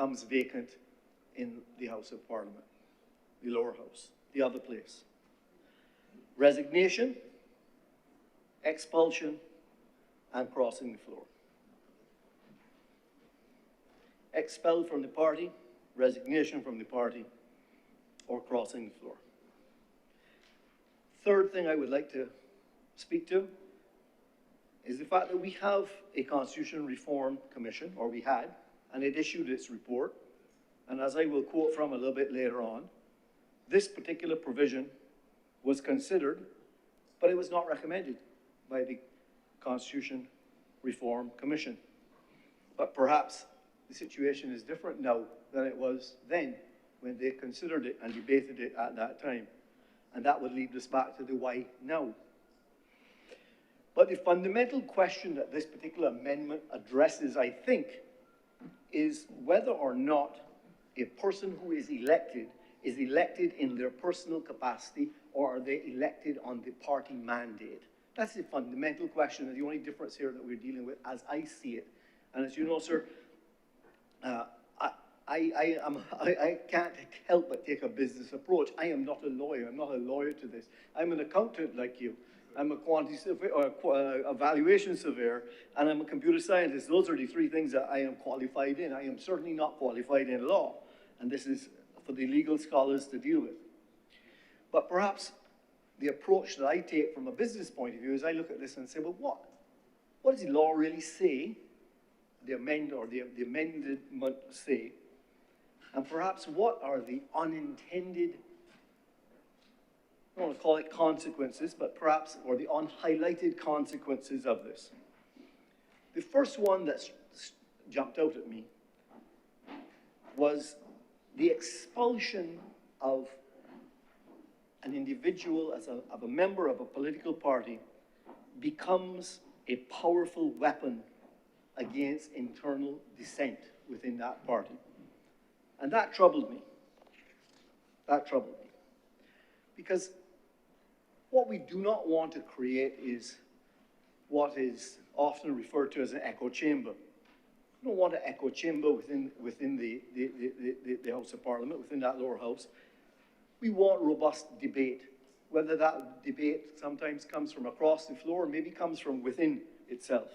becomes vacant in the House of Parliament, the lower house, the other place. Resignation, expulsion, and crossing the floor. Expelled from the party, resignation from the party, or crossing the floor. Third thing I would like to speak to is the fact that we have a Constitution Reform Commission, or we had, and it issued its report. And as I will quote from a little bit later on, this particular provision was considered, but it was not recommended by the Constitution Reform Commission. But perhaps the situation is different now than it was then, when they considered it and debated it at that time. And that would lead us back to the why now. But the fundamental question that this particular amendment addresses, I think, is whether or not a person who is elected in their personal capacity, or are they elected on the party mandate? That's the fundamental question, and the only difference here that we're dealing with as I see it. And as you know, sir, I can't help but take a business approach. I am not a lawyer. I'm not a lawyer to this. I'm an accountant like you. I'm a quantity surveyor, or evaluation surveyor, and I'm a computer scientist. Those are the three things that I am qualified in. I am certainly not qualified in law, and this is for the legal scholars to deal with. But perhaps the approach that I take from a business point of view is I look at this and say, well, what does the law really say, the amendment say, and perhaps what are the unintended, I don't want to call it consequences, but perhaps, or the unhighlighted consequences of this. The first one that's jumped out at me was the expulsion of an individual of a member of a political party becomes a powerful weapon against internal dissent within that party. And that troubled me. That troubled me. Because what we do not want to create is what is often referred to as an echo chamber. We don't want an echo chamber within the House of Parliament, within that lower house. We want robust debate, whether that debate sometimes comes from across the floor, or maybe comes from within itself.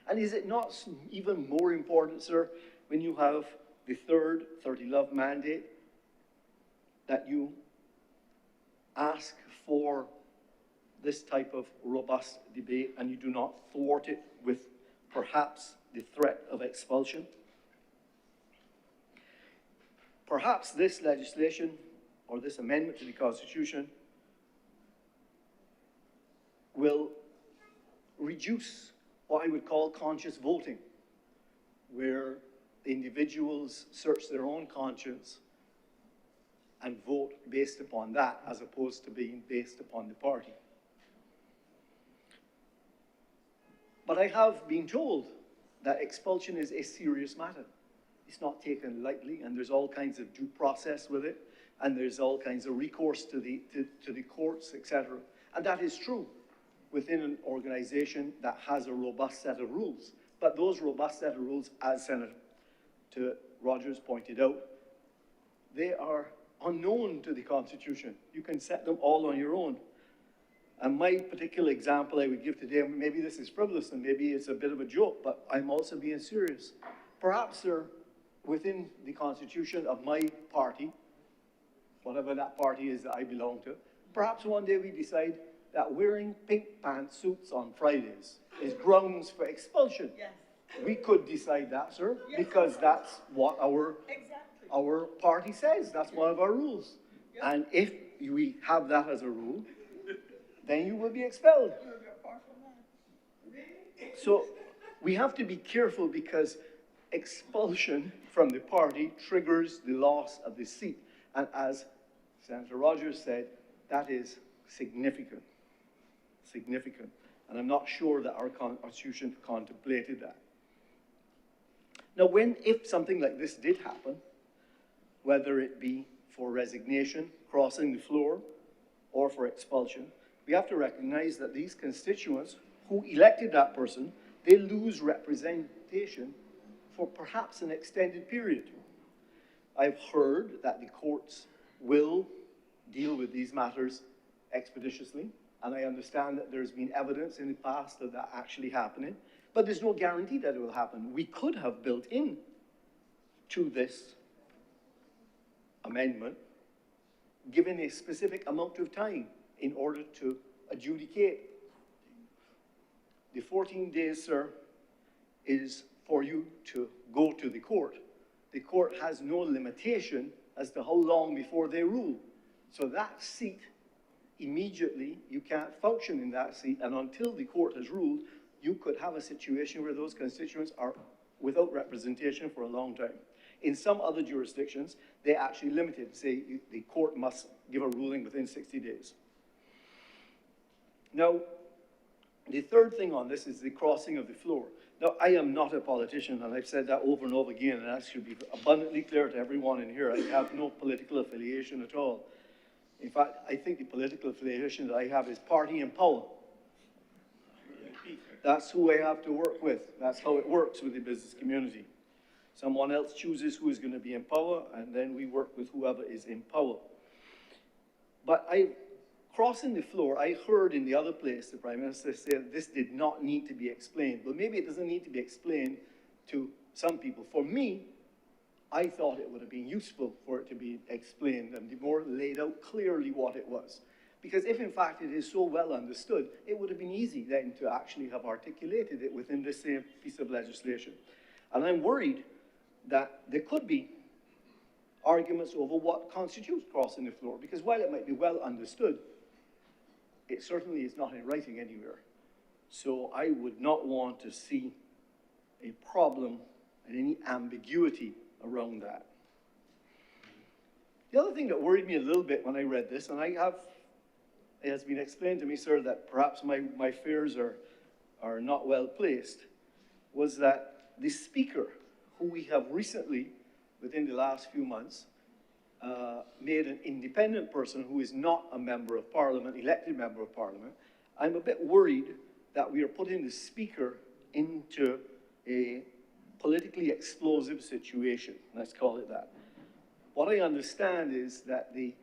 And is it not even more important, sir, when you have the third 30 Love mandate, that you ask for this type of robust debate and you do not thwart it with perhaps the threat of expulsion? Perhaps this legislation or this amendment to the Constitution will reduce what I would call conscious voting, where individuals search their own conscience and vote based upon that, as opposed to being based upon the party. But I have been told that expulsion is a serious matter. It's not taken lightly, and there's all kinds of due process with it, and there's all kinds of recourse to the courts, etc. And that is true within an organization that has a robust set of rules. But those robust set of rules, as Senator Rogers pointed out, they are unknown to the Constitution. You can set them all on your own. And my particular example I would give today, maybe this is frivolous and maybe it's a bit of a joke, but I'm also being serious. Perhaps, sir, within the Constitution of my party, whatever that party is that I belong to, perhaps one day we decide that wearing pink pantsuits on Fridays is grounds for expulsion. Yes. We could decide that, sir, yes, because that's what our party says. That's one of our rules. Yep. And if we have that as a rule, then you will be expelled. So we have to be careful, because expulsion from the party triggers the loss of the seat. And as Senator Rogers said, that is significant. Significant. And I'm not sure that our Constitution contemplated that. Now, if something like this did happen, whether it be for resignation, crossing the floor, or for expulsion, we have to recognize that these constituents who elected that person, they lose representation for perhaps an extended period. I've heard that the courts will deal with these matters expeditiously, and I understand that there's been evidence in the past of that actually happening, but there's no guarantee that it will happen. We could have built in to this amendment, given a specific amount of time in order to adjudicate. The 14 days, sir, is for you to go to the court. The court has no limitation as to how long before they rule. So that seat, immediately, you can't function in that seat, and until the court has ruled, you could have a situation where those constituents are without representation for a long time. In some other jurisdictions, they actually limit it, say the court must give a ruling within 60 days. Now, the third thing on this is the crossing of the floor. Now, I am not a politician, and I've said that over and over again, and that should be abundantly clear to everyone in here. I have no political affiliation at all. In fact, I think the political affiliation that I have is party in power. That's who I have to work with. That's how it works with the business community. Someone else chooses who is going to be in power, and then we work with whoever is in power. But crossing the floor, I heard in the other place the Prime Minister say this did not need to be explained. But maybe it doesn't need to be explained to some people. For me, I thought it would have been useful for it to be explained and be more laid out clearly what it was. Because if, in fact, it is so well understood, it would have been easy then to actually have articulated it within this same piece of legislation. And I'm worried that there could be arguments over what constitutes crossing the floor, because while it might be well understood, it certainly is not in writing anywhere. So I would not want to see a problem and any ambiguity around that. The other thing that worried me a little bit when I read this, and it has been explained to me, sir, that perhaps my fears are not well placed, was that the Speaker, who we have recently, within the last few months, made an independent person who is not a member of Parliament, elected member of Parliament. I'm a bit worried that we are putting the Speaker into a politically explosive situation, let's call it that. What I understand is that the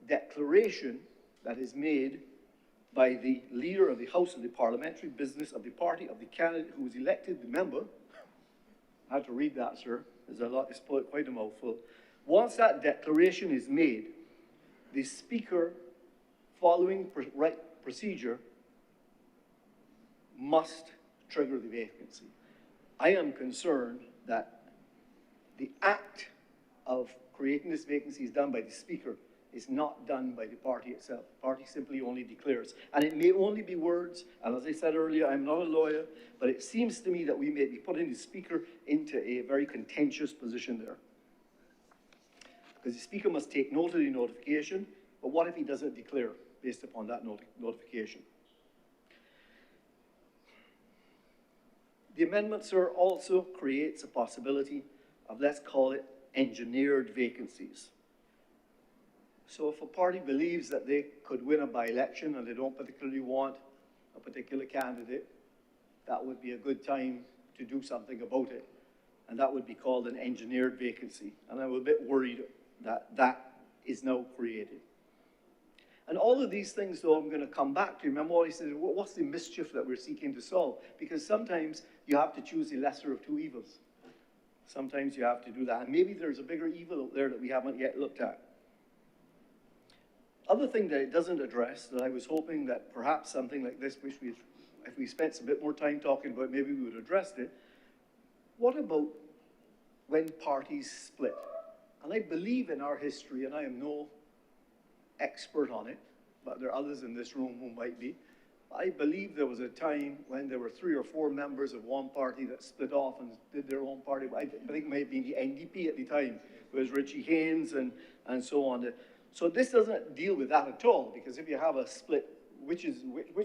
declaration that is made by the leader of the House of the Parliamentary Business of the party of the candidate who was elected the member, I had to read that, sir, there's a lot, it's quite a mouthful. Once that declaration is made, the Speaker, following procedure, must trigger the vacancy. I am concerned that the act of creating this vacancy is done by the Speaker. It's not done by the party itself. The party simply only declares. And it may only be words, and as I said earlier, I'm not a lawyer, but it seems to me that we may be putting the Speaker into a very contentious position there. Because the Speaker must take note of the notification, but what if he doesn't declare based upon that notification? The amendment, sir, also creates a possibility of, let's call it, engineered vacancies. So if a party believes that they could win a by-election and they don't particularly want a particular candidate, that would be a good time to do something about it. And that would be called an engineered vacancy. And I'm a bit worried that that is now created. And all of these things, though, I'm going to come back to. Remember what I said, what's the mischief that we're seeking to solve? Because sometimes you have to choose the lesser of two evils. Sometimes you have to do that. And maybe there's a bigger evil out there that we haven't yet looked at. Other thing that it doesn't address, that I was hoping that perhaps something like this, which if we spent a bit more time talking about, maybe we would address it. What about when parties split? And I believe in our history, and I am no expert on it, but there are others in this room who might be. I believe there was a time when there were 3 or 4 members of one party that split off and did their own party. I think it may have been the NDP at the time. It was Richie Haynes and so on. So this doesn't deal with that at all, because if you have a split, which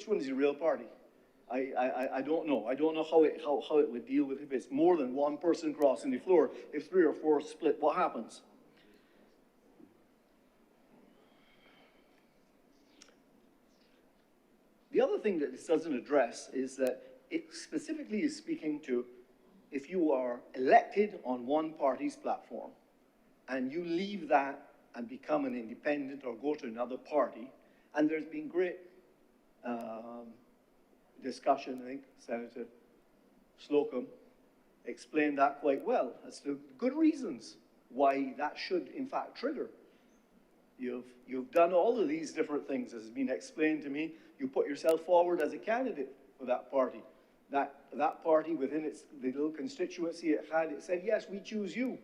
one is the real party? I don't know. I don't know how it would deal with if it's more than one person crossing the floor. If 3 or 4 split, what happens? The other thing that this doesn't address is that it specifically is speaking to if you are elected on one party's platform and you leave that and become an independent or go to another party, and there's been great discussion, I think Senator Slocum explained that quite well as to good reasons why that should in fact trigger. You've done all of these different things, as has been explained to me. You put yourself forward as a candidate for that party. That party within the little constituency it had, it said, yes, we choose you.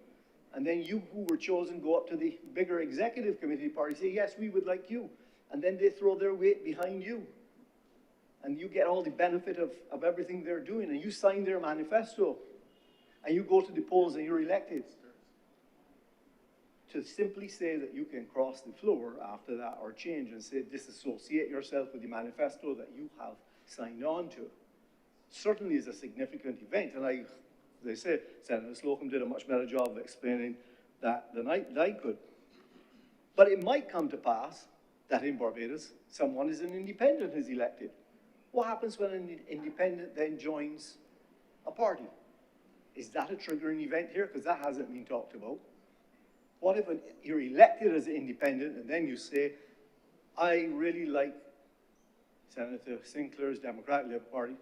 And then you who were chosen go up to the bigger executive committee party, say, yes, we would like you. And then they throw their weight behind you. And you get all the benefit of everything they're doing. And you sign their manifesto. And you go to the polls and you're elected. To simply say that you can cross the floor after that or change and say disassociate yourself with the manifesto that you have signed on to certainly is a significant event. And as I say, Senator Slocum did a much better job of explaining that than I could. But it might come to pass that in Barbados, someone is an independent is elected. What happens when an independent then joins a party? Is that a triggering event here? Because that hasn't been talked about. What if you're elected as an independent and then you say, I really like Senator Sinclair's Democratic Labour Party,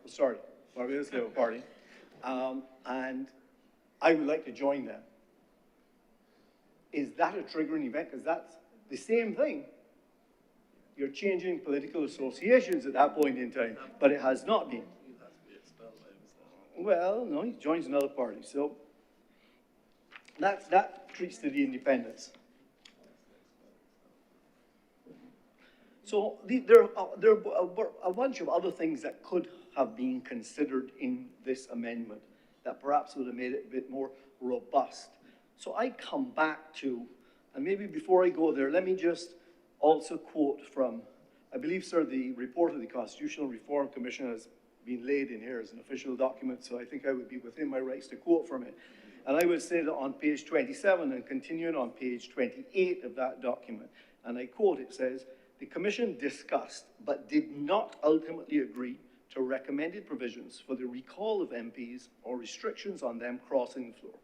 Barbados Labour Party, and I would like to join them. Is that a triggering event? Because that's the same thing. You're changing political associations at that point in time, but it has not been. Well, no, he joins another party. So that treats to the independents. So there are a bunch of other things that could have been considered in this amendment that perhaps would have made it a bit more robust. So I come back to, and maybe before I go there, let me just also quote from, I believe, sir, the report of the Constitutional Reform Commission has been laid in here as an official document, so I think I would be within my rights to quote from it. And I would say that on page 27 and continuing on page 28 of that document, and I quote, it says, the Commission discussed but did not ultimately agree to recommended provisions for the recall of MPs or restrictions on them crossing the floor.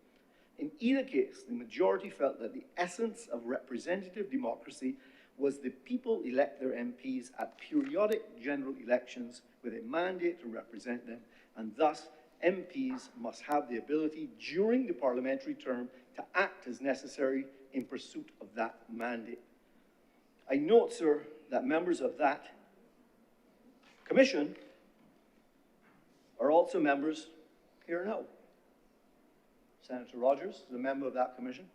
In either case, the majority felt that the essence of representative democracy was the people elect their MPs at periodic general elections with a mandate to represent them, and thus MPs must have the ability during the parliamentary term to act as necessary in pursuit of that mandate. I note, sir, that members of that commission are also members here now. Senator Rogers is a member of that commission.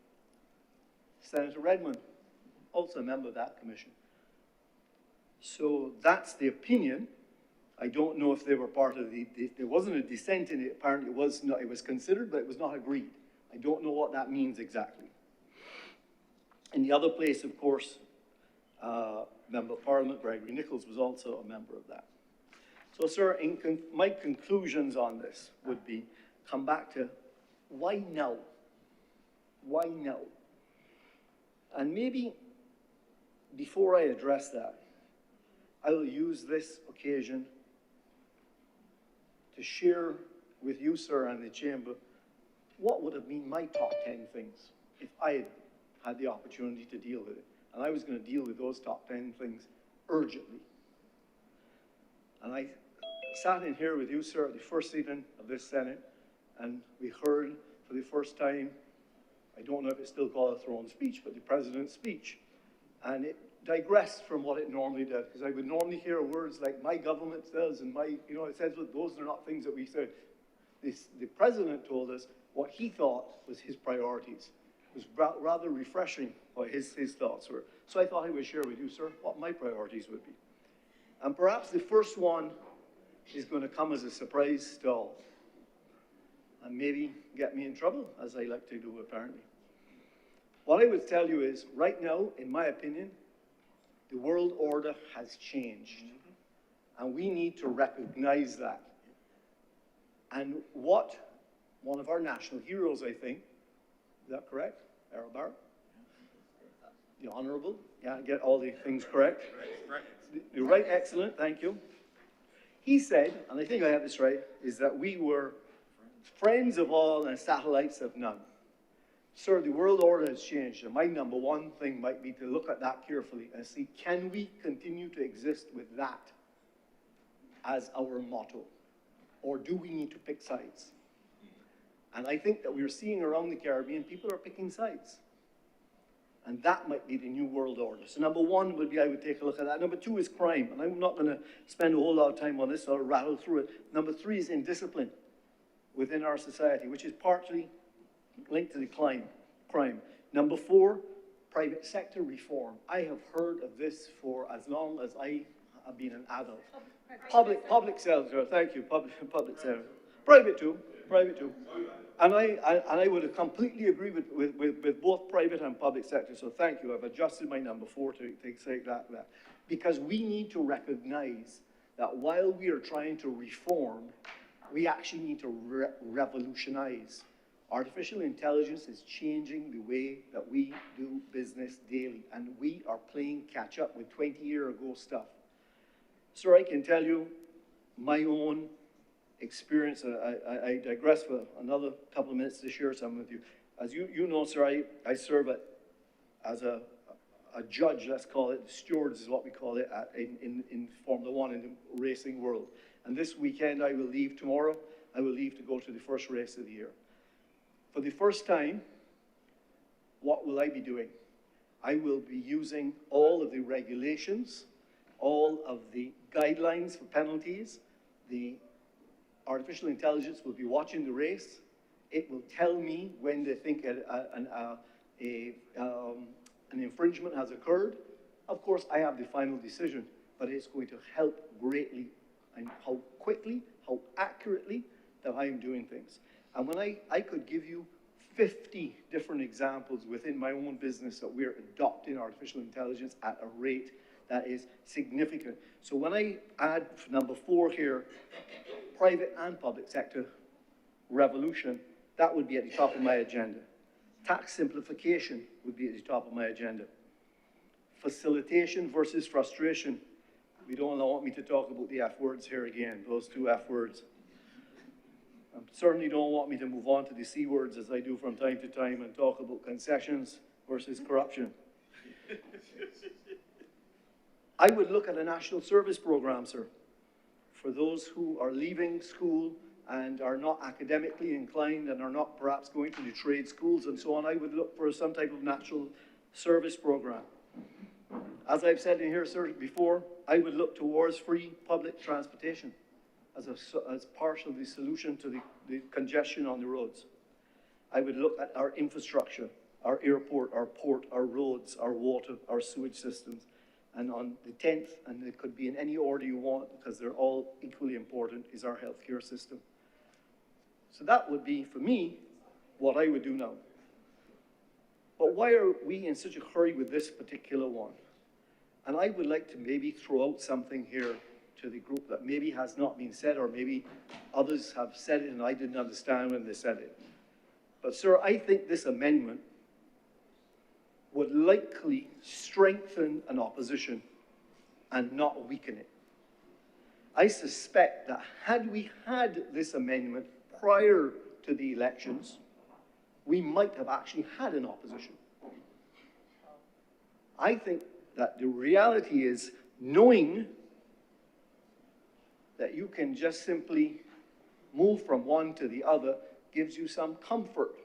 Senator Redmond, also a member of that commission. So that's the opinion. I don't know if they were part of there wasn't a dissent in it. Apparently it was considered, but it was not agreed. I don't know what that means exactly. In the other place, of course, Member of Parliament Gregory Nichols was also a member of that. So, sir, my conclusions on this would be, come back to why now? Why now? And maybe before I address that, I will use this occasion to share with you, sir, and the Chamber, what would have been my top 10 things if I had had the opportunity to deal with it. And I was going to deal with those top 10 things urgently. And I sat in here with you, sir, at the first sitting of this Senate, and we heard for the first time, I don't know if it's still called a throne speech, but the President's speech. And it digressed from what it normally does, because I would normally hear words like, my government says, and it says, look, those are not things that we said. The President told us what he thought was his priorities. It was rather refreshing what his thoughts were. So I thought I would share with you, sir, what my priorities would be. And perhaps the first one is going to come as a surprise to all, and maybe get me in trouble, as I like to do, apparently. What I would tell you is, right now, in my opinion, the world order has changed, and we need to recognize that. And what one of our national heroes, I think, is that correct? Errol Barrett? The Honourable? Yeah, get all the things correct. You're right, excellent, thank you. He said, and I think I have this right, is that we were friends of all and satellites of none. Sir, the world order has changed, and my number one thing might be to look at that carefully and see, can we continue to exist with that as our motto? Or do we need to pick sides? And I think that we're seeing around the Caribbean, people are picking sides. And that might be the new world order. So number one would be, I would take a look at that. Number two is crime. And I'm not going to spend a whole lot of time on this, so I'll rattle through it. Number three is indiscipline within our society, which is partly linked to the crime. Number four, private sector reform. I have heard of this for as long as I have been an adult. Public sector, thank you, public sector. Private too. And I would completely agree with both private and public sector, so thank you. I've adjusted my number four to say that. Because we need to recognize that while we are trying to reform, we actually need to revolutionize. Artificial intelligence is changing the way that we do business daily, and we are playing catch up with 20-year-ago stuff. Sir, I can tell you my own experience. I digress for another couple of minutes to share something with you. As you know, sir, I serve as a judge, let's call it, stewards is what we call it, in Formula One, in the racing world. And this weekend I will leave tomorrow. I will leave to go to the first race of the year. For the first time, what will I be doing? I will be using all of the regulations, all of the guidelines for penalties. The artificial intelligence will be watching the race. It will tell me when they think an infringement has occurred. Of course, I have the final decision, but it's going to help greatly in how quickly, how accurately that I am doing things. And when I could give you 50 different examples within my own business that we're adopting artificial intelligence at a rate that is significant. So when I add number four here, private and public sector revolution, that would be at the top of my agenda. Tax simplification would be at the top of my agenda. Facilitation versus frustration. We don't want me to talk about the F words here again, those two F words. Certainly don't want me to move on to the C words as I do from time to time and talk about concessions versus corruption. I would look at a national service program, sir, for those who are leaving school and are not academically inclined and are not perhaps going to the trade schools and so on. I would look for some type of national service program. As I've said in here, sir, before, I would look towards free public transportation as part of the solution to the congestion on the roads. I would look at our infrastructure, our airport, our port, our roads, our water, our sewage systems. And on the 10th, and it could be in any order you want because they're all equally important, is our healthcare system. So that would be, for me, what I would do now. But why are we in such a hurry with this particular one? And I would like to maybe throw out something here to the group that maybe has not been said, or maybe others have said it and I didn't understand when they said it. But sir, I think this amendment would likely strengthen an opposition and not weaken it. I suspect that had we had this amendment prior to the elections, we might have actually had an opposition. I think that the reality is, knowing that you can just simply move from one to the other gives you some comfort.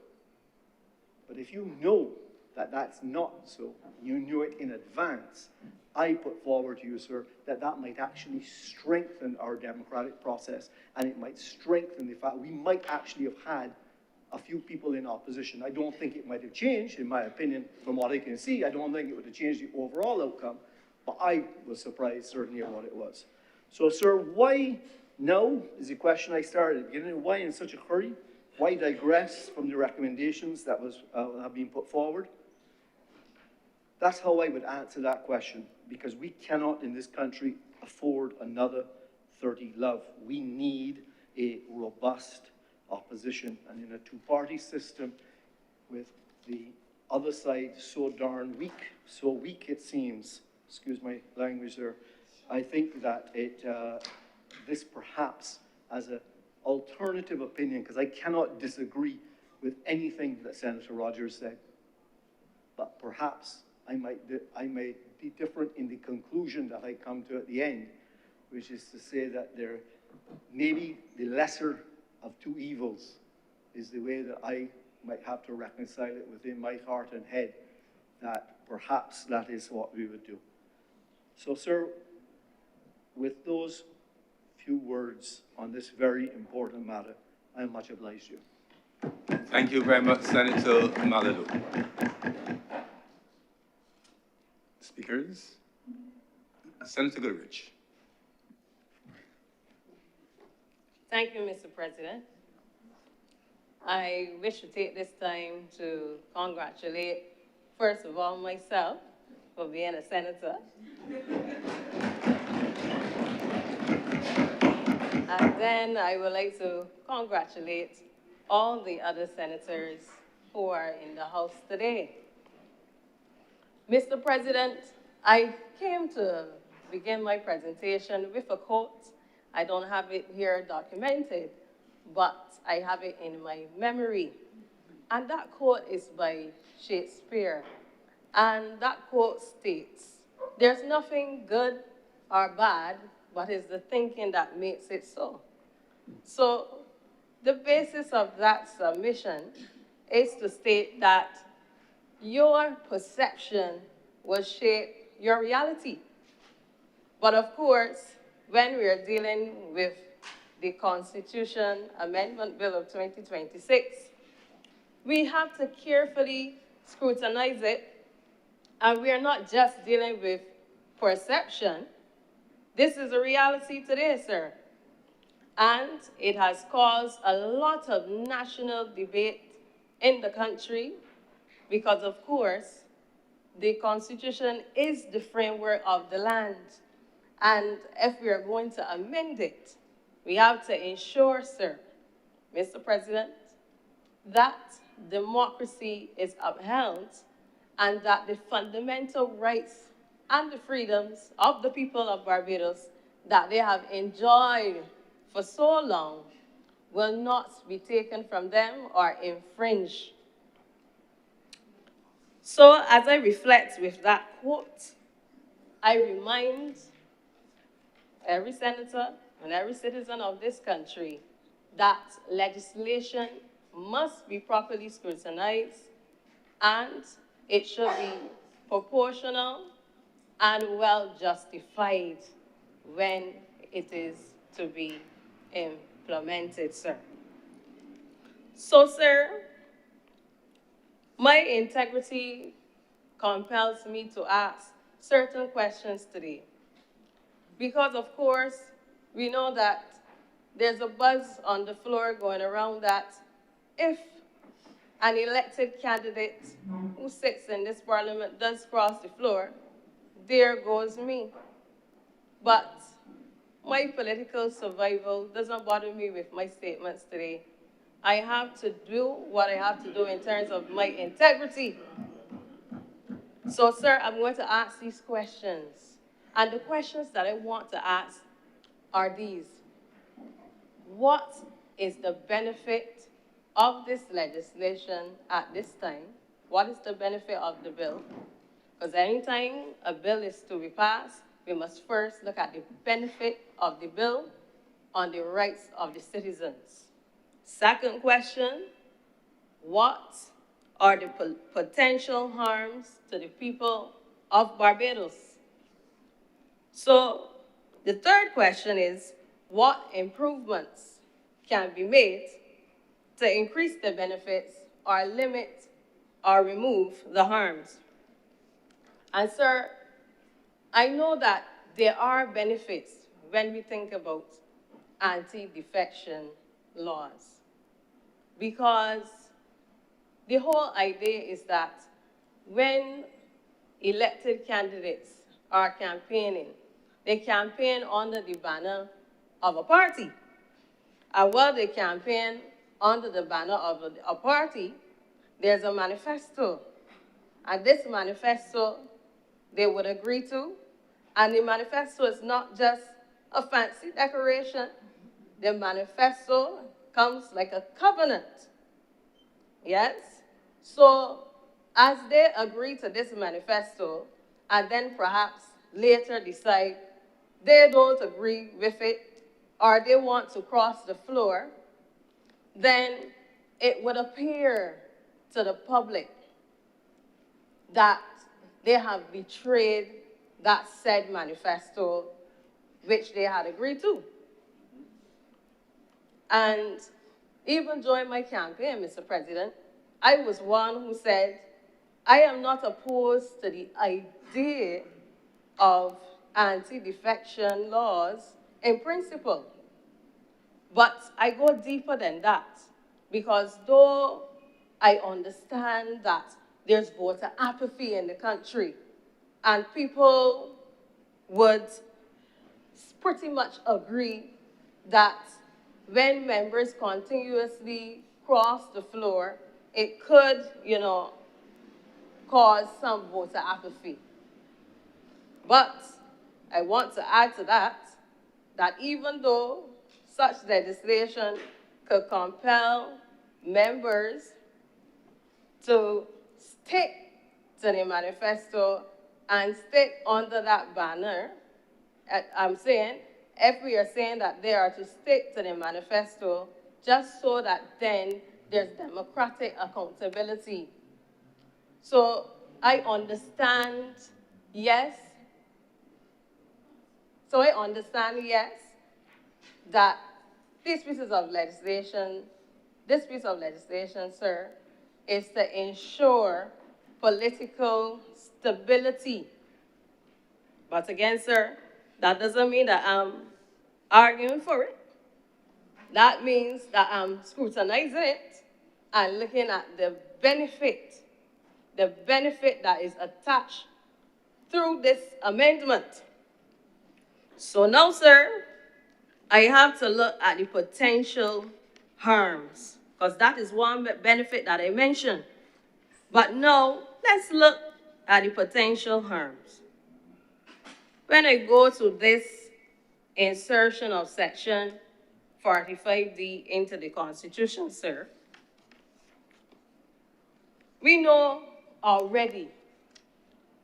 But if you know that that's not so, you knew it in advance, I put forward to you, sir, that that might actually strengthen our democratic process, and it might strengthen the fact we might actually have had a few people in opposition. I don't think it might have changed, in my opinion, from what I can see. I don't think it would have changed the overall outcome, but I was surprised, certainly, at what it was. So, sir, why now is the question I started at the beginning. Why in such a hurry? Why digress from the recommendations that have been put forward? That's how I would answer that question, because we cannot in this country afford another 30 Love. We need a robust opposition, and in a two-party system with the other side so darn weak, so weak it seems, excuse my language there, I think that this perhaps as a alternative opinion, because I cannot disagree with anything that Senator Rogers said. But perhaps I may be different in the conclusion that I come to at the end, which is to say that there maybe the lesser of two evils is the way that I might have to reconcile it within my heart and head, that perhaps that is what we would do. So, sir, with those few words on this very important matter, I am much obliged to you. Thank you very much, Senator Maladu. Speakers, Senator Goodrich. Thank you, Mr. President. I wish to take this time to congratulate, first of all, myself for being a senator. And then I would like to congratulate all the other senators who are in the House today. Mr. President, I came to begin my presentation with a quote. I don't have it here documented, but I have it in my memory. And that quote is by Shakespeare. And that quote states, "There's nothing good or bad, but it's the thinking that makes it so." So the basis of that submission is to state that your perception will shape your reality. But of course, when we are dealing with the Constitution Amendment Bill of 2026, we have to carefully scrutinize it. And we are not just dealing with perception. This is a reality today, sir. And it has caused a lot of national debate in the country because, of course, the Constitution is the framework of the land. And if we are going to amend it, we have to ensure, sir, Mr. President, that democracy is upheld and that the fundamental rights and the freedoms of the people of Barbados that they have enjoyed for so long will not be taken from them or infringed. So as I reflect with that quote, I remind every senator and every citizen of this country that legislation must be properly scrutinized and it should be proportional and well justified when it is to be implemented, sir. So, sir, my integrity compels me to ask certain questions today. Because, of course, we know that there's a buzz on the floor going around that if an elected candidate who sits in this parliament does cross the floor, there goes me. But my political survival doesn't bother me with my statements today. I have to do what I have to do in terms of my integrity. So, sir, I'm going to ask these questions. And the questions that I want to ask are these. What is the benefit of this legislation at this time? What is the benefit of the bill? Because anytime a bill is to be passed, we must first look at the benefit of the bill on the rights of the citizens. Second question, what are the potential harms to the people of Barbados? So the third question is, what improvements can be made to increase the benefits or limit or remove the harms? And sir, I know that there are benefits when we think about anti-defection laws, because the whole idea is that when elected candidates are campaigning, they campaign under the banner of a party. And while they campaign under the banner of a party, there's a manifesto. And this manifesto they would agree to. And the manifesto is not just a fancy decoration. the manifesto comes like a covenant. Yes? So, as they agree to this manifesto, and then perhaps later decide they don't agree with it, or they want to cross the floor, then it would appear to the public that they have betrayed that said manifesto which they had agreed to. And even during my campaign, Mr. President, I was one who said, I am not opposed to the idea of anti-defection laws in principle. But I go deeper than that, because though I understand that there's voter apathy in the country, and people would pretty much agree that when members continuously cross the floor, it could, cause some voter apathy. But I want to add to that, that even though such legislation could compel members to stick to the manifesto and stick under that banner, I'm saying, if we are saying that they are to stick to the manifesto, just so that then there's democratic accountability. So I understand, yes. So I understand, yes, that this piece of legislation, sir, is to ensure political stability. But again, sir, that doesn't mean that I'm arguing for it. That means that I'm scrutinizing it and looking at the benefit that is attached through this amendment. So now, sir, I have to look at the potential harms, because that is one benefit that I mentioned. But now, let's look at the potential harms. When I go to this insertion of Section 45D into the Constitution, sir, we know already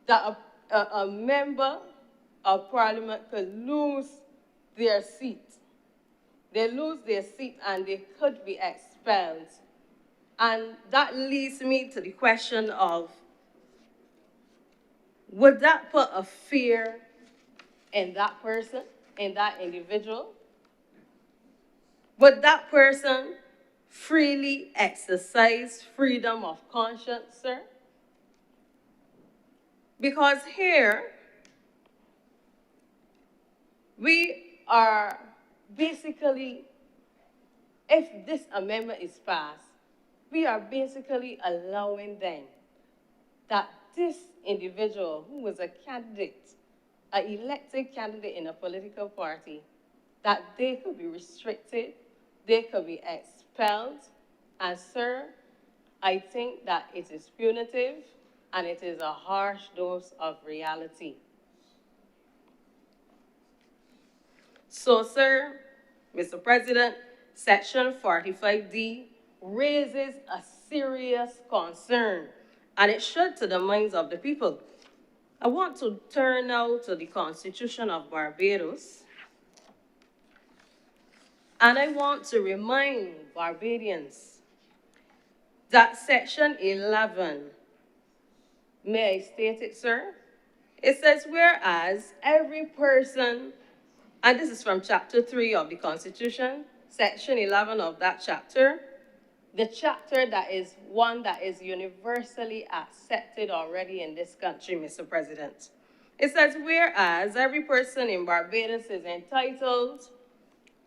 that a member of Parliament could lose their seat. They lose their seat and they could be expelled. And that leads me to the question of, would that put a fear in that person, in that individual? Would that person freely exercise freedom of conscience, sir? Because here, we are basically, if this amendment is passed, we are basically allowing then that this individual who was a candidate, an elected candidate in a political party, that they could be restricted, they could be expelled. And sir, I think that it is punitive and it is a harsh dose of reality. So, sir, Mr. President, Section 45D raises a serious concern, and it should to the minds of the people. I want to turn now to the Constitution of Barbados, and I want to remind Barbadians that Section 11, may I state it, sir? It says, whereas every person, and this is from Chapter 3 of the Constitution, Section 11 of that chapter, the chapter that is one that is universally accepted already in this country, Mr. President. It says, whereas every person in Barbados is entitled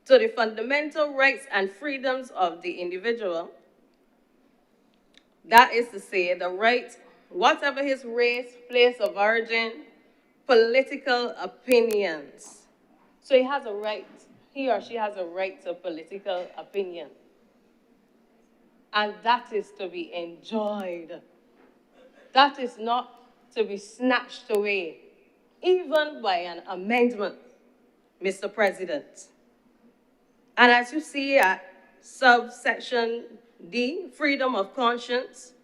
to the fundamental rights and freedoms of the individual, that is to say, the right, whatever his race, place of origin, political opinions. So he has a right, he or she has a right to political opinion. And that is to be enjoyed. That is not to be snatched away, even by an amendment, Mr. President. And as you see at subsection D, freedom of conscience,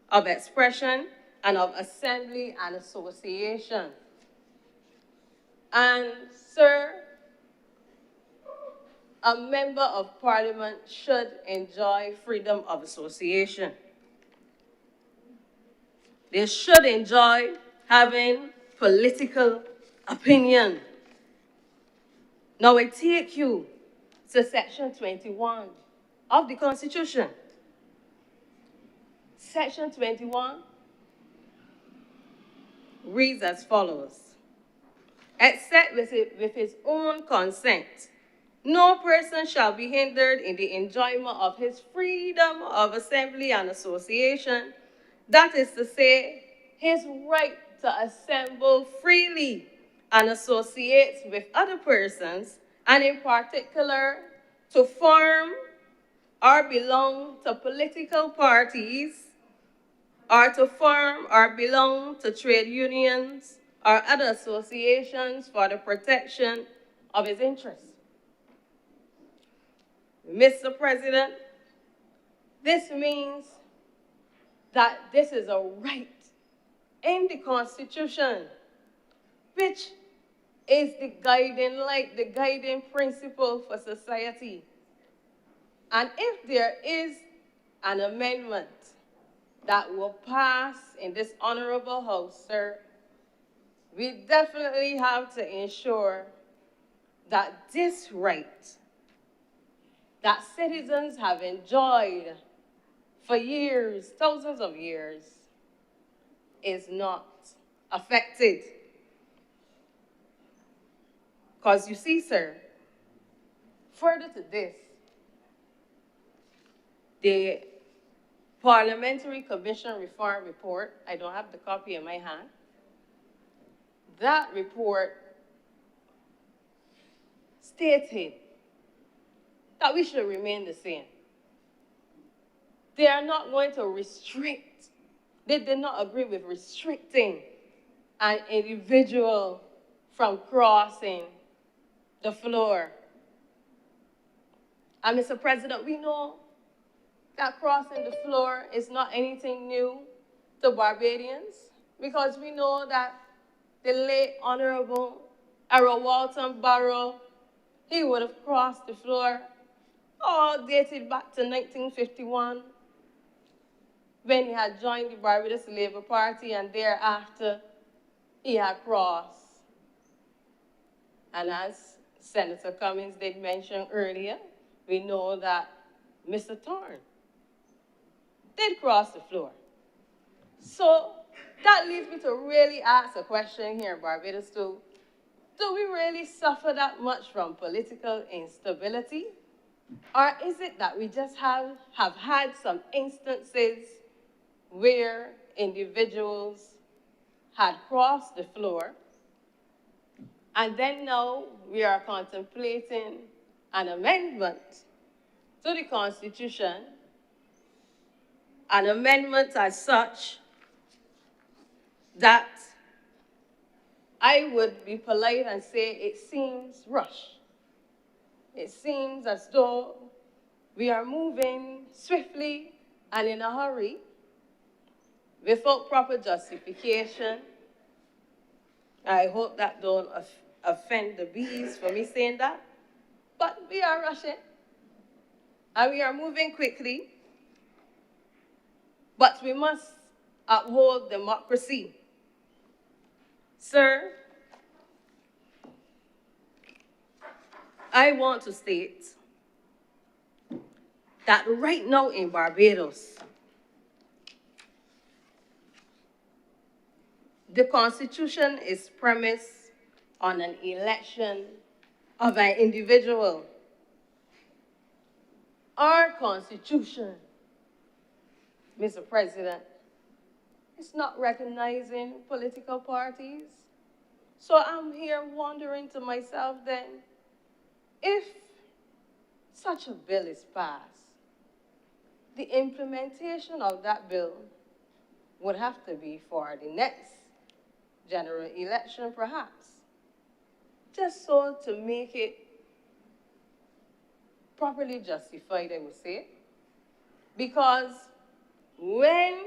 of expression, and of assembly and association. And, sir, a member of parliament should enjoy freedom of association. They should enjoy having political opinion. Now I take you to section 21 of the Constitution. Section 21 reads as follows: except with his own consent, no person shall be hindered in the enjoyment of his freedom of assembly and association, that is to say, his right to assemble freely and associate with other persons, and in particular, to form or belong to political parties, or to form or belong to trade unions or other associations for the protection of his interests. Mr. President, this means that this is a right in the Constitution, which is the guiding light, the guiding principle for society. And if there is an amendment that will pass in this honorable House, sir, we definitely have to ensure that this right that citizens have enjoyed for years, thousands of years, is not affected. Because you see, sir, further to this, the Parliamentary Commission Reform Report, I don't have the copy in my hand, that report stated that we should remain the same. They are not going to restrict, they did not agree with restricting an individual from crossing the floor. And Mr. President, we know that crossing the floor is not anything new to Barbadians, because we know that the late Honorable Errol Walton Barrow, he would have crossed the floor, all dated back to 1951, when he had joined the Barbados Labour Party, and thereafter he had crossed. And as Senator Cummings did mention earlier, we know that Mr. Thorne did cross the floor. So that leads me to really ask a question here in Barbados too. Do we really suffer that much from political instability? Or is it that we just have had some instances where individuals had crossed the floor, and then now we are contemplating an amendment to the Constitution, an amendment as such that I would be polite and say it seems rushed. It seems as though we are moving swiftly and in a hurry without proper justification. I hope that don't offend the bees for me saying that, but we are rushing and we are moving quickly, but we must uphold democracy. Sir, I want to state that right now in Barbados, the Constitution is premised on an election of an individual. Our Constitution, Mr. President, is not recognizing political parties. So I'm here wondering to myself then, if such a bill is passed, the implementation of that bill would have to be for the next general election, perhaps, just so to make it properly justified, I would say, because when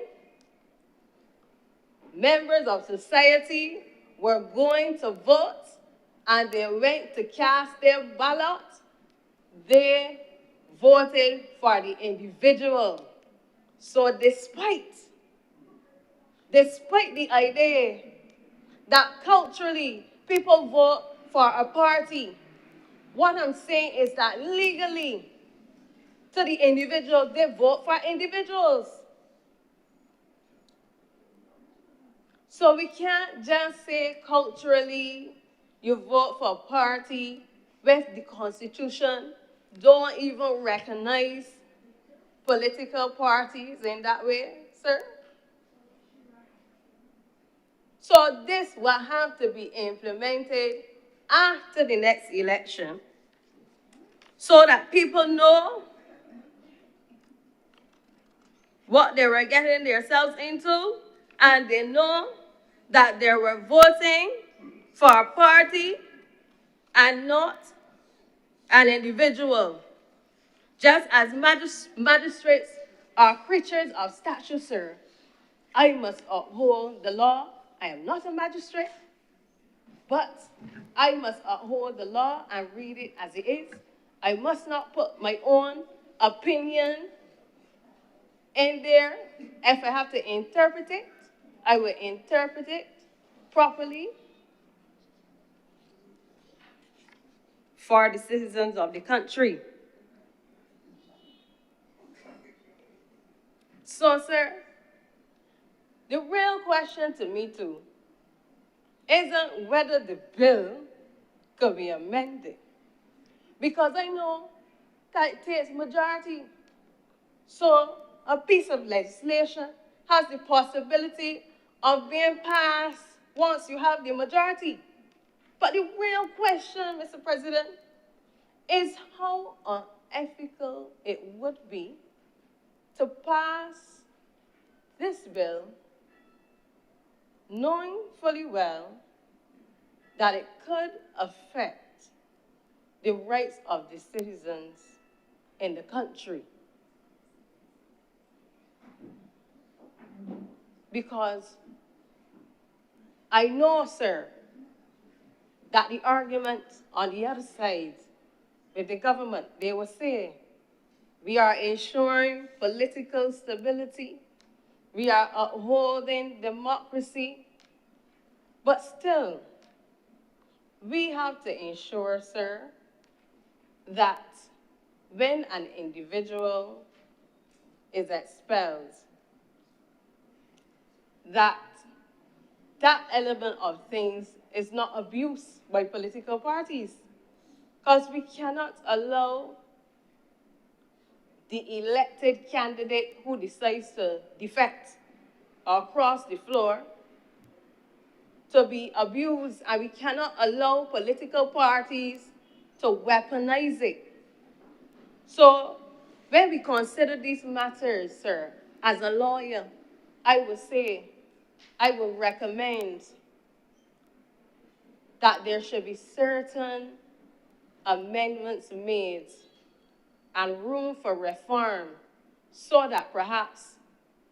members of society were going to vote and they went to cast their ballot, they voted for the individual. So despite the idea that culturally people vote for a party, what I'm saying is that legally, to the individuals, they vote for individuals. So we can't just say culturally you vote for a party with the Constitution, don't even recognize political parties in that way, sir. So this will have to be implemented after the next election so that people know what they were getting themselves into, and they know that they were voting for a party and not an individual. Just as magistrates are creatures of statute, sir, I must uphold the law. I am not a magistrate, but I must uphold the law and read it as it is. I must not put my own opinion in there. If I have to interpret it, I will interpret it properly for the citizens of the country. So, sir, the real question to me, too, isn't whether the bill could be amended. Because I know that it takes majority. So a piece of legislation has the possibility of being passed once you have the majority. But the real question, Mr. President, is how unethical it would be to pass this bill knowing fully well that it could affect the rights of the citizens in the country. Because I know, sir, that the argument on the other side with the government, they will say, we are ensuring political stability, we are upholding democracy, but still, we have to ensure, sir, that when an individual is expelled, that element of things is not abused by political parties. Because we cannot allow the elected candidate who decides to defect or cross the floor to be abused, and we cannot allow political parties to weaponize it. So when we consider these matters, sir, as a lawyer, I would say, I would recommend that there should be certain amendments made and room for reform so that perhaps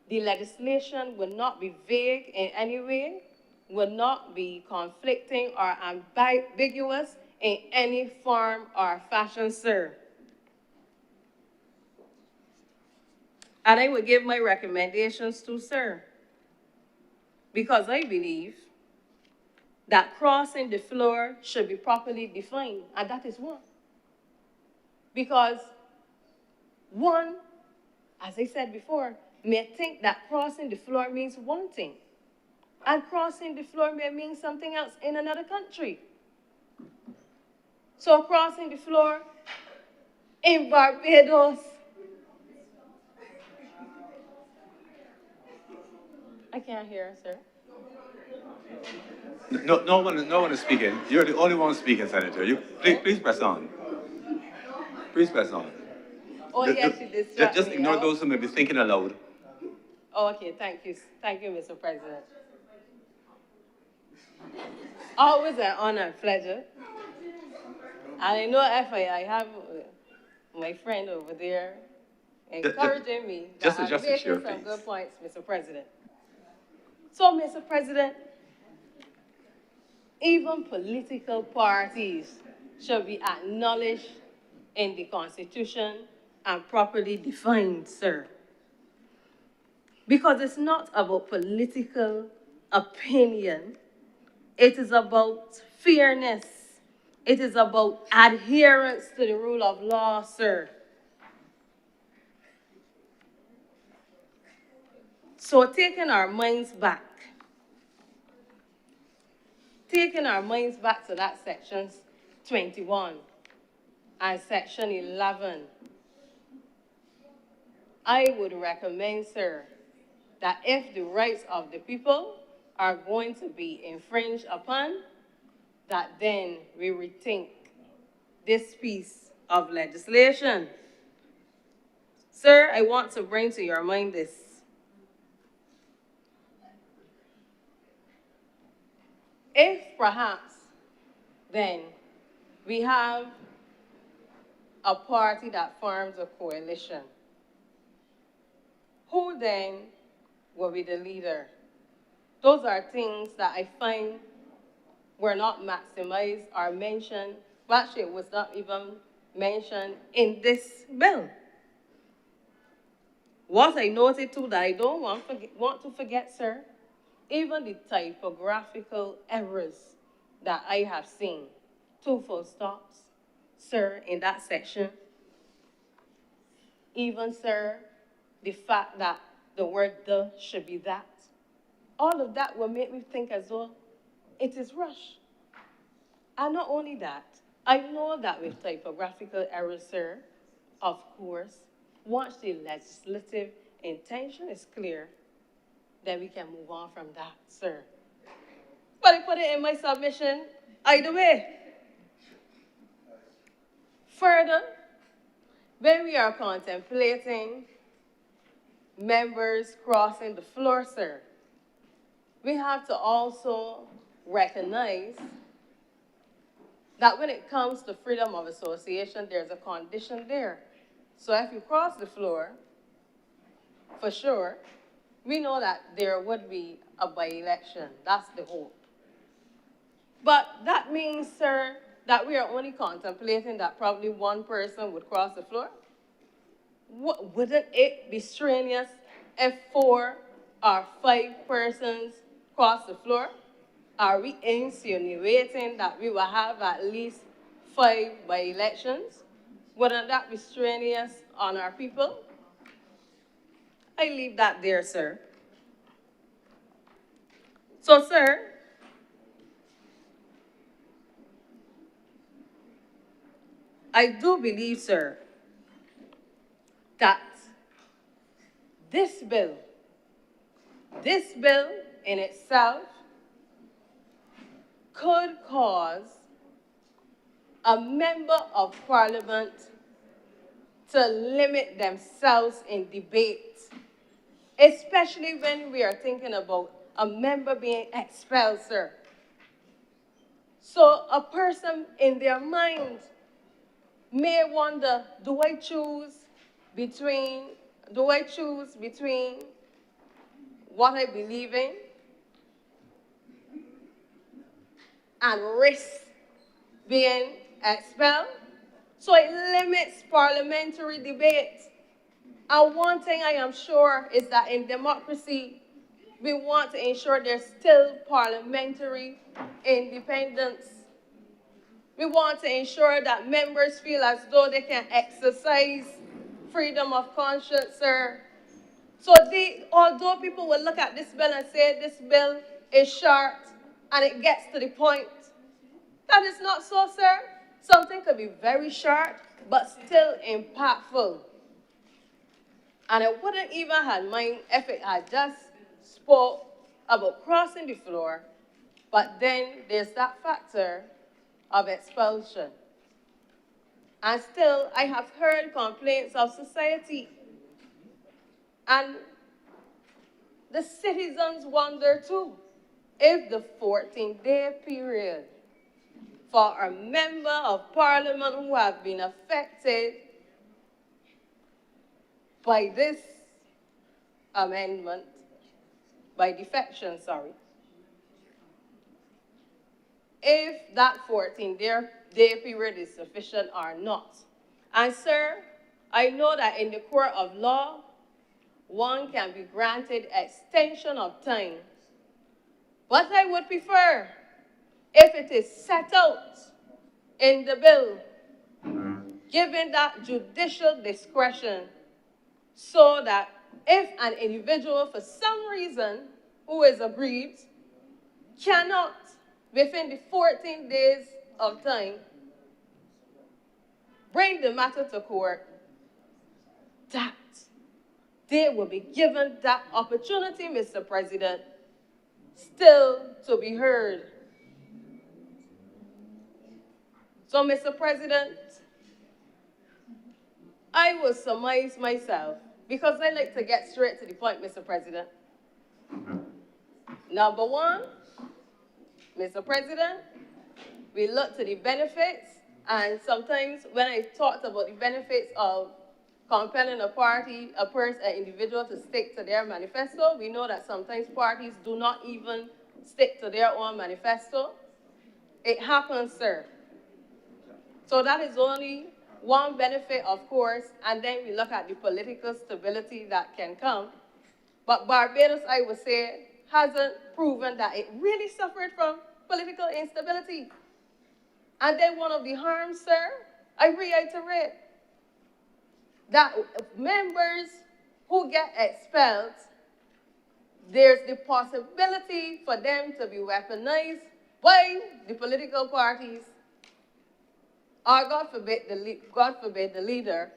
the legislation will not be vague in any way, will not be conflicting or ambiguous in any form or fashion, sir. And I would give my recommendations to, sir, because I believe that crossing the floor should be properly defined, and that is one. Because one, as I said before, may think that crossing the floor means one thing, and crossing the floor may mean something else in another country. So crossing the floor in Barbados, I can't hear, sir. No one is speaking. You're the only one speaking, Senator. Please press on. Please press on. Oh, yes, you distract Just me ignore now. those who may be thinking aloud. Oh, okay, thank you. Thank you, Mr. President. Always an honor and pleasure. And I know if I have my friend over there encouraging me that just I'm adjust the making chair, some please. good points, Mr. President. So, Mr. President, even political parties should be acknowledged in the Constitution and properly defined, sir. Because it's not about political opinion, it is about fairness. It is about adherence to the rule of law, sir. So taking our minds back to that section 21 and section 11, I would recommend, sir, that if the rights of the people are going to be infringed upon, that then we rethink this piece of legislation. Sir, I want to bring to your mind this. If perhaps then we have a party that forms a coalition, who then will be the leader? Those are things that I find were not maximized or mentioned. Well, actually, it was not even mentioned in this bill. What I noted too that I don't want to forget, sir, even the typographical errors that I have seen, 2 full stops, sir, in that section. Even, sir, the fact that the word the should be that. All of that will make me think as though it is rushed. And not only that, I know that with typographical errors, sir, of course, once the legislative intention is clear, then we can move on from that, sir. But I put it in my submission either way. Further, when we are contemplating members crossing the floor, sir, we have to also recognize that when it comes to freedom of association, there's a condition there. So if you cross the floor, for sure, we know that there would be a by-election. That's the hope. But that means, sir, that we are only contemplating that probably one person would cross the floor? Wouldn't it be strenuous if 4 or 5 persons cross the floor? Are we insinuating that we will have at least 5 by-elections? Wouldn't that be strenuous on our people? I leave that there, sir. So, sir, I do believe, sir, that this bill in itself could cause a member of parliament to limit themselves in debate, especially when we are thinking about a member being expelled, sir. So a person in their mind may wonder, do I choose between what I believe in and risk being expelled? So it limits parliamentary debate. And one thing I am sure is that in democracy, we want to ensure there's still parliamentary independence. We want to ensure that members feel as though they can exercise freedom of conscience, sir. So although people will look at this bill and say this bill is short and it gets to the point, that is not so, sir. Something could be very short, but still impactful. And I wouldn't even have mind if it had just spoke about crossing the floor, but then there's that factor of expulsion. And still, I have heard complaints of society. And the citizens wonder too, if the 14-day period for a member of parliament who have been affected by this amendment, by defection, sorry, if that 14-day period is sufficient or not. And sir, I know that in the court of law, one can be granted extension of time. But I would prefer, if it is set out in the bill, given that judicial discretion, so that if an individual, for some reason, who is aggrieved, cannot, within the 14 days of time, bring the matter to court, that they will be given that opportunity, Mr. President, still to be heard. So, Mr. President, I will surmise myself, because I like to get straight to the point, Mr. President. Number one, Mr. President, we look to the benefits, and sometimes when I talked about the benefits of compelling a party, a person, an individual to stick to their manifesto, we know that sometimes parties do not even stick to their own manifesto. It happens, sir. So that is only one benefit, of course, and then we look at the political stability that can come. But Barbados, I would say, hasn't proven that it really suffered from political instability. And then one of the harms, sir, I reiterate, that members who get expelled, there's the possibility for them to be weaponized by the political parties, or God forbid the leader,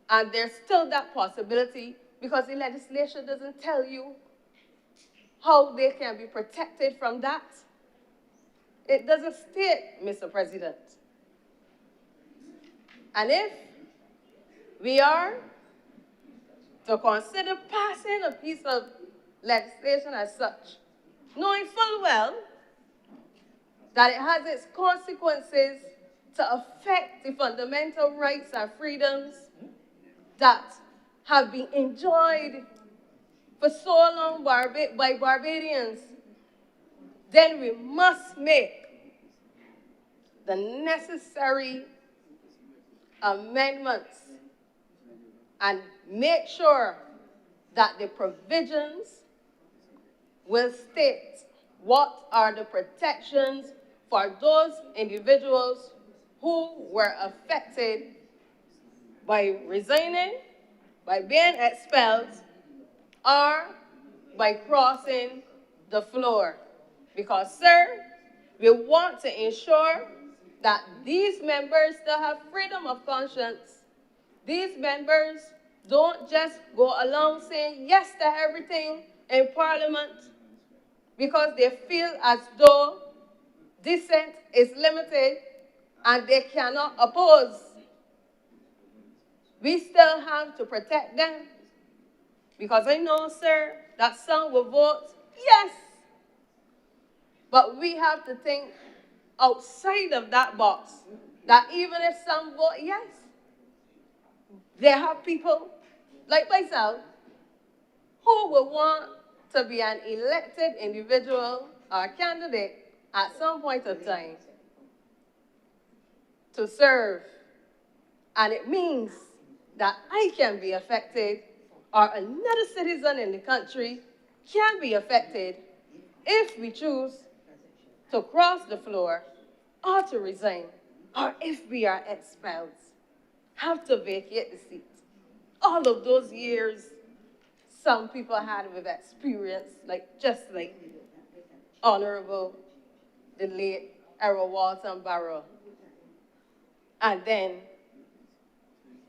and there's still that possibility because the legislation doesn't tell you how they can be protected from that. It doesn't state, Mr. President. And if we are to consider passing a piece of legislation as such, knowing full well that it has its consequences to affect the fundamental rights and freedoms that have been enjoyed for so long by Barbadians, then we must make the necessary amendments and make sure that the provisions will state what are the protections for those individuals who were affected by resigning, by being expelled, or by crossing the floor. Because, sir, we want to ensure that these members still have freedom of conscience. These members don't just go along saying yes to everything in Parliament because they feel as though dissent is limited and they cannot oppose. We still have to protect them because I know, sir, that some will vote yes. But we have to think outside of that box, that even if some vote yes, there have people like myself who will want to be an elected individual or candidate at some point of time to serve. And it means that I can be affected or another citizen in the country can be affected if we choose to cross the floor or to resign, or if we are expelled, have to vacate the seat. All of those years some people had with experience, just like Honorable, the late Errol Walton Barrow. And then,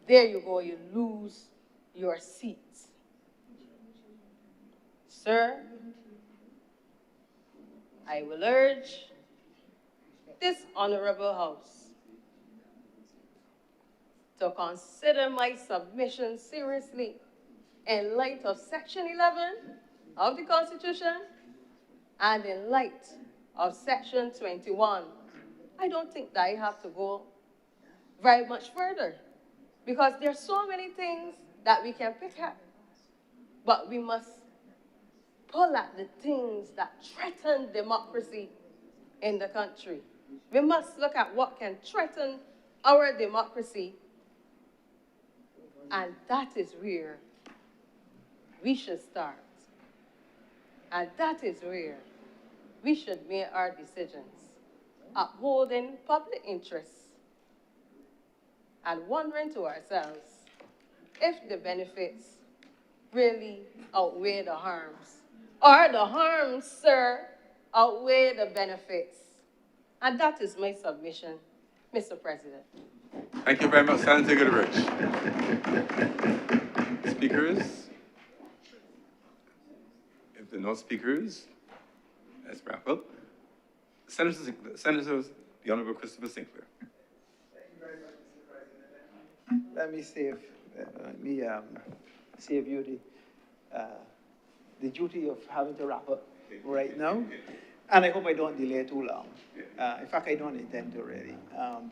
there you go, you lose your seat. Sir, I will urge this Honorable House to consider my submission seriously in light of Section 11 of the Constitution and in light of Section 21. I don't think that I have to go very much further because there are so many things that we can pick at, but we must pull at the things that threaten democracy in the country. We must look at what can threaten our democracy, and that is where we should start. And that is where we should make our decisions, upholding public interests and wondering to ourselves if the benefits really outweigh the harms, or the harms, sir, outweigh the benefits. And that is my submission, Mr. President. Thank you very much, Senator Goodrich. Speakers? If there are no speakers, let's wrap up. Senators, the Honorable Christopher Sinclair. Thank you very much, Mr. President. Let me save you the duty of having to wrap up right now. And I hope I don't delay too long. In fact, I don't intend to really.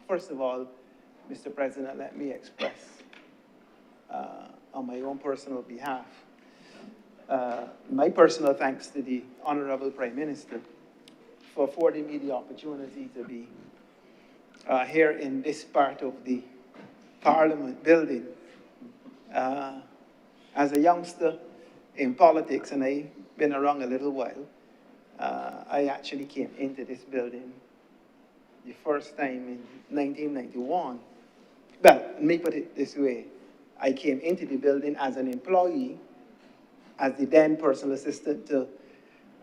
First of all, Mr. President, let me express on my own personal behalf my personal thanks to the Honorable Prime Minister for affording me the opportunity to be here in this part of the Parliament building. As a youngster in politics, and I've been around a little while, I actually came into this building the first time in 1991. Well, let me put it this way. I came into the building as an employee, as the then personal assistant to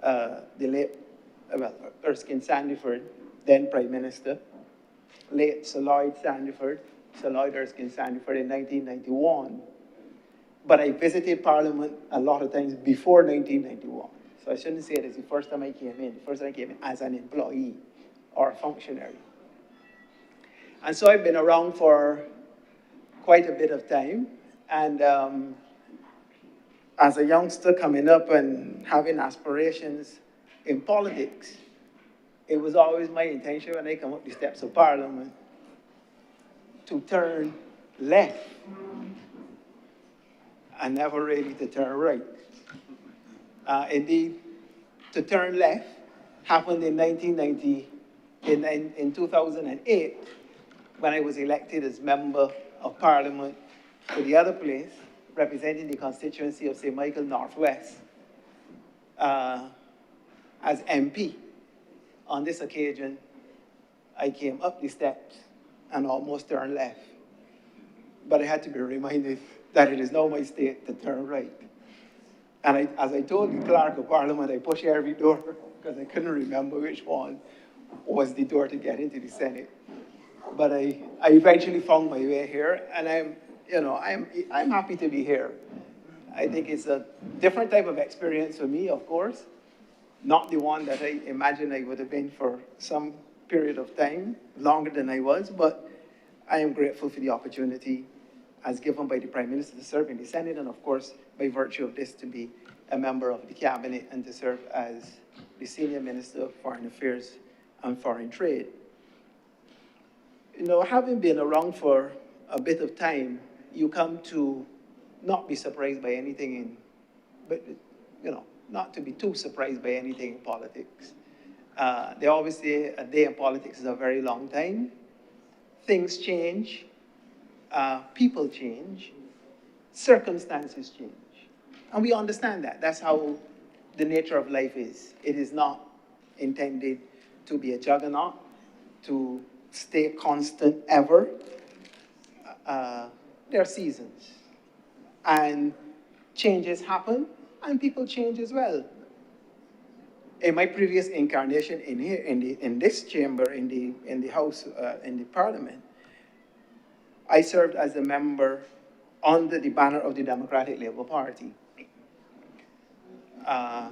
the late, Erskine Sandiford, then Prime Minister, late Sir Lloyd Erskine Sandiford in 1991. But I visited Parliament a lot of times before 1991. So I shouldn't say it's the first time I came in. The first time I came in as an employee or a functionary. And so I've been around for quite a bit of time. And as a youngster coming up and having aspirations in politics, it was always my intention when I come up the steps of Parliament to turn left and never really to turn right. Indeed, to turn left happened in 2008, when I was elected as Member of Parliament for the other place, representing the constituency of St. Michael Northwest, as MP. On this occasion, I came up the steps and almost turned left. But I had to be reminded that it is now my state to turn right. And as I told the Clerk of Parliament, I pushed every door because I couldn't remember which one was the door to get into the Senate. But I eventually found my way here, and I'm happy to be here. I think it's a different type of experience for me, of course, not the one that I imagined I would have been for some period of time, longer than I was, but I am grateful for the opportunity as given by the Prime Minister to serve in the Senate, and of course, by virtue of this, to be a member of the Cabinet and to serve as the Senior Minister of Foreign Affairs and Foreign Trade. Having been around for a bit of time, you come to not be surprised by anything not to be too surprised by anything in politics. They always say a day in politics is a very long time. Things change, people change, circumstances change. And we understand that. That's how the nature of life is. It is not intended to be a juggernaut, to stay constant ever. There are seasons. And changes happen, and people change as well. In my previous incarnation in here, in this chamber, in the House, in the Parliament, I served as a member under the banner of the Democratic Labour Party. I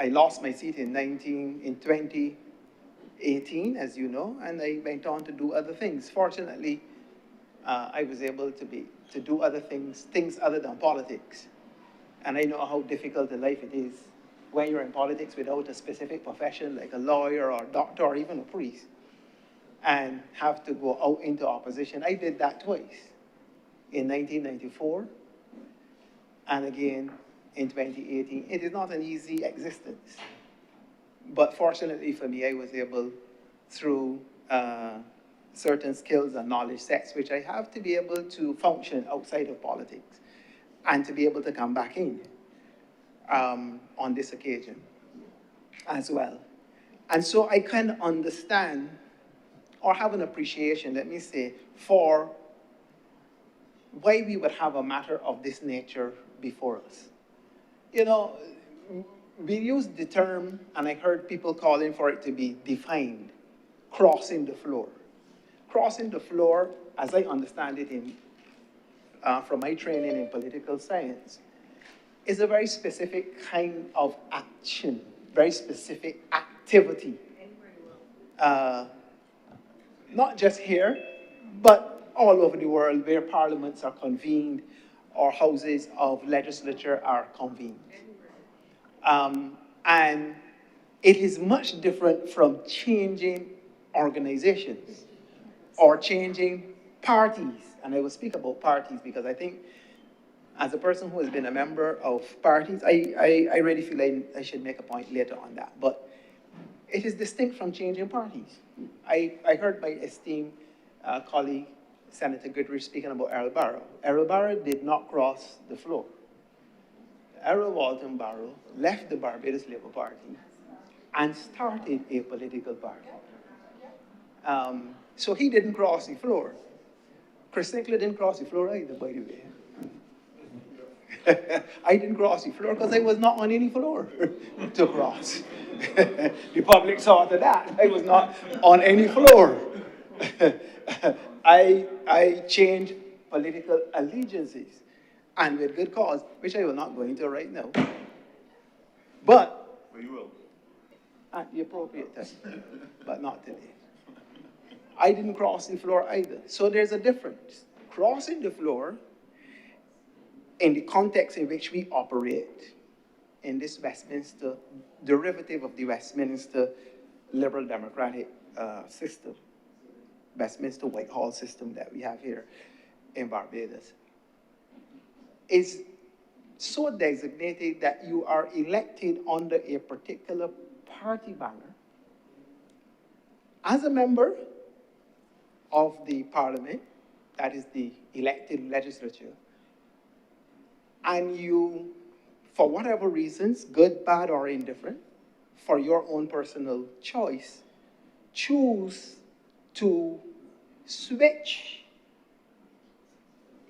lost my seat in 2018, as you know, and I went on to do other things. Fortunately, I was able to do other things other than politics. And I know how difficult a life it is when you're in politics without a specific profession, like a lawyer or a doctor or even a priest, and have to go out into opposition. I did that twice, in 1994 and again in 2018. It is not an easy existence. But fortunately for me, I was able, through certain skills and knowledge sets, which I have, to be able to function outside of politics and to be able to come back in on this occasion as well. And so I kind of understand, or have an appreciation, let me say, for why we would have a matter of this nature before us. You know, we use the term, and I heard people calling for it to be defined, crossing the floor. Crossing the floor, as I understand it from my training in political science, is a very specific kind of action, very specific activity. Not just here, but all over the world where parliaments are convened or houses of legislature are convened. And it is much different from changing organizations or changing parties. And I will speak about parties because I think, as a person who has been a member of parties, I really feel I should make a point later on that. But it is distinct from changing parties. I heard my esteemed colleague, Senator Goodrich, speaking about Errol Barrow. Errol Barrow did not cross the floor. Errol Walton Barrow left the Barbados Labour Party and started a political party. So he didn't cross the floor. Chris Sinclair didn't cross the floor either, by the way. I didn't cross the floor because I was not on any floor to cross. The public saw to that. I was not on any floor. I changed political allegiances, and with good cause, which I will not go into right now. But Well, you will. at the appropriate time, but not today. I didn't cross the floor either. So there's a difference. Crossing the floor in the context in which we operate in this Westminster, derivative of the Westminster liberal democratic system, Westminster Whitehall system that we have here in Barbados, is so designated that you are elected under a particular party banner as a member of the parliament, that is the elected legislature, and you, for whatever reasons, good, bad, or indifferent, for your own personal choice, choose to switch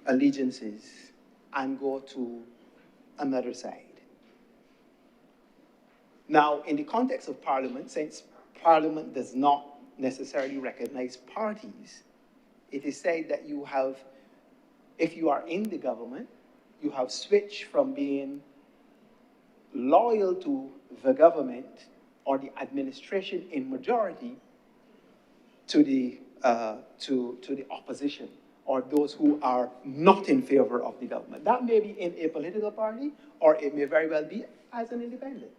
allegiances and go to another side. Now, in the context of Parliament, since Parliament does not necessarily recognize parties, it is said that you have, if you are in the government, you have switched from being loyal to the government or the administration in majority to the opposition, or those who are not in favor of the government. That may be in a political party, or it may very well be as an independent,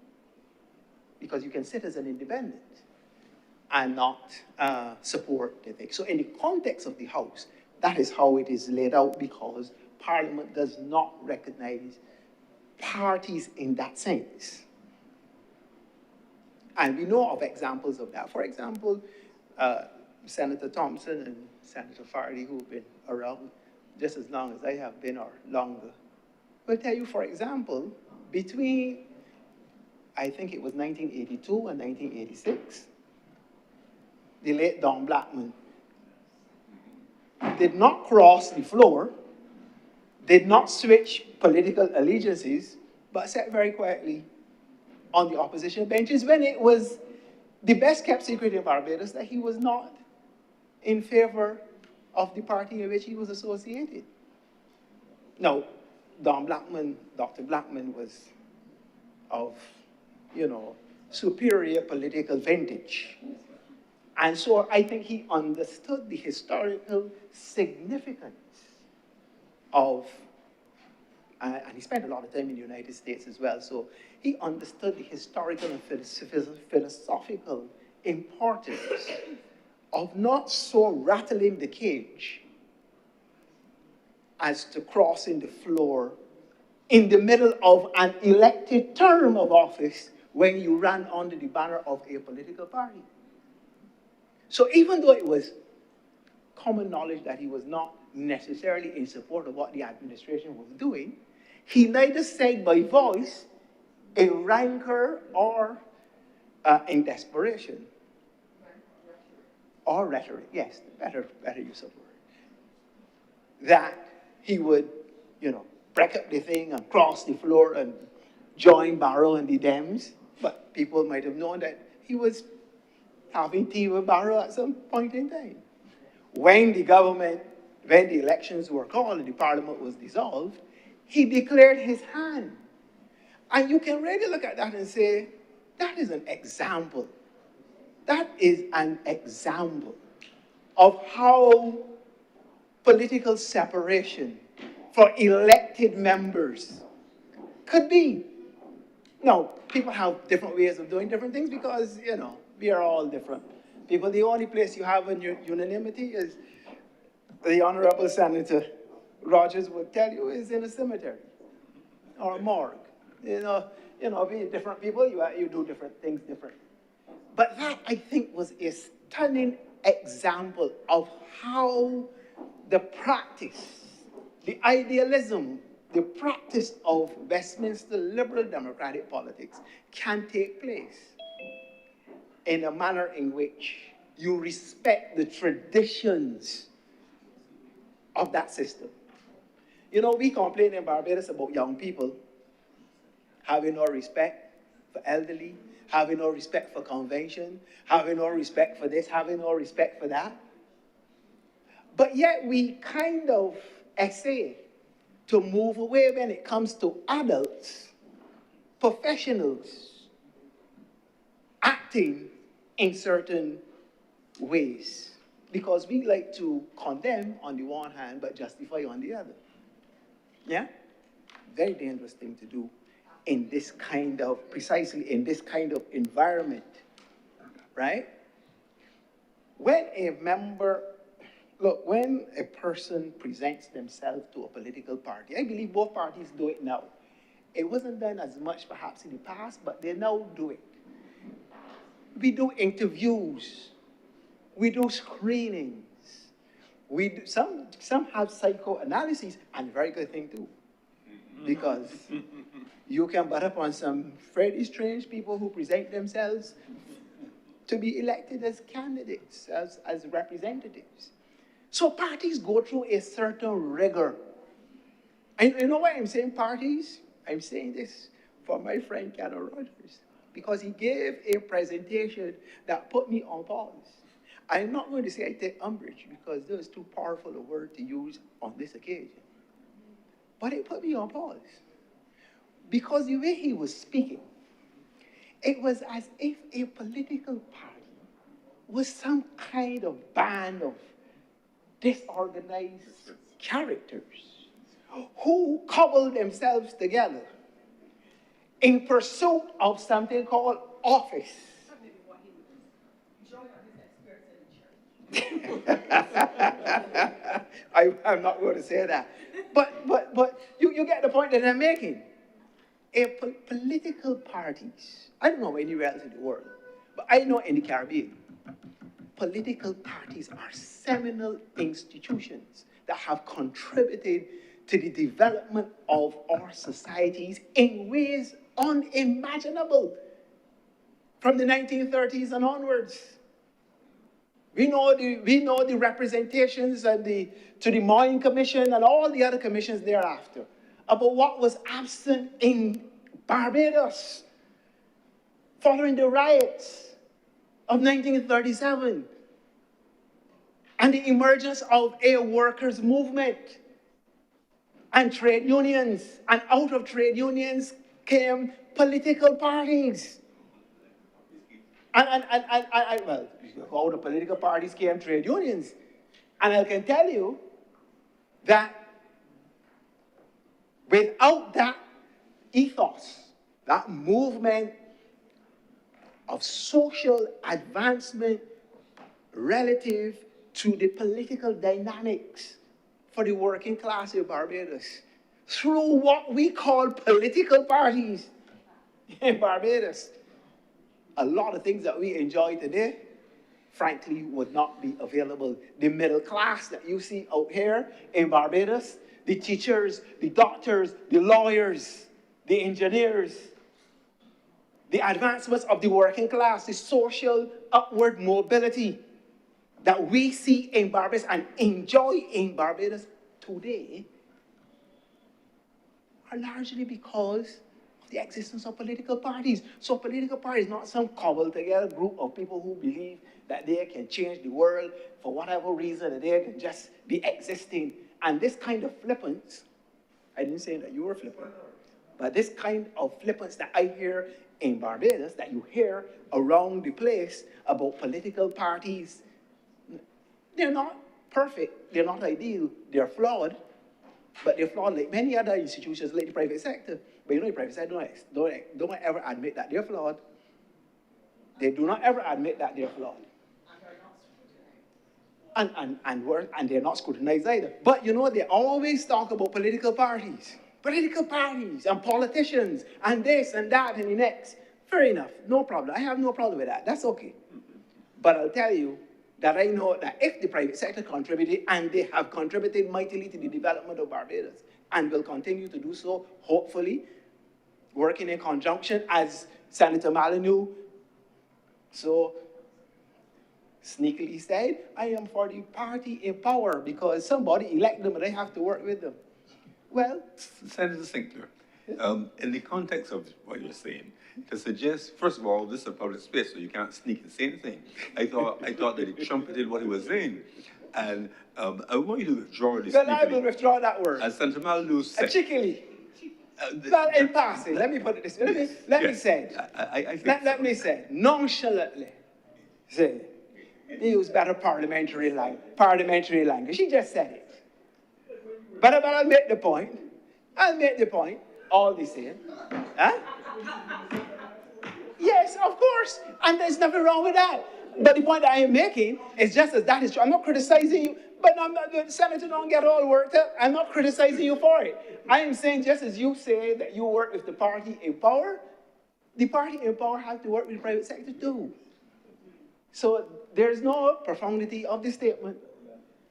because you can sit as an independent and not support the thing. So in the context of the House, that is how it is laid out, because Parliament does not recognize parties in that sense. And we know of examples of that. For example, Senator Thompson and Senator Farley, who've been around just as long as I have been or longer, will tell you, for example, between, I think it was 1982 and 1986, the late Don Blackman did not cross the floor, did not switch political allegiances, but sat very quietly on the opposition benches when it was the best kept secret in Barbados that he was not in favor of the party in which he was associated. Now, Don Blackman, Dr. Blackman was of, superior political vintage. And so I think he understood the historical significance of, and he spent a lot of time in the United States as well, so he understood the historical and philosophical importance of not so rattling the cage as to crossing the floor in the middle of an elected term of office when you run under the banner of a political party. So even though it was common knowledge that he was not necessarily in support of what the administration was doing, he neither said by voice, in rancor, or in desperation, or rhetoric, yes, better use of word, that he would, break up the thing and cross the floor and join Barrow and the Dems. But people might have known that he was having tea with Barrow at some point in time. When the elections were called and the parliament was dissolved, he declared his hand. And you can really look at that and say, that is an example. That is an example of how political separation for elected members could be. Now, people have different ways of doing different things because, we are all different people. The only place you have in your unanimity is, the Honorable Senator Rogers would tell you, is in a cemetery or a morgue. Being different people, you do different things differently. But that, I think, was a stunning example of how the practice, the idealism, the practice of Westminster liberal democratic politics can take place in a manner in which you respect the traditions of that system. We complain in Barbados about young people having no respect for elderly, having no respect for convention, having no respect for this, having no respect for that. But yet we kind of essay to move away when it comes to adults, professionals, acting in certain ways. Because we like to condemn on the one hand, but justify on the other. Yeah? Very dangerous thing to do in this kind of, precisely in this kind of environment, right? When a person presents themselves to a political party, I believe both parties do it now. It wasn't done as much perhaps in the past, but they now do it. We do interviews. We do screenings. Some have psychoanalysis, and a very good thing too. Because you can butt up on some fairly strange people who present themselves to be elected as candidates, as representatives. So parties go through a certain rigor. And you know why I'm saying parties? I'm saying this for my friend Kenny Rogers, because he gave a presentation that put me on pause. I'm not going to say I take umbrage, because that is too powerful a word to use on this occasion. But it put me on pause. Because the way he was speaking, it was as if a political party was some kind of band of disorganized characters who cobbled themselves together in pursuit of something called office. I'm not going to say that. But you get the point that I'm making. Political parties, I don't know anywhere else in the world, but I know in the Caribbean, political parties are seminal institutions that have contributed to the development of our societies in ways unimaginable from the 1930s and onwards. We know the representations and to the Moyne Commission and all the other commissions thereafter about what was absent in Barbados following the riots of 1937 and the emergence of a workers' movement and trade unions. And out of trade unions came political parties. Well, out of political parties came trade unions. And I can tell you that without that ethos, that movement of social advancement relative to the political dynamics for the working class of Barbados, through what we call political parties in Barbados. A lot of things that we enjoy today, frankly, would not be available. The middle class that you see out here in Barbados, the teachers, the doctors, the lawyers, the engineers, the advancements of the working class, the social upward mobility that we see in Barbados and enjoy in Barbados today are largely because of the existence of political parties. So political parties, not some cobbled together group of people who believe that they can change the world for whatever reason, that they can just be existing. And this kind of flippance, I didn't say that you were flippant, but this kind of flippance that I hear in Barbados, that you hear around the place about political parties, they're not perfect, they're not ideal, they're flawed, but they're flawed like many other institutions like the private sector. But you know the private sector don't ever admit that they're flawed. They do not ever admit that they're flawed. And they're not scrutinized either. But you know, they always talk about political parties and politicians and this and that and the next. Fair enough, no problem. I have no problem with that. That's okay. But I'll tell you that I know that if the private sector contributed, and they have contributed mightily to the development of Barbados, and will continue to do so, hopefully, working in conjunction, as Senator Molyneux so sneakily said, I am for the party in power because somebody elected them and I have to work with them. Well, Senator Sinclair, in the context of what you're saying, to suggest, first of all, this is a public space, so you can't sneak and say anything. I thought that he trumpeted what he was saying. And I want you to withdraw this. Well, I will withdraw that word. As Senator Molyneux said. Cheekily. Well, in passing, let me put it this way. Let me say it. Let me say it. Nonchalantly say, use better parliamentary language. She just said it. But I'll make the point. All the same. Huh? Yes, of course. And there's nothing wrong with that. But the point that I am making is just as that is true. I'm not criticizing you, but the Senator, don't get all worked up. I'm not criticizing you for it. I am saying just as you say that you work with the party in power, the party in power has to work with the private sector too. So there's no profundity of the statement,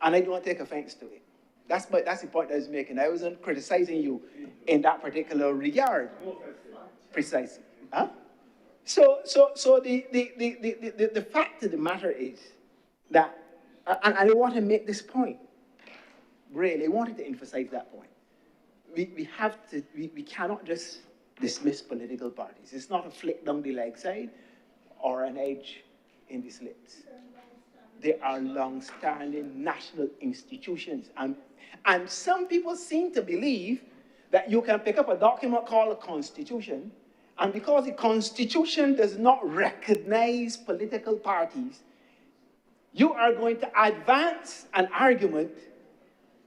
and I don't take offense to it. That's the point I was making. I wasn't criticizing you in that particular regard. Precisely. Huh? So the fact of the matter is that, and I want to make this point, really, I wanted to emphasize that point. We cannot just dismiss political parties. It's not a flick down the leg side or an edge in the slits. They are long-standing national institutions. And some people seem to believe that you can pick up a document called a constitution, and because the constitution does not recognize political parties, you are going to advance an argument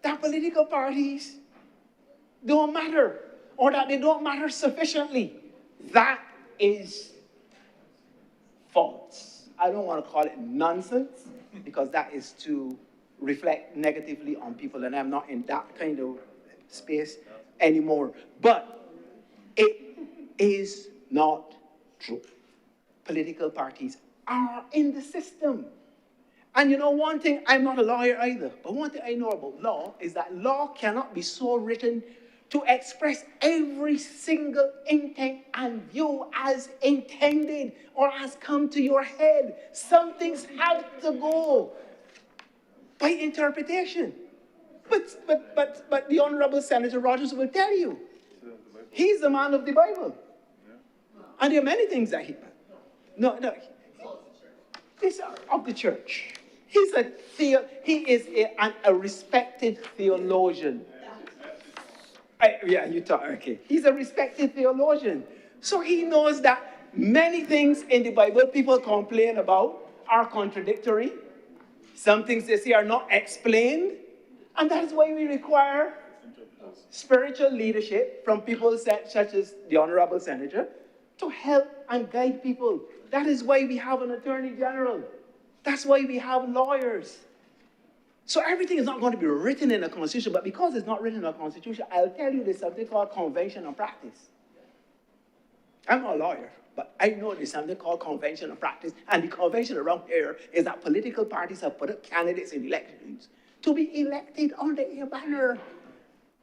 that political parties don't matter, or that they don't matter sufficiently. That is false. I don't want to call it nonsense, because that is to reflect negatively on people, and I'm not in that kind of space anymore. But it is not true. Political parties are in the system. And you know one thing, I'm not a lawyer either, but one thing I know about law is that law cannot be so written to express every single intent and view as intended or as come to your head. Some things have to go by interpretation. But the Honorable Senator Rogers will tell you, he's the man of the Bible. And there are many things that he... No, he's of the church. He is a respected theologian. Okay. He's a respected theologian. So he knows that many things in the Bible people complain about are contradictory. Some things they say are not explained. And that's why we require spiritual leadership from people such as the Honorable Senator to help and guide people. That is why we have an Attorney General. That's why we have lawyers. So everything is not going to be written in a constitution, but because it's not written in a constitution, I'll tell you there's something called convention and practice. I'm not a lawyer, but I know there's something called convention and practice, and the convention around here is that political parties have put up candidates in elections to be elected under a banner.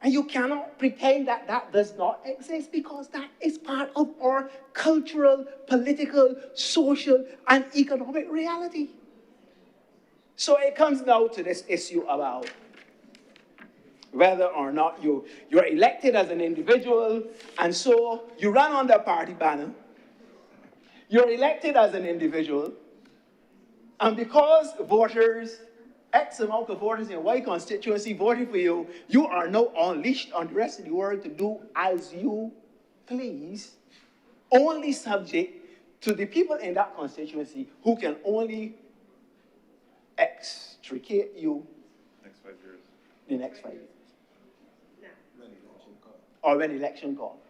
And you cannot pretend that that does not exist, because that is part of our cultural, political, social, and economic reality. So it comes now to this issue about whether or not you're elected as an individual, and so you run under a party banner. You're elected as an individual, and because voters, X amount of voters in Y constituency voted for you, you are now unleashed on the rest of the world to do as you please, only subject to the people in that constituency who can only extricate you the next 5 years. Or when election comes.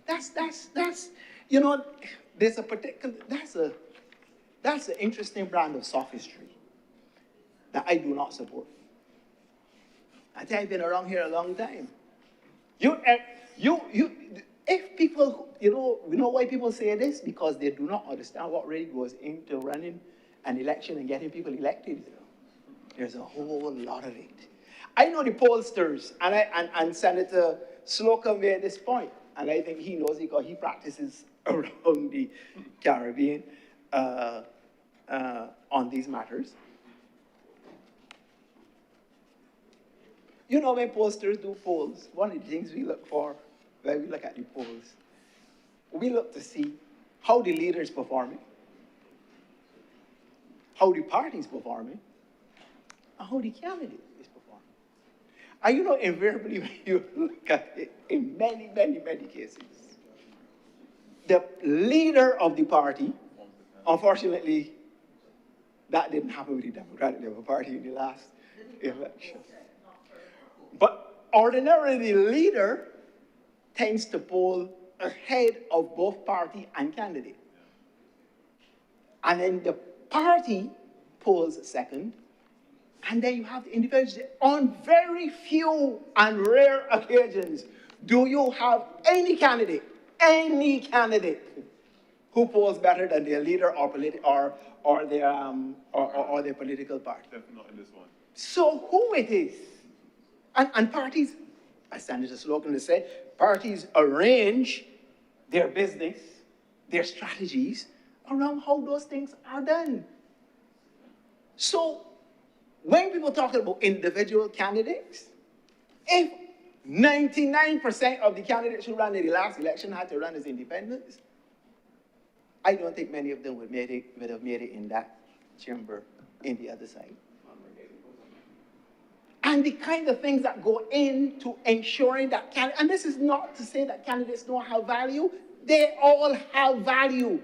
That's, you know, there's a particular, that's an interesting brand of sophistry that I do not support. I think I've been around here a long time. If people, you know why people say this? Because they do not understand what really goes into running an election and getting people elected. There's a whole lot of it. I know the pollsters, and Senator Slocum made this point, and I think he knows it because he practices around the Caribbean on these matters. You know, when pollsters do polls, one of the things we look for when we look at the polls, we look to see how the leader is performing, how the party is performing, and how the candidate is performing. And you know, invariably, when you look at it, in many, many, many cases, the leader of the party, unfortunately, that didn't happen with the Democratic Labour Party in the last election. But ordinarily, the leader tends to poll ahead of both party and candidate. And then the party polls second, and then you have the individuals. On very few and rare occasions do you have any candidate who polls better than their leader or their political party. Definitely not in this one. So who it is? And parties, as Senator Slocum has said, parties arrange their business, their strategies around how those things are done. So when people talk about individual candidates, if 99% of the candidates who ran in the last election had to run as independents, I don't think many of them would have made it in that chamber in the other side. And the kind of things that go into ensuring that and this is not to say that candidates don't have value, they all have value.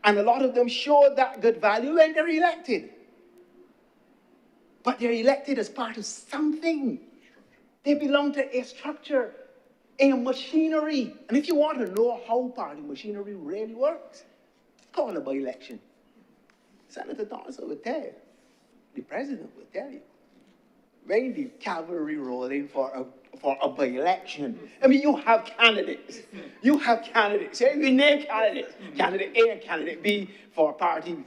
And a lot of them show that good value when they're elected. But they're elected as part of something. They belong to a structure, a machinery. And if you want to know how party machinery really works, call a by-election. Senator Thompson would tell you. The president would tell you. When the cavalry rolling for a by-election, I mean, you have candidates. You have candidates. You name candidates. Candidate A and candidate B for party,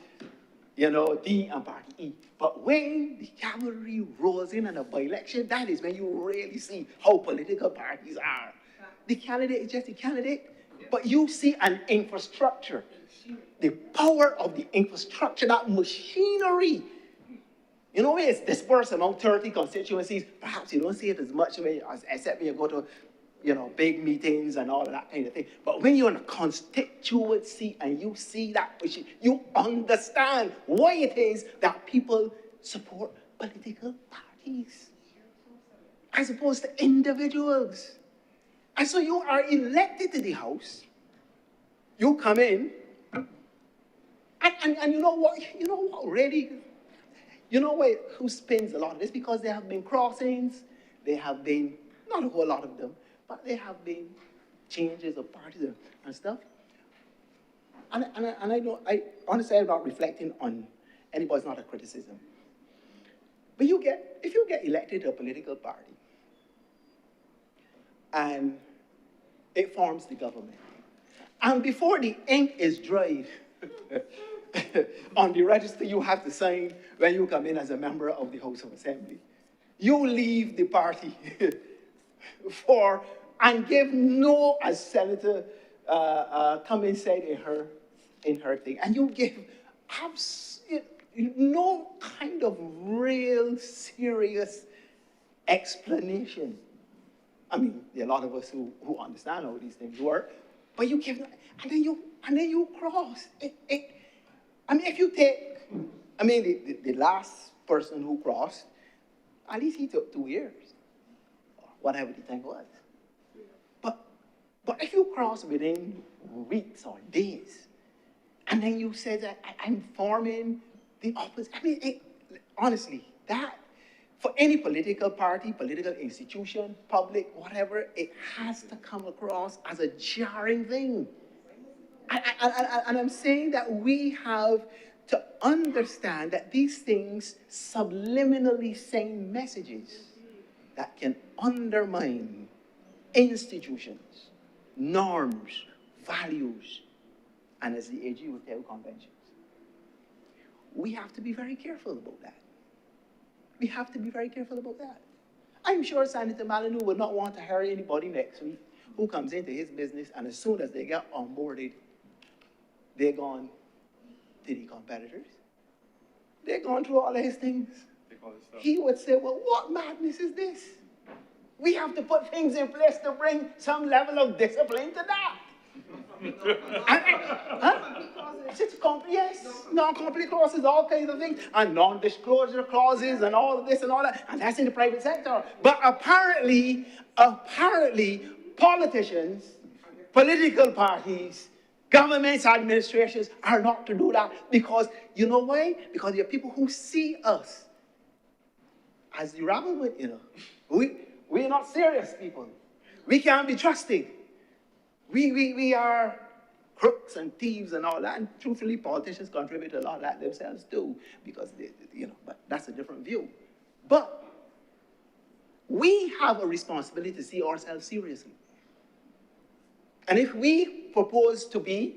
D and party E. But when the cavalry rolls in on a by-election, that is when you really see how political parties are. The candidate is just a candidate, but you see an infrastructure. The power of the infrastructure, that machinery. You know, it's dispersed among 30 constituencies. Perhaps you don't see it as much except when you go to, big meetings and all of that kind of thing. But when you're in a constituency and you see that machine, you understand why it is that people support political parties as opposed to individuals. And so you are elected to the House. You come in, and you know what really? You know who spins a lot of this? Because there have been crossings, there have been, not a whole lot of them, but there have been changes of parties and stuff. And I honestly, I'm not reflecting on anybody's, not a criticism. But if you get elected to a political party and it forms the government, and before the ink is dried on the register you have to sign when you come in as a member of the House of Assembly, you leave the party and give no, as Senator Cummings said in her thing, and you give no kind of real serious explanation. I mean, there are a lot of us who understand how these things work, but you give, and then you cross. I mean, if you take, I mean, the last person who crossed, at least he took 2 years, or whatever the thing was. But if you cross within weeks or days, and then you say that I'm forming the opposite, I mean, honestly, that, for any political party, political institution, public, whatever, it has to come across as a jarring thing. And I'm saying that we have to understand that these things subliminally send messages that can undermine institutions, norms, values, and as the AG would tell, conventions. We have to be very careful about that. We have to be very careful about that. I'm sure Senator Malinu would not want to hire anybody next week who comes into his business, and as soon as they get onboarded, they're gone to the competitors. They're going through all of his things. He would say, well, what madness is this? We have to put things in place to bring some level of discipline to that. Yes, non-complete clauses, all kinds of things, and non-disclosure clauses, and all of this and all that, and that's in the private sector. But apparently, politicians, political parties, governments, administrations are not to do that, because, you know why? Because there are people who see us as the rabbit, you know. We're not serious people. We can't be trusted. We are crooks and thieves and all that. And truthfully, politicians contribute a lot of that themselves too, because they, you know, but that's a different view. But we have a responsibility to see ourselves seriously. And if we propose to be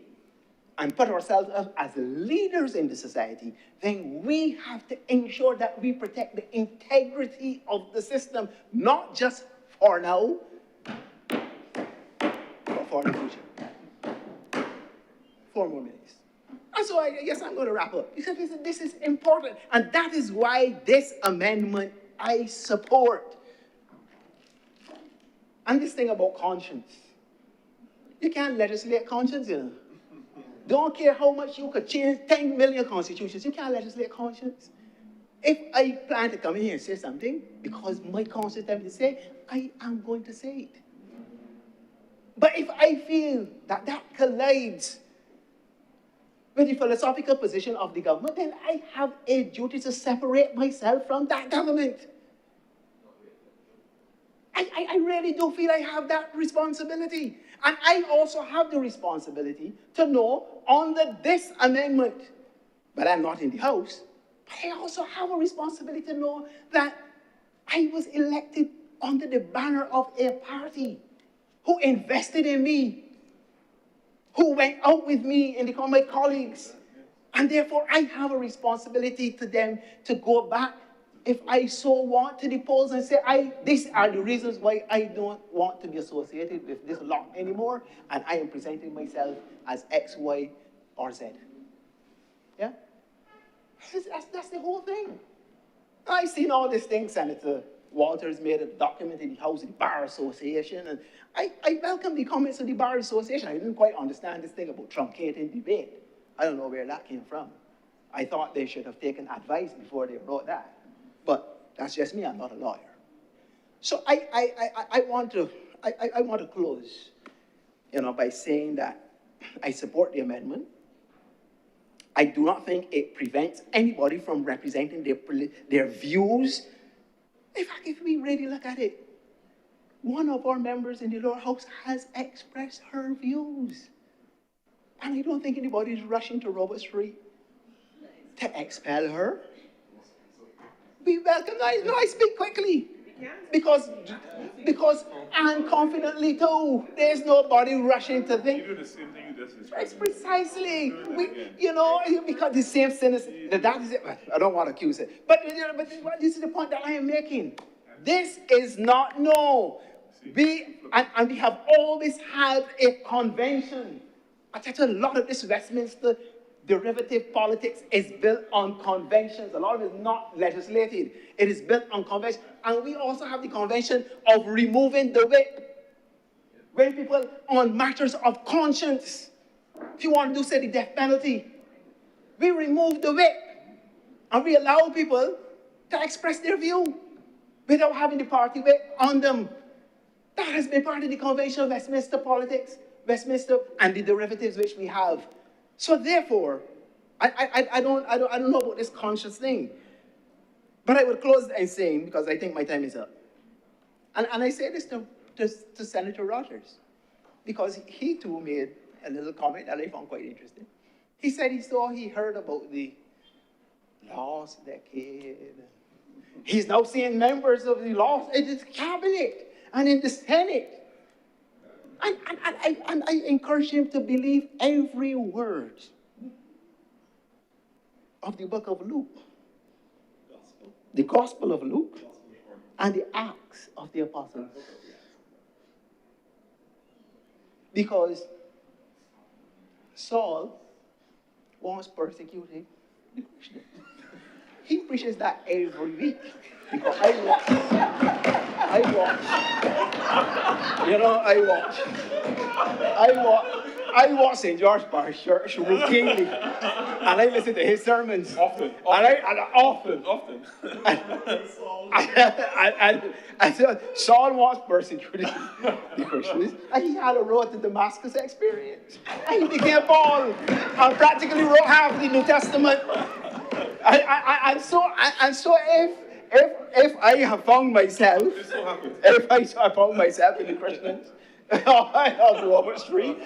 and put ourselves up as leaders in the society, then we have to ensure that we protect the integrity of the system, not just for now, but for the future. 4 more minutes. And so I guess I'm going to wrap up, because this is important. And that is why this amendment I support. And this thing about conscience. You can't legislate conscience, you know. Don't care how much you could change 10 million constitutions. You can't legislate conscience. If I plan to come in here and say something, because my conscience tells me to say, I am going to say it. But if I feel that that collides with the philosophical position of the government, then I have a duty to separate myself from that government. I really do feel I have that responsibility. And I also have the responsibility to know under this amendment, but I'm not in the House, but I also have a responsibility to know that I was elected under the banner of a party who invested in me, who went out with me and become my colleagues. And therefore, I have a responsibility to them to go back, if I so want, to the polls and say, these are the reasons why I don't want to be associated with this lot anymore, and I am presenting myself as X, Y, or Z. Yeah? That's the whole thing. I've seen all these things. Senator Walters made a document in the House of the Bar Association, and I welcome the comments of the Bar Association. I didn't quite understand this thing about truncating debate. I don't know where that came from. I thought they should have taken advice before they wrote that. But that's just me, I'm not a lawyer. So I want to close, you know, by saying that I support the amendment. I do not think it prevents anybody from representing their views. In fact, if we really look at it, one of our members in the lower house has expressed her views. And I don't think anybody's rushing to Robert Street to expel her. We welcome, I speak quickly. Because and confidently too. There's nobody rushing to think. You do the same thing you just described. It's precisely, because the same sin is, that is it. I don't want to accuse it. But this is the point that I am making. This is not, no. We have always had a convention. I tell you, a lot of this Westminster derivative politics is built on conventions. A lot of it is not legislated. It is built on convention. And we also have the convention of removing the whip. When people on matters of conscience, if you want to do, say, the death penalty, we remove the whip. And we allow people to express their view without having the party whip on them. That has been part of the convention of Westminster politics, Westminster, and the derivatives which we have. So therefore, I don't know about this conscious thing. But I would close by saying, because I think my time is up, and I say this to Senator Rogers, because he too made a little comment that I found quite interesting. He said he heard about the lost decade. He's now seeing members of the lost in his cabinet and in the Senate. And I encourage him to believe every word of the book of Luke, the Gospel of Luke, and the Acts of the Apostles. Because Saul was persecuting the Christians. He preaches that every week. Because I watch St. George Parish Church routinely, and I listen to his sermons often. And so Saul was persecuting the Christians, and he had a road to Damascus experience, and he became Paul, and practically wrote half the New Testament. And so if I have found myself, if I found myself in the Christians, of Robert Street,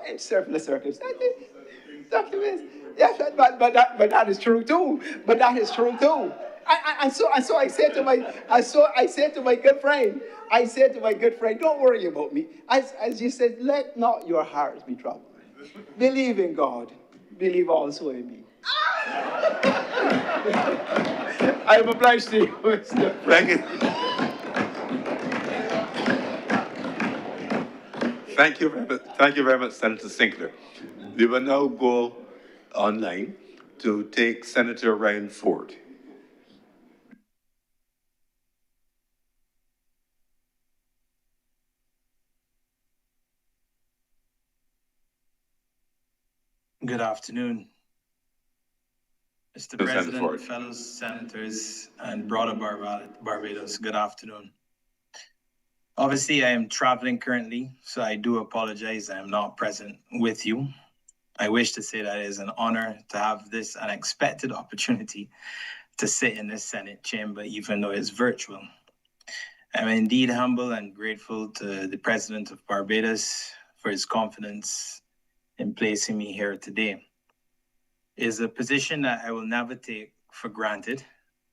in similar circumstances, yes, but that is true too. But that is true too. And so I said to my good friend, don't worry about me. As you said, let not your hearts be troubled. Believe in God. Believe also in me. I am obliged to you, Mr. Frank. Thank you very much, Senator Sinclair. We will now go online to take Senator Ryan Ford. Good afternoon, Mr. President, fellow senators, and broader Barbados. Good afternoon. Obviously, I am traveling currently, so I do apologize I am not present with you. I wish to say that it is an honor to have this unexpected opportunity to sit in this Senate chamber, even though it's virtual. I'm indeed humble and grateful to the President of Barbados for his confidence in placing me here today. It is a position that I will never take for granted.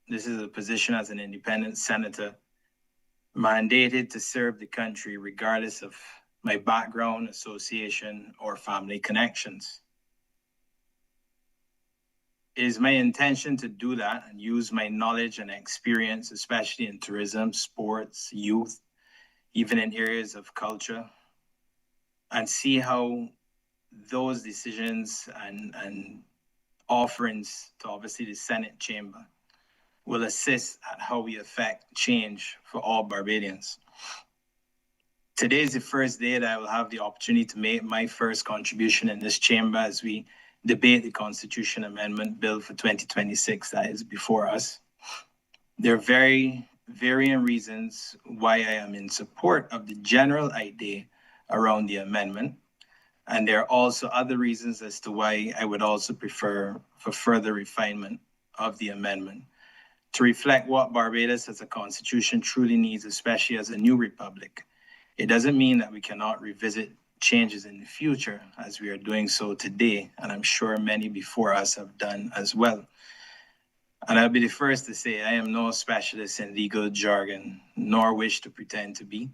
This is a position as an independent senator mandated to serve the country regardless of my background, association, or family connections. It is my intention to do that and use my knowledge and experience, especially in tourism, sports, youth, even in areas of culture, and see how those decisions and offerings to obviously the Senate chamber will assist at how we affect change for all Barbadians. Today is the first day that I will have the opportunity to make my first contribution in this chamber as we debate the Constitution Amendment Bill for 2026 that is before us. There are very varying reasons why I am in support of the general idea around the amendment. And there are also other reasons as to why I would also prefer for further refinement of the amendment to reflect what Barbados as a constitution truly needs, especially as a new republic. It doesn't mean that we cannot revisit changes in the future as we are doing so today, and I'm sure many before us have done as well. And I'll be the first to say I am no specialist in legal jargon, nor wish to pretend to be.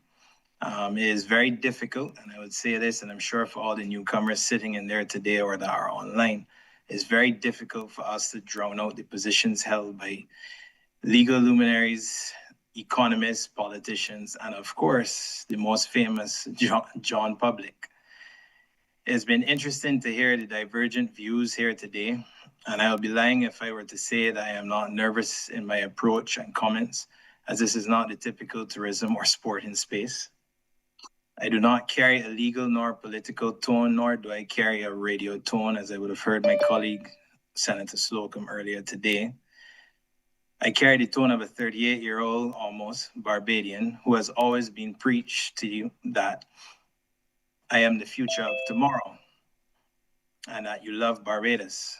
It is very difficult, and I would say this, and I'm sure for all the newcomers sitting in there today or that are online, it's very difficult for us to drown out the positions held by legal luminaries, economists, politicians, and of course, the most famous John Public. It's been interesting to hear the divergent views here today, and I would be lying if I were to say that I am not nervous in my approach and comments, as this is not the typical tourism or sporting space. I do not carry a legal nor political tone, nor do I carry a radio tone, as I would have heard my colleague, Senator Slocum, earlier today. I carry the tone of a 38-year-old, almost, Barbadian, who has always been preached to you that I am the future of tomorrow and that you love Barbados.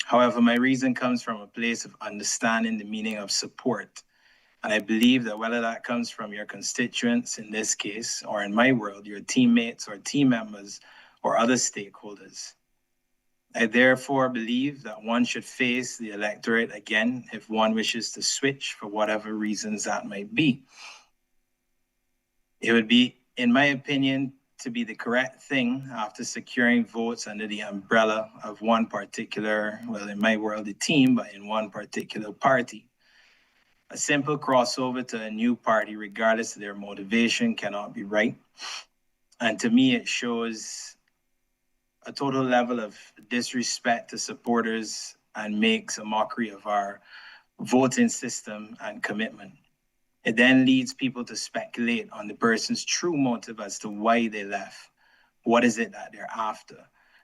However, my reason comes from a place of understanding the meaning of support. And I believe that whether that comes from your constituents in this case, or in my world, your teammates or team members or other stakeholders, I therefore believe that one should face the electorate again if one wishes to switch for whatever reasons that might be. It would be, in my opinion, to be the correct thing after securing votes under the umbrella of one particular, well, in my world, a team, but in one particular party. A simple crossover to a new party, regardless of their motivation, cannot be right. And to me, it shows a total level of disrespect to supporters and makes a mockery of our voting system and commitment. It then leads people to speculate on the person's true motive as to why they left. What is it that they're after?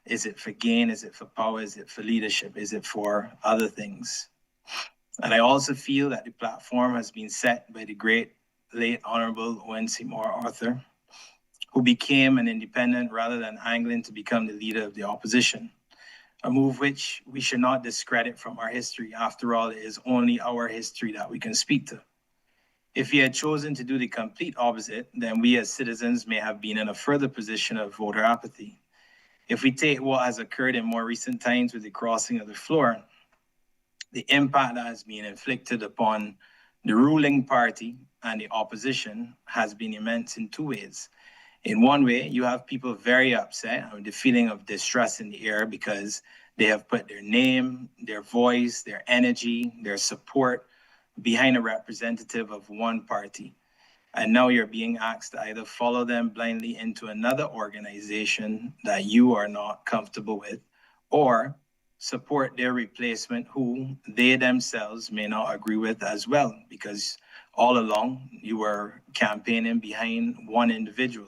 Is it for gain? Is it for power? Is it for leadership? Is it for other things? And I also feel that the platform has been set by the great late Honorable Owen Seymour Arthur, who became an independent rather than angling to become the leader of the opposition, a move which we should not discredit from our history. After all, it is only our history that we can speak to. If he had chosen to do the complete opposite, then we as citizens may have been in a further position of voter apathy. If we take what has occurred in more recent times with the crossing of the floor, the impact that has been inflicted upon the ruling party and the opposition has been immense in two ways. In one way, you have people very upset with the feeling of distress in the air because they have put their name, their voice, their energy, their support behind a representative of one party. And now you're being asked to either follow them blindly into another organization that you are not comfortable with, or support their replacement who they themselves may not agree with as well, because all along you were campaigning behind one individual.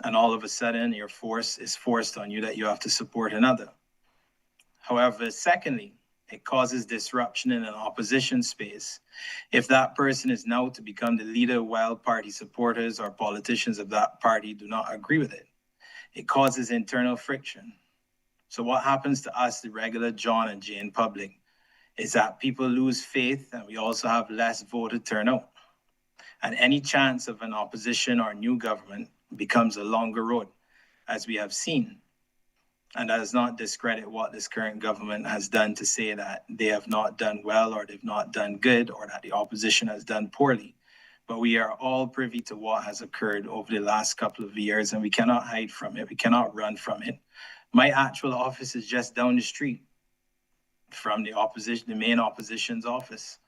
And all of a sudden your force is forced on you that you have to support another. However, secondly, it causes disruption in an opposition space. If that person is now to become the leader while party supporters or politicians of that party do not agree with it, it causes internal friction. So what happens to us, the regular John and Jane public, is that people lose faith and we also have less voter turnout. And any chance of an opposition or new government becomes a longer road, as we have seen. And that does not discredit what this current government has done to say that they have not done well or they've not done good or that the opposition has done poorly. But we are all privy to what has occurred over the last couple of years and we cannot hide from it. We cannot run from it. My actual office is just down the street from the opposition, the main opposition's office,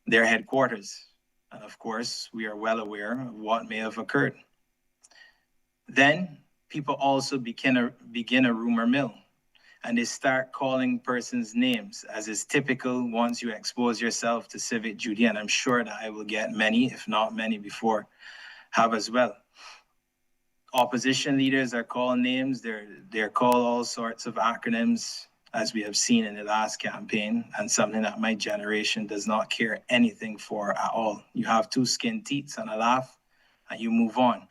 their headquarters. And of course, we are well aware of what may have occurred. Then people also begin a rumor mill and they start calling persons names, as is typical once you expose yourself to civic duty. And I'm sure that I will get many, if not many before, have as well. Opposition leaders are called names. They're called all sorts of acronyms, as we have seen in the last campaign, and something that my generation does not care anything for at all. You have two skin teeth and a laugh, and you move on.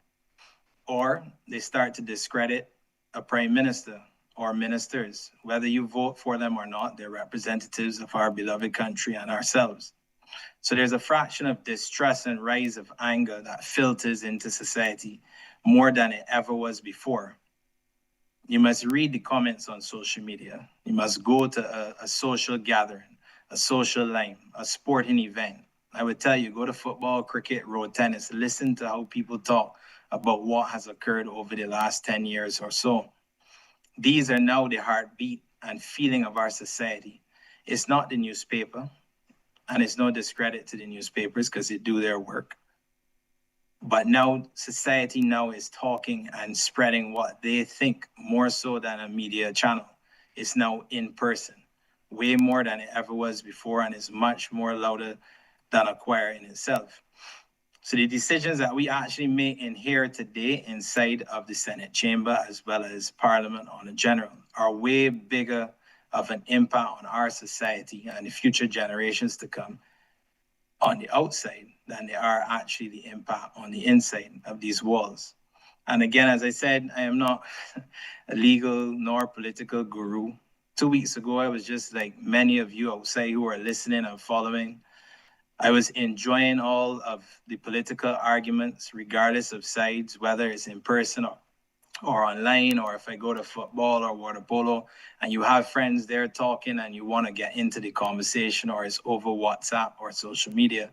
Or they start to discredit a prime minister or ministers. Whether you vote for them or not, they're representatives of our beloved country and ourselves. So there's a fraction of distrust and rise of anger that filters into society more than it ever was before. You must read the comments on social media. You must go to a social gathering, a social line, a sporting event. I would tell you, go to football, cricket, road tennis, listen to how people talk about what has occurred over the last 10 years or so. These are now the heartbeat and feeling of our society. It's not the newspaper, and it's no discredit to the newspapers because they do their work. But now society now is talking and spreading what they think more so than a media channel. It's now in person, way more than it ever was before, and it's much more louder than a choir in itself. So the decisions that we actually make in here today inside of the Senate chamber as well as Parliament on a general are way bigger of an impact on our society and the future generations to come on the outside than they are actually the impact on the inside of these walls. And again, as I said, I am not a legal nor political guru. 2 weeks ago, I was just like many of you outside who are listening and following. I was enjoying all of the political arguments, regardless of sides, whether it's in person or online, or if I go to football or water polo, and you have friends there talking and you want to get into the conversation, or it's over WhatsApp or social media.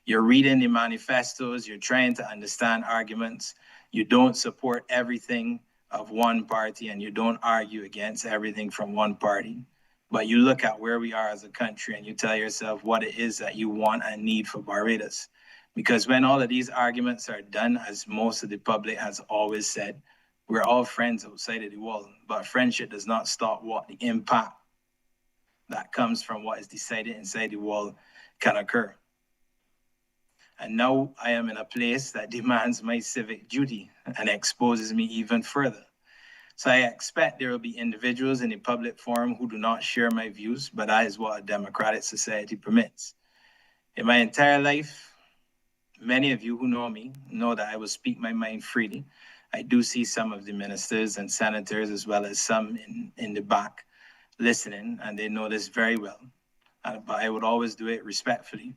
You're reading the manifestos, you're trying to understand arguments. You don't support everything of one party and you don't argue against everything from one party. But you look at where we are as a country and you tell yourself what it is that you want and need for Barbados. Because when all of these arguments are done, as most of the public has always said, we're all friends outside of the wall, but friendship does not stop what the impact that comes from what is decided inside the wall can occur. And now I am in a place that demands my civic duty and exposes me even further. So I expect there will be individuals in the public forum who do not share my views, but that is what a democratic society permits. In my entire life, many of you who know me know that I will speak my mind freely. I do see some of the ministers and senators as well as some in the back listening, and they know this very well. But I would always do it respectfully.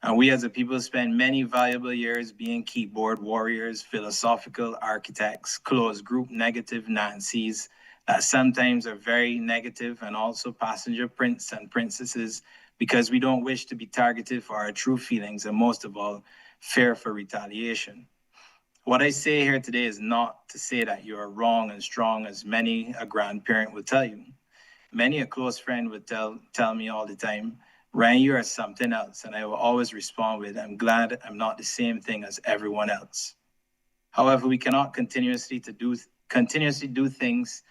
And we as a people spend many valuable years being keyboard warriors, philosophical architects, closed group negative Nancy's that sometimes are very negative, and also passenger prince and princesses, because we don't wish to be targeted for our true feelings and most of all, fear for retaliation. What I say here today is not to say that you are wrong and strong as many a grandparent would tell you. Many a close friend would tell me all the time, Ryan, you are something else. And I will always respond with, I'm glad I'm not the same thing as everyone else. However, we cannot continuously do things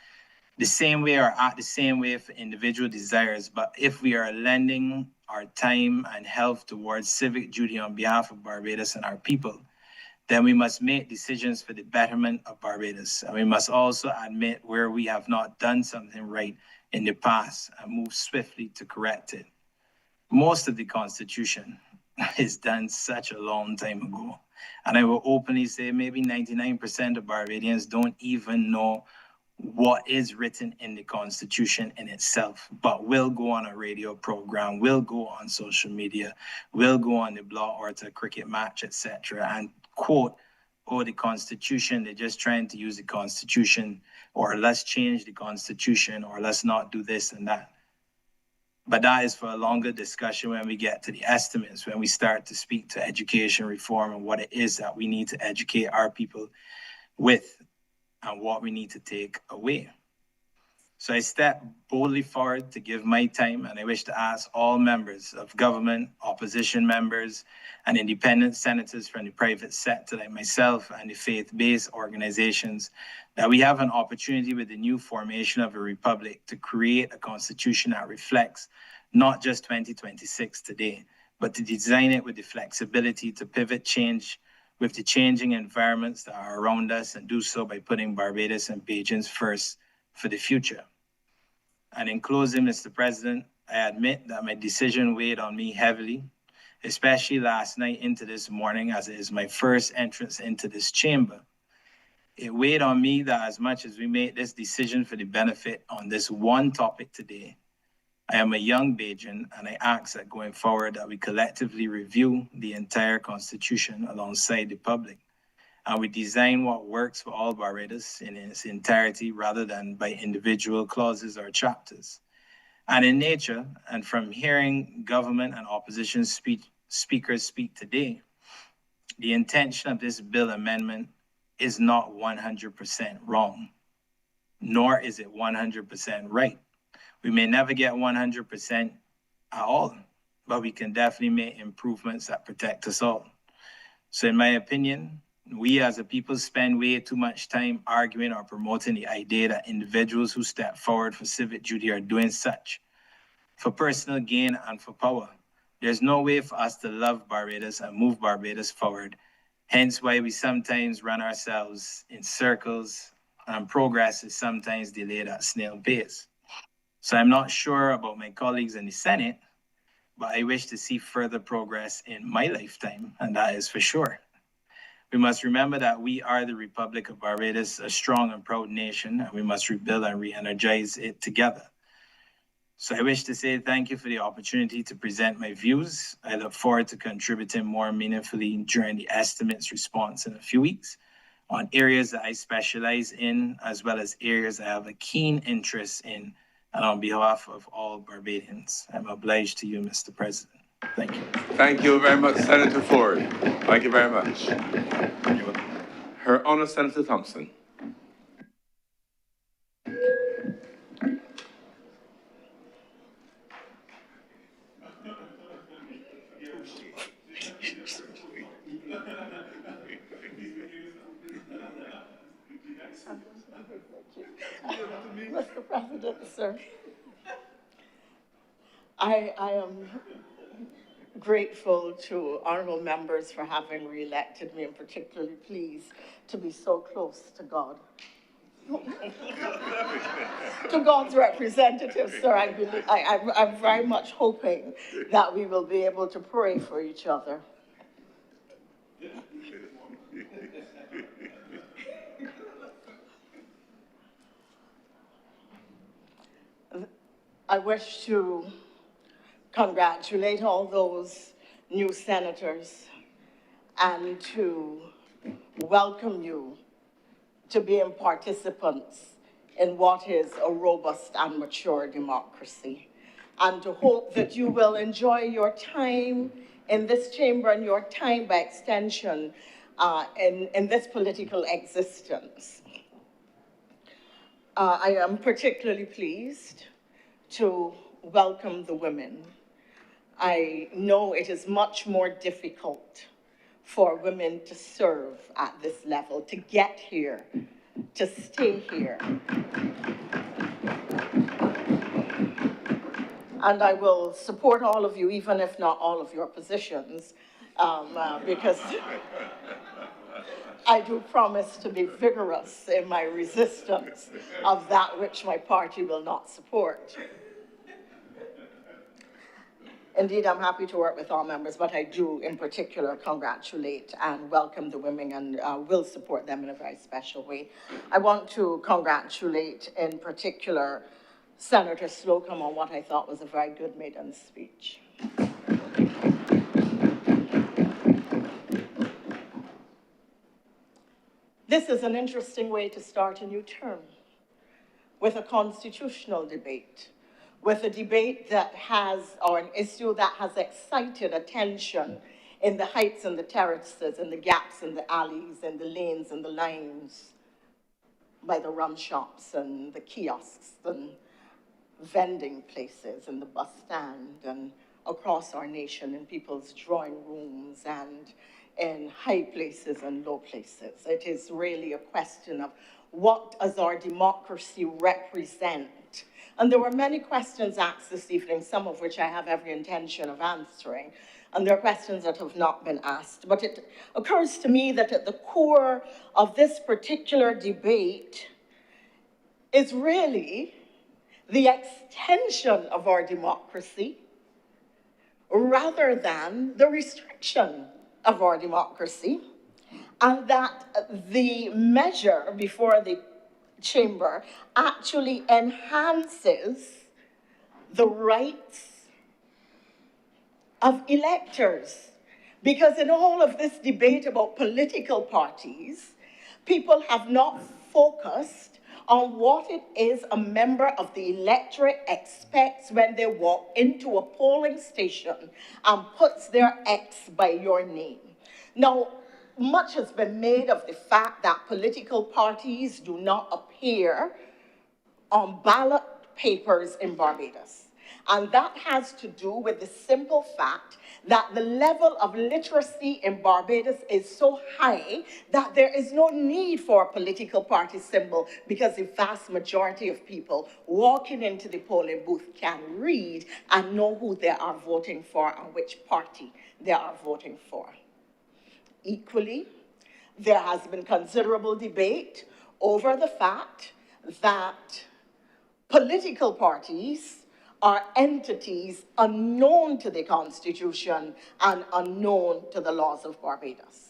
the same way or act the same way for individual desires. But if we are lending our time and health towards civic duty on behalf of Barbados and our people, then we must make decisions for the betterment of Barbados. And we must also admit where we have not done something right in the past and move swiftly to correct it. Most of the Constitution is done such a long time ago. And I will openly say maybe 99% of Barbadians don't even know what is written in the Constitution in itself, but will go on a radio program, will go on social media, will go on the blog or to a cricket match, etc., and quote, oh, the Constitution, they're just trying to use the Constitution, or let's change the Constitution, or let's not do this and that. But that is for a longer discussion when we get to the estimates, when we start to speak to education reform and what it is that we need to educate our people with and what we need to take away. So I step boldly forward to give my time, and I wish to ask all members of government, opposition members, and independent senators from the private sector like myself and the faith-based organizations that we have an opportunity with the new formation of a republic to create a constitution that reflects not just 2026 today, but to design it with the flexibility to pivot change with the changing environments that are around us, and do so by putting Barbados and Bajans first for the future. And in closing, Mr. President, I admit that my decision weighed on me heavily, especially last night into this morning, as it is my first entrance into this chamber. It weighed on me that as much as we made this decision for the benefit on this one topic today, I am a young Bajan, and I ask that going forward that we collectively review the entire Constitution alongside the public. and we design what works for all Barbados in its entirety rather than by individual clauses or chapters. And in nature, and from hearing government and opposition speakers speak today, the intention of this bill amendment is not 100% wrong, nor is it 100% right. We may never get 100% at all, but we can definitely make improvements that protect us all. So in my opinion, we as a people spend way too much time arguing or promoting the idea that individuals who step forward for civic duty are doing such for personal gain and for power. There's no way for us to love Barbados and move Barbados forward. Hence why we sometimes run ourselves in circles and progress is sometimes delayed at snail pace. So I'm not sure about my colleagues in the Senate, but I wish to see further progress in my lifetime, and that is for sure. We must remember that we are the Republic of Barbados, a strong and proud nation, and we must rebuild and re-energize it together. So I wish to say thank you for the opportunity to present my views. I look forward to contributing more meaningfully during the estimates response in a few weeks on areas that I specialize in, as well as areas I have a keen interest in, and on behalf of all Barbadians. I'm obliged to you, Mr. President. Thank you. Thank you very much, Senator Ford. Thank you very much. Her Honor, Senator Thompson. Mr. President, sir, I am grateful to honorable members for having re-elected me, and particularly pleased to be so close to God. To God's representative, sir, I'm very much hoping that we will be able to pray for each other. I wish to congratulate all those new senators and to welcome you to being participants in what is a robust and mature democracy, and to hope that you will enjoy your time in this chamber and your time by extension in this political existence. I am particularly pleased to welcome the women. I know it is much more difficult for women to serve at this level, to get here, to stay here. And I will support all of you, even if not all of your positions, because I do promise to be vigorous in my resistance of that which my party will not support. Indeed, I'm happy to work with all members, but I do in particular congratulate and welcome the women and will support them in a very special way. I want to congratulate in particular Senator Slocum on what I thought was a very good maiden speech. This is an interesting way to start a new term, with a constitutional debate, with a debate that has, or an issue that has excited attention in the heights and the terraces and the gaps and the alleys and the lanes and the lines, by the rum shops and the kiosks and vending places and the bus stand and across our nation in people's drawing rooms and in high places and low places. It is really a question of what does our democracy represent? And there were many questions asked this evening, some of which I have every intention of answering. And there are questions that have not been asked. But it occurs to me that at the core of this particular debate is really the extension of our democracy rather than the restriction of our democracy. And that the measure before the chamber actually enhances the rights of electors Because in all of this debate about political parties, people have not focused on what it is a member of the electorate expects when they walk into a polling station and puts their X by your name. Now, much has been made of the fact that political parties do not appear on ballot papers in Barbados. And that has to do with the simple fact that the level of literacy in Barbados is so high that there is no need for a political party symbol, because the vast majority of people walking into the polling booth can read and know who they are voting for and which party they are voting for. Equally, there has been considerable debate over the fact that political parties are entities unknown to the Constitution and unknown to the laws of Barbados.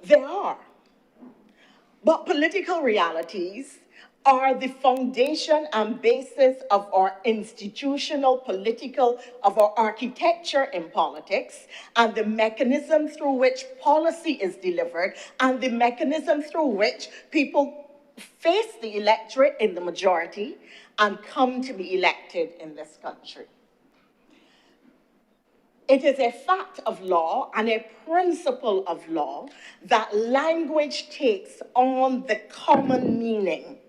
They are. But political realities are the foundation and basis of our institutional, political, of our architecture in politics, and the mechanism through which policy is delivered, and the mechanism through which people face the electorate in the majority and come to be elected in this country. It is a fact of law and a principle of law that language takes on the common meaning.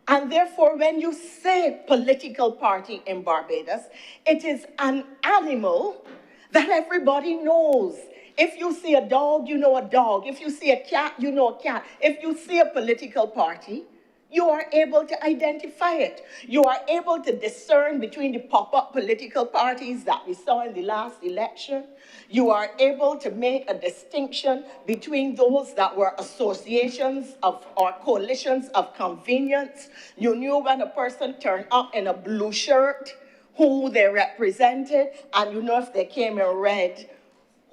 And therefore, when you say political party in Barbados, it is an animal that everybody knows. If you see a dog, you know a dog. If you see a cat, you know a cat. If you see a political party, you are able to identify it. You are able to discern between the pop-up political parties that we saw in the last election. You are able to make a distinction between those that were associations of or coalitions of convenience. You knew when a person turned up in a blue shirt who they represented, and you know if they came in red,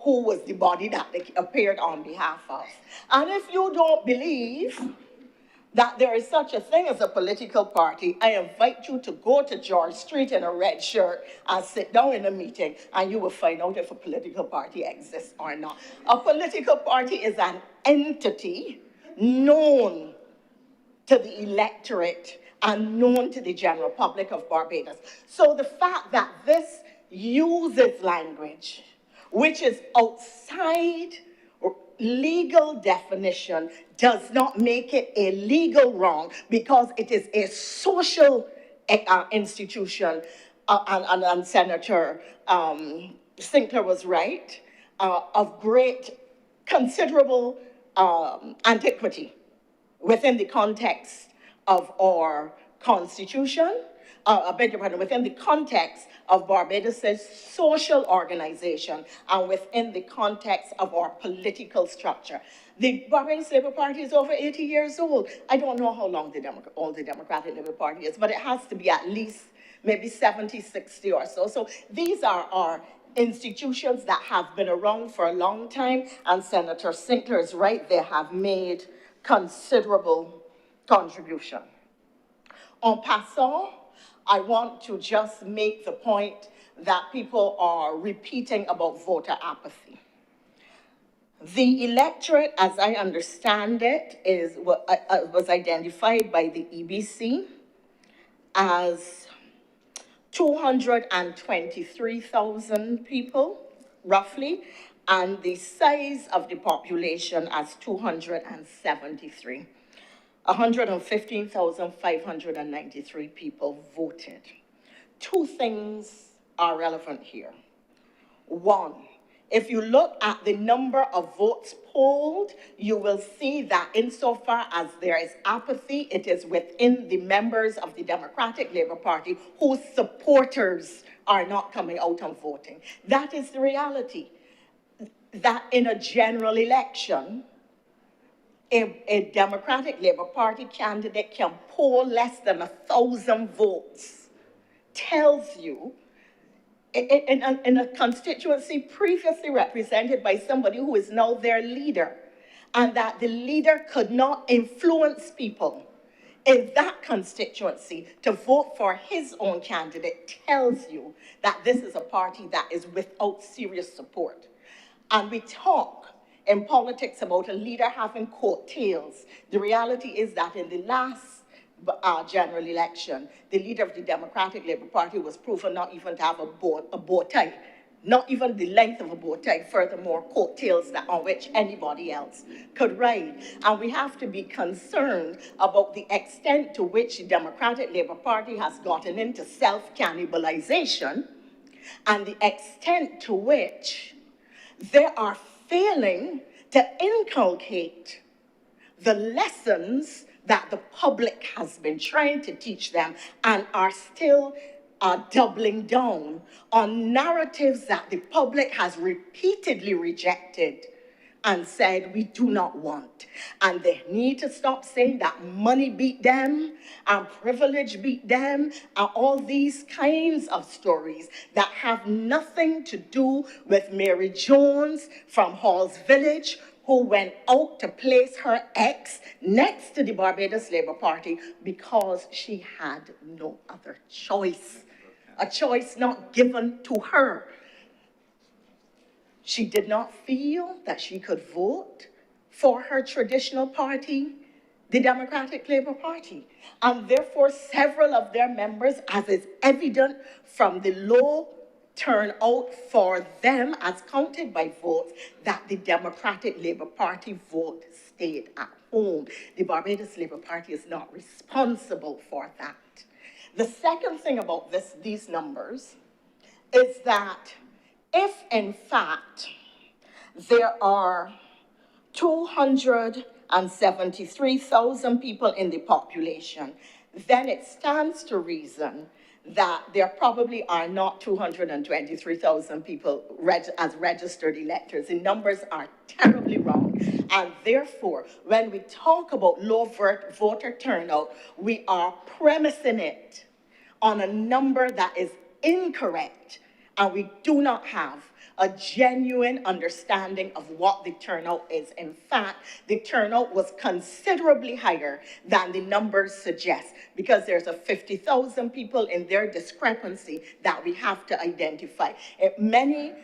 who was the body that they appeared on behalf of. And if you don't believe that there is such a thing as a political party, I invite you to go to George Street in a red shirt and sit down in a meeting, and you will find out if a political party exists or not. A political party is an entity known to the electorate and known to the general public of Barbados. So the fact that this uses language which is outside legal definition does not make it a legal wrong, because it is a social institution, and Senator Sinclair was right, of great, considerable antiquity within the context of our Constitution, within the context of Barbados' social organization and within the context of our political structure. The Barbados Labour Party is over 80 years old. I don't know how long the Democratic Labour Party is, but it has to be at least maybe 70, 60 or so. So these are our institutions that have been around for a long time, and Senator Sinclair is right, they have made considerable contribution. En passant, I want to just make the point that people are repeating about voter apathy. The electorate, as I understand it, was identified by the EBC as 223,000 people, roughly, and the size of the population as 273. 115,593 people voted. Two things are relevant here. One, if you look at the number of votes polled, you will see that insofar as there is apathy, it is within the members of the Democratic Labour Party whose supporters are not coming out and voting. That is the reality. That in a general election, a Democratic Labour Party candidate can poll less than 1,000 votes, tells you in a constituency previously represented by somebody who is now their leader, and that the leader could not influence people in that constituency to vote for his own candidate tells you that this is a party that is without serious support. And we talk in politics about a leader having coattails. The reality is that in the last general election, the leader of the Democratic Labour Party was proven not even to have a bow tie, not even the length of a bow tie, furthermore, coattails on which anybody else could ride. And we have to be concerned about the extent to which the Democratic Labour Party has gotten into self-cannibalization and the extent to which they are failing to inculcate the lessons that the public has been trying to teach them and are still doubling down on narratives that the public has repeatedly rejected and said we do not want. And they need to stop saying that money beat them and privilege beat them and all these kinds of stories that have nothing to do with Mary Jones from Halls Village, who went out to place her ex next to the Barbados Labour Party because she had no other choice, a choice not given to her. She did not feel that she could vote for her traditional party, the Democratic Labour Party. And therefore, several of their members, as is evident from the low turnout for them as counted by votes, that the Democratic Labour Party vote stayed at home. The Barbados Labour Party is not responsible for that. The second thing about these numbers is that if, in fact, there are 273,000 people in the population, then it stands to reason that there probably are not 223,000 people as registered electors. The numbers are terribly wrong. And therefore, when we talk about low voter turnout, we are premising it on a number that is incorrect. And we do not have a genuine understanding of what the turnout is. In fact, the turnout was considerably higher than the numbers suggest, because there's a 50,000 people in their discrepancy that we have to identify. Many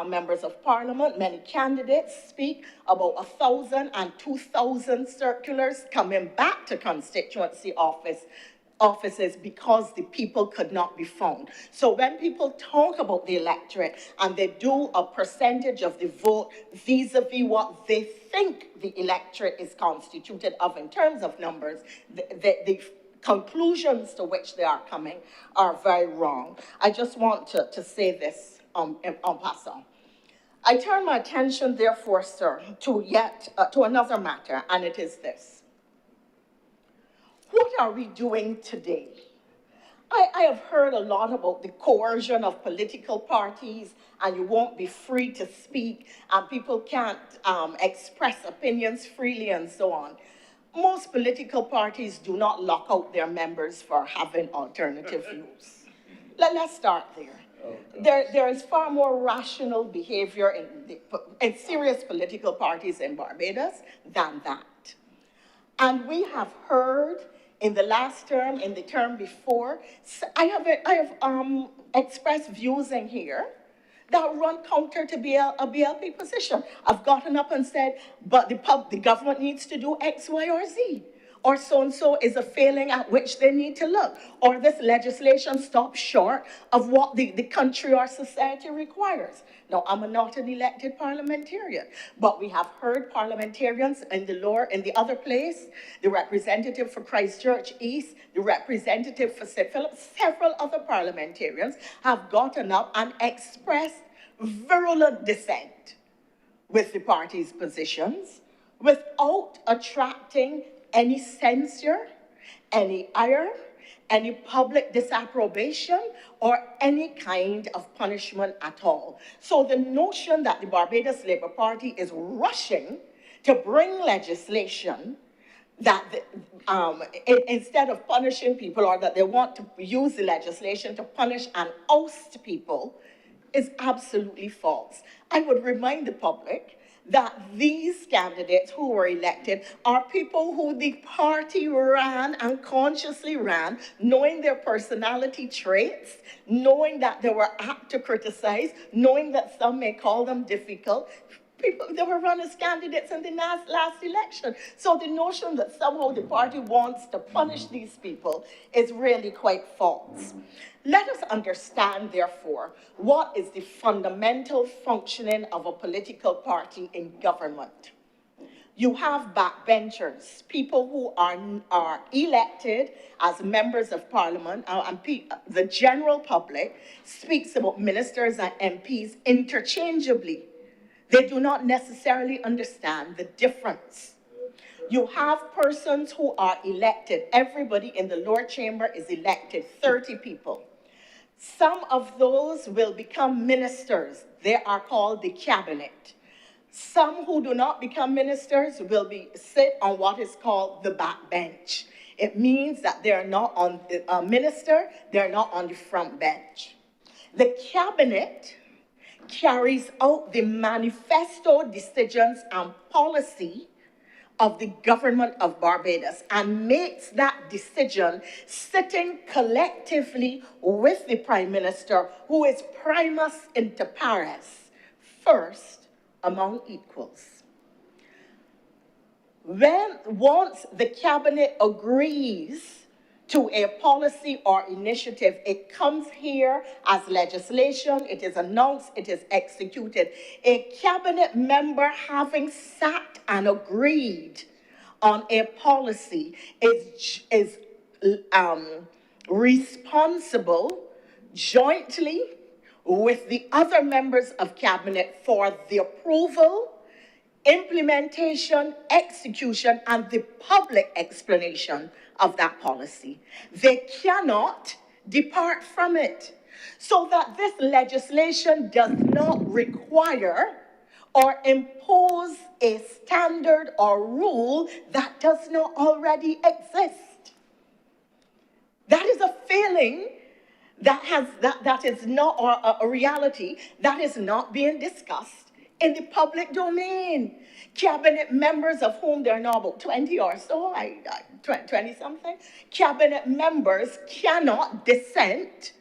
members of parliament, many candidates speak about 1,000 and 2,000 circulars coming back to constituency offices because the people could not be found. So when people talk about the electorate and they do a percentage of the vote vis-a-vis what they think the electorate is constituted of in terms of numbers, the conclusions to which they are coming are very wrong. I just want to say this en passant. I turn my attention, therefore, sir, to another matter, and it is this. What are we doing today? I have heard a lot about the coercion of political parties, and you won't be free to speak, and people can't express opinions freely, and so on. Most political parties do not lock out their members for having alternative views. Let's start there. There is far more rational behavior in serious political parties in Barbados than that. And we have heard in the last term, in the term before, I have expressed views in here that run counter to a BLP position. I've gotten up and said, but the government needs to do X, Y, or Z. Or so-and-so is a failing at which they need to look. Or this legislation stops short of what the country or society requires. Now, I'm not an elected parliamentarian, but we have heard parliamentarians in the other place, the representative for Christchurch East, the representative for St. Philip, several other parliamentarians have gotten up and expressed virulent dissent with the party's positions without attracting any censure, any ire, any public disapprobation, or any kind of punishment at all. So the notion that the Barbados Labour Party is rushing to bring legislation that instead of punishing people, or that they want to use the legislation to punish and oust people, is absolutely false. I would remind the public that these candidates who were elected are people who the party ran and consciously ran, knowing their personality traits, knowing that they were apt to criticize, knowing that some may call them difficult. People, they were run as candidates in the last election. So the notion that somehow the party wants to punish these people is really quite false. Let us understand, therefore, what is the fundamental functioning of a political party in government. You have backbenchers, people who are elected as members of parliament, and the general public speaks about ministers and MPs interchangeably. They do not necessarily understand the difference. You have persons who are elected. Everybody in the lower chamber is elected, 30 people. Some of those will become ministers. They are called the cabinet. Some who do not become ministers will sit on what is called the backbench. It means that they're not on a minister, they're not on the front bench. The cabinet carries out the manifesto decisions and policy of the government of Barbados and makes that decision sitting collectively with the Prime Minister, who is primus inter pares, first among equals. Once the cabinet agrees to a policy or initiative, it comes here as legislation, it is announced, it is executed. A cabinet member having sat and agreed on a policy is responsible jointly with the other members of cabinet for the approval, implementation, execution, and the public explanation of that policy. They cannot depart from it. So that this legislation does not require or impose a standard or rule that does not already exist. That is a failing that is not a reality that is not being discussed in the public domain. Cabinet members, of whom there are now about 20 or so, 20-something, cabinet members cannot dissent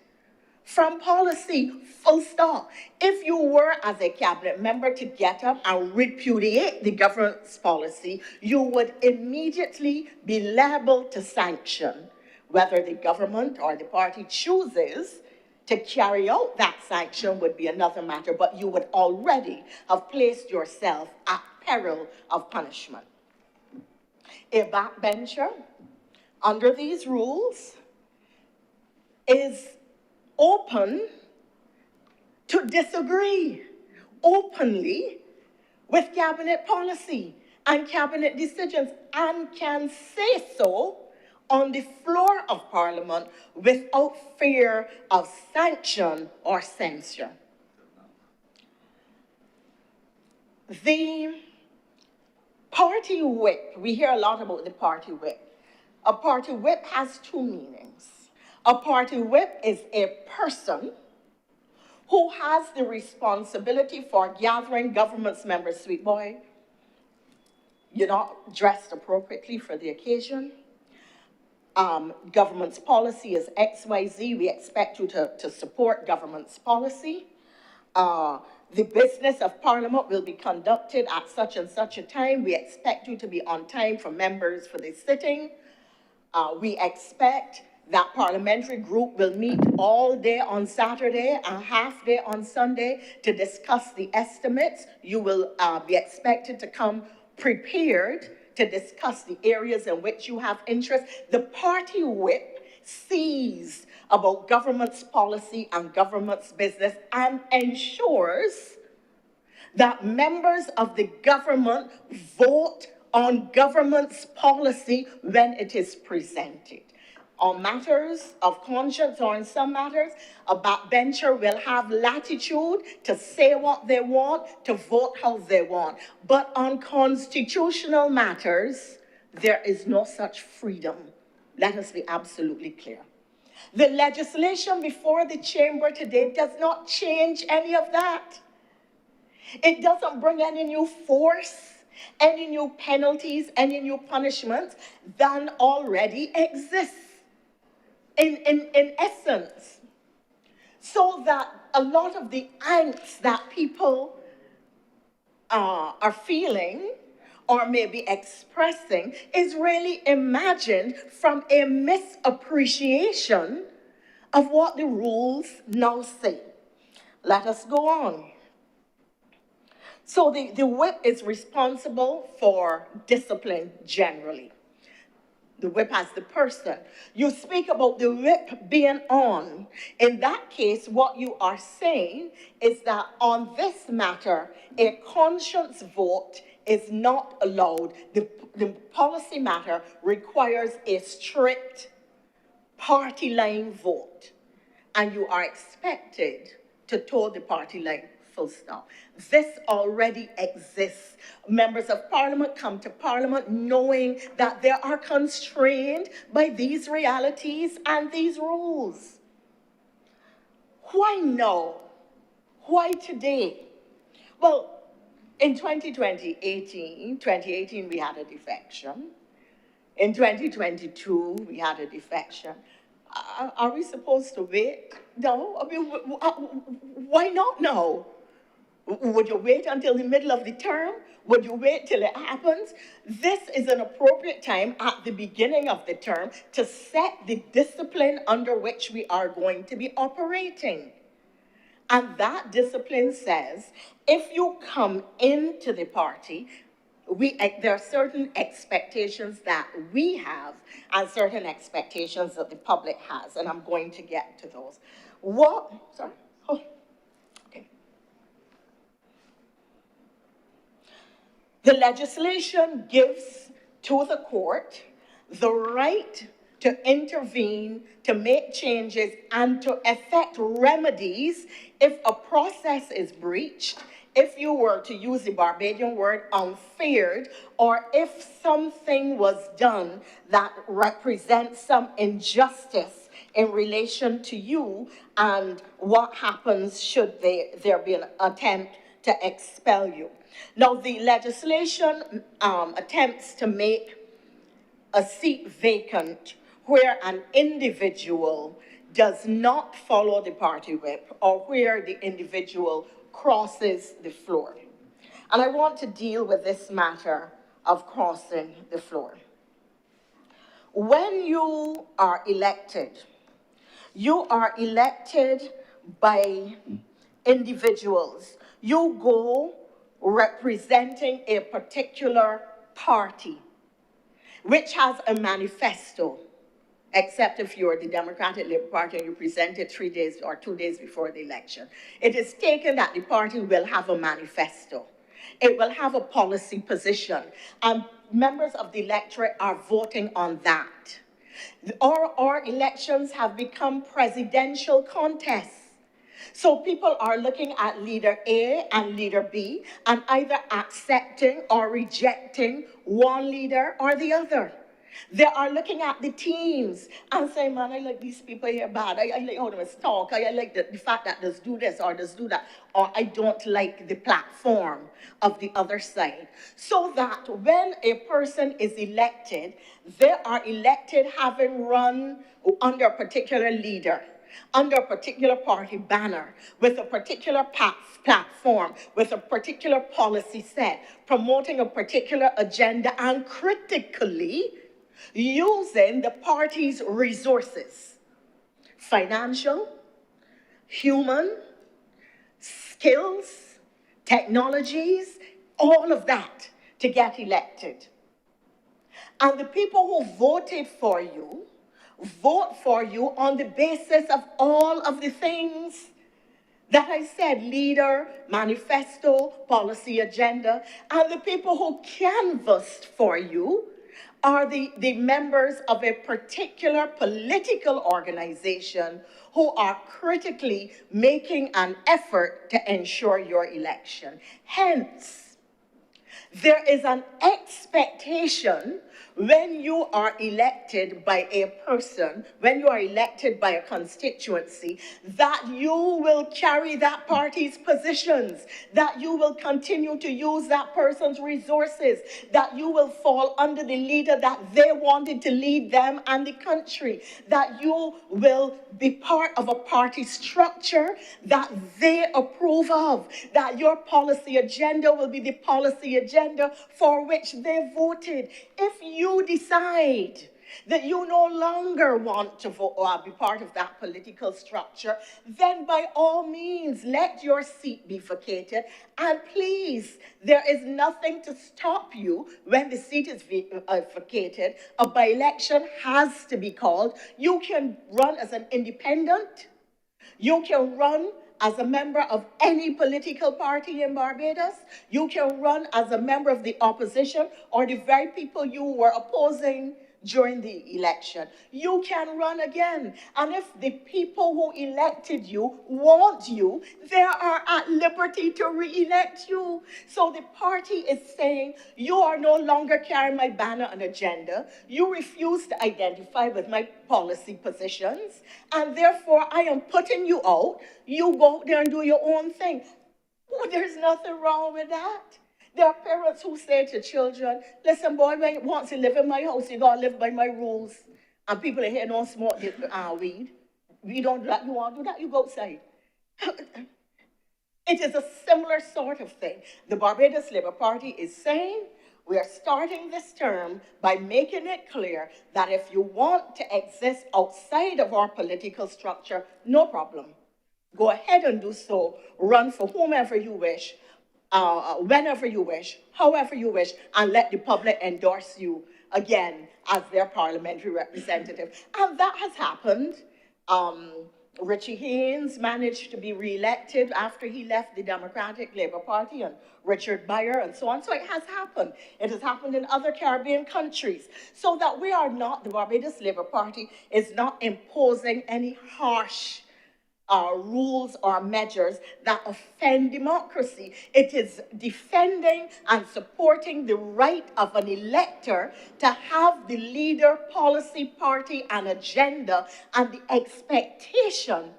from policy, full stop. If you were, as a cabinet member, to get up and repudiate the government's policy, you would immediately be liable to sanction. Whether the government or the party chooses to carry out that sanction would be another matter, but you would already have placed yourself at peril of punishment. A backbencher, under these rules, is open to disagree openly with cabinet policy and cabinet decisions, and can say so on the floor of Parliament without fear of sanction or censure. The party whip, we hear a lot about the party whip. A party whip has two meanings. A party whip is a person who has the responsibility for gathering government's members. Sweet boy, you're not dressed appropriately for the occasion. Government's policy is XYZ. We expect you to support government's policy. The business of Parliament will be conducted at such and such a time. We expect you to be on time for members for this sitting. We expect that parliamentary group will meet all day on Saturday and half day on Sunday to discuss the estimates. You will be expected to come prepared to discuss the areas in which you have interest. The party whip sees about government's policy and government's business and ensures that members of the government vote on government's policy when it is presented. On matters of conscience or in some matters, a backbencher will have latitude to say what they want, to vote how they want. But on constitutional matters, there is no such freedom. Let us be absolutely clear. The legislation before the chamber today does not change any of that. It doesn't bring any new force, any new penalties, any new punishments than already exists in essence. So that a lot of the angst that people are feeling or maybe expressing is really imagined from a misappreciation of what the rules now say. Let us go on. So the whip is responsible for discipline generally. The whip as the person. You speak about the whip being on. In that case, what you are saying is that on this matter, a conscience vote is not allowed. The policy matter requires a strict party line vote. And you are expected to toe the party line, full stop. This already exists. Members of Parliament come to Parliament knowing that they are constrained by these realities and these rules. Why now? Why today? Well, in 2018, we had a defection. In 2022, we had a defection. Are we supposed to wait? No. I mean, why not now? Would you wait until the middle of the term? Would you wait till it happens? This is an appropriate time at the beginning of the term to set the discipline under which we are going to be operating. And that discipline says, if you come into the party, there are certain expectations that we have and certain expectations that the public has, and I'm going to get to those. The legislation gives to the court the right to intervene, to make changes, and to effect remedies if a process is breached, if you were to use the Barbadian word unfair, or if something was done that represents some injustice in relation to you, and what happens should there be an attempt to expel you. Now, the legislation attempts to make a seat vacant where an individual does not follow the party whip or where the individual crosses the floor. And I want to deal with this matter of crossing the floor. When you are elected by individuals. You go representing a particular party, which has a manifesto, except if you're the Democratic Labour Party and you present it 3 days or 2 days before the election. It is taken that the party will have a manifesto. It will have a policy position, and members of the electorate are voting on that. Our elections have become presidential contests. So people are looking at leader A and leader B and either accepting or rejecting one leader or the other. They are looking at the teams and saying, man, I like these people here bad. I like how they talk. I like the fact that does do this or does do that. Or I don't like the platform of the other side. So that when a person is elected, they are elected having run under a particular leader, under a particular party banner, with a particular platform, with a particular policy set, promoting a particular agenda, and critically using the party's resources, financial, human, skills, technologies, all of that to get elected. And the people who voted for you vote for you on the basis of all of the things that I said: leader, manifesto, policy agenda. And the people who canvassed for you are the members of a particular political organization who are critically making an effort to ensure your election. Hence, there is an expectation When you are elected by a person, when you are elected by a constituency, that you will carry that party's positions, that you will continue to use that person's resources, that you will fall under the leader that they wanted to lead them and the country, that you will be part of a party structure that they approve of, that your policy agenda will be the policy agenda for which they voted. If you decide that you no longer want to vote or be part of that political structure, then by all means, let your seat be vacated. And please, there is nothing to stop you when the seat is vacated. A by-election has to be called. You can run as an independent. You can run as a member of any political party in Barbados. You can run as a member of the opposition or the very people you were opposing during the election. You can run again. And if the people who elected you want you, they are at liberty to re-elect you. So the party is saying, you are no longer carrying my banner and agenda. You refuse to identify with my policy positions. And therefore, I am putting you out. You go out there and do your own thing. Well, there's nothing wrong with that. There are parents who say to children, listen, boy, when you want to live in my house, you got to live by my rules. And people in here don't smoke weed. You don't do that. You want to do that, you go outside. It is a similar sort of thing. The Barbados Labour Party is saying, we are starting this term by making it clear that if you want to exist outside of our political structure, no problem. Go ahead and do so. Run for whomever you wish. Whenever you wish, however you wish, and let the public endorse you again as their parliamentary representative. And that has happened. Richie Haynes managed to be re-elected after he left the Democratic Labour Party, and Richard Beyer and so on. So it has happened. It has happened in other Caribbean countries. So that we are not, the Barbados Labour Party is not imposing any harsh rules or measures that offend democracy. It is defending and supporting the right of an elector to have the leader, policy, party, and agenda and the expectation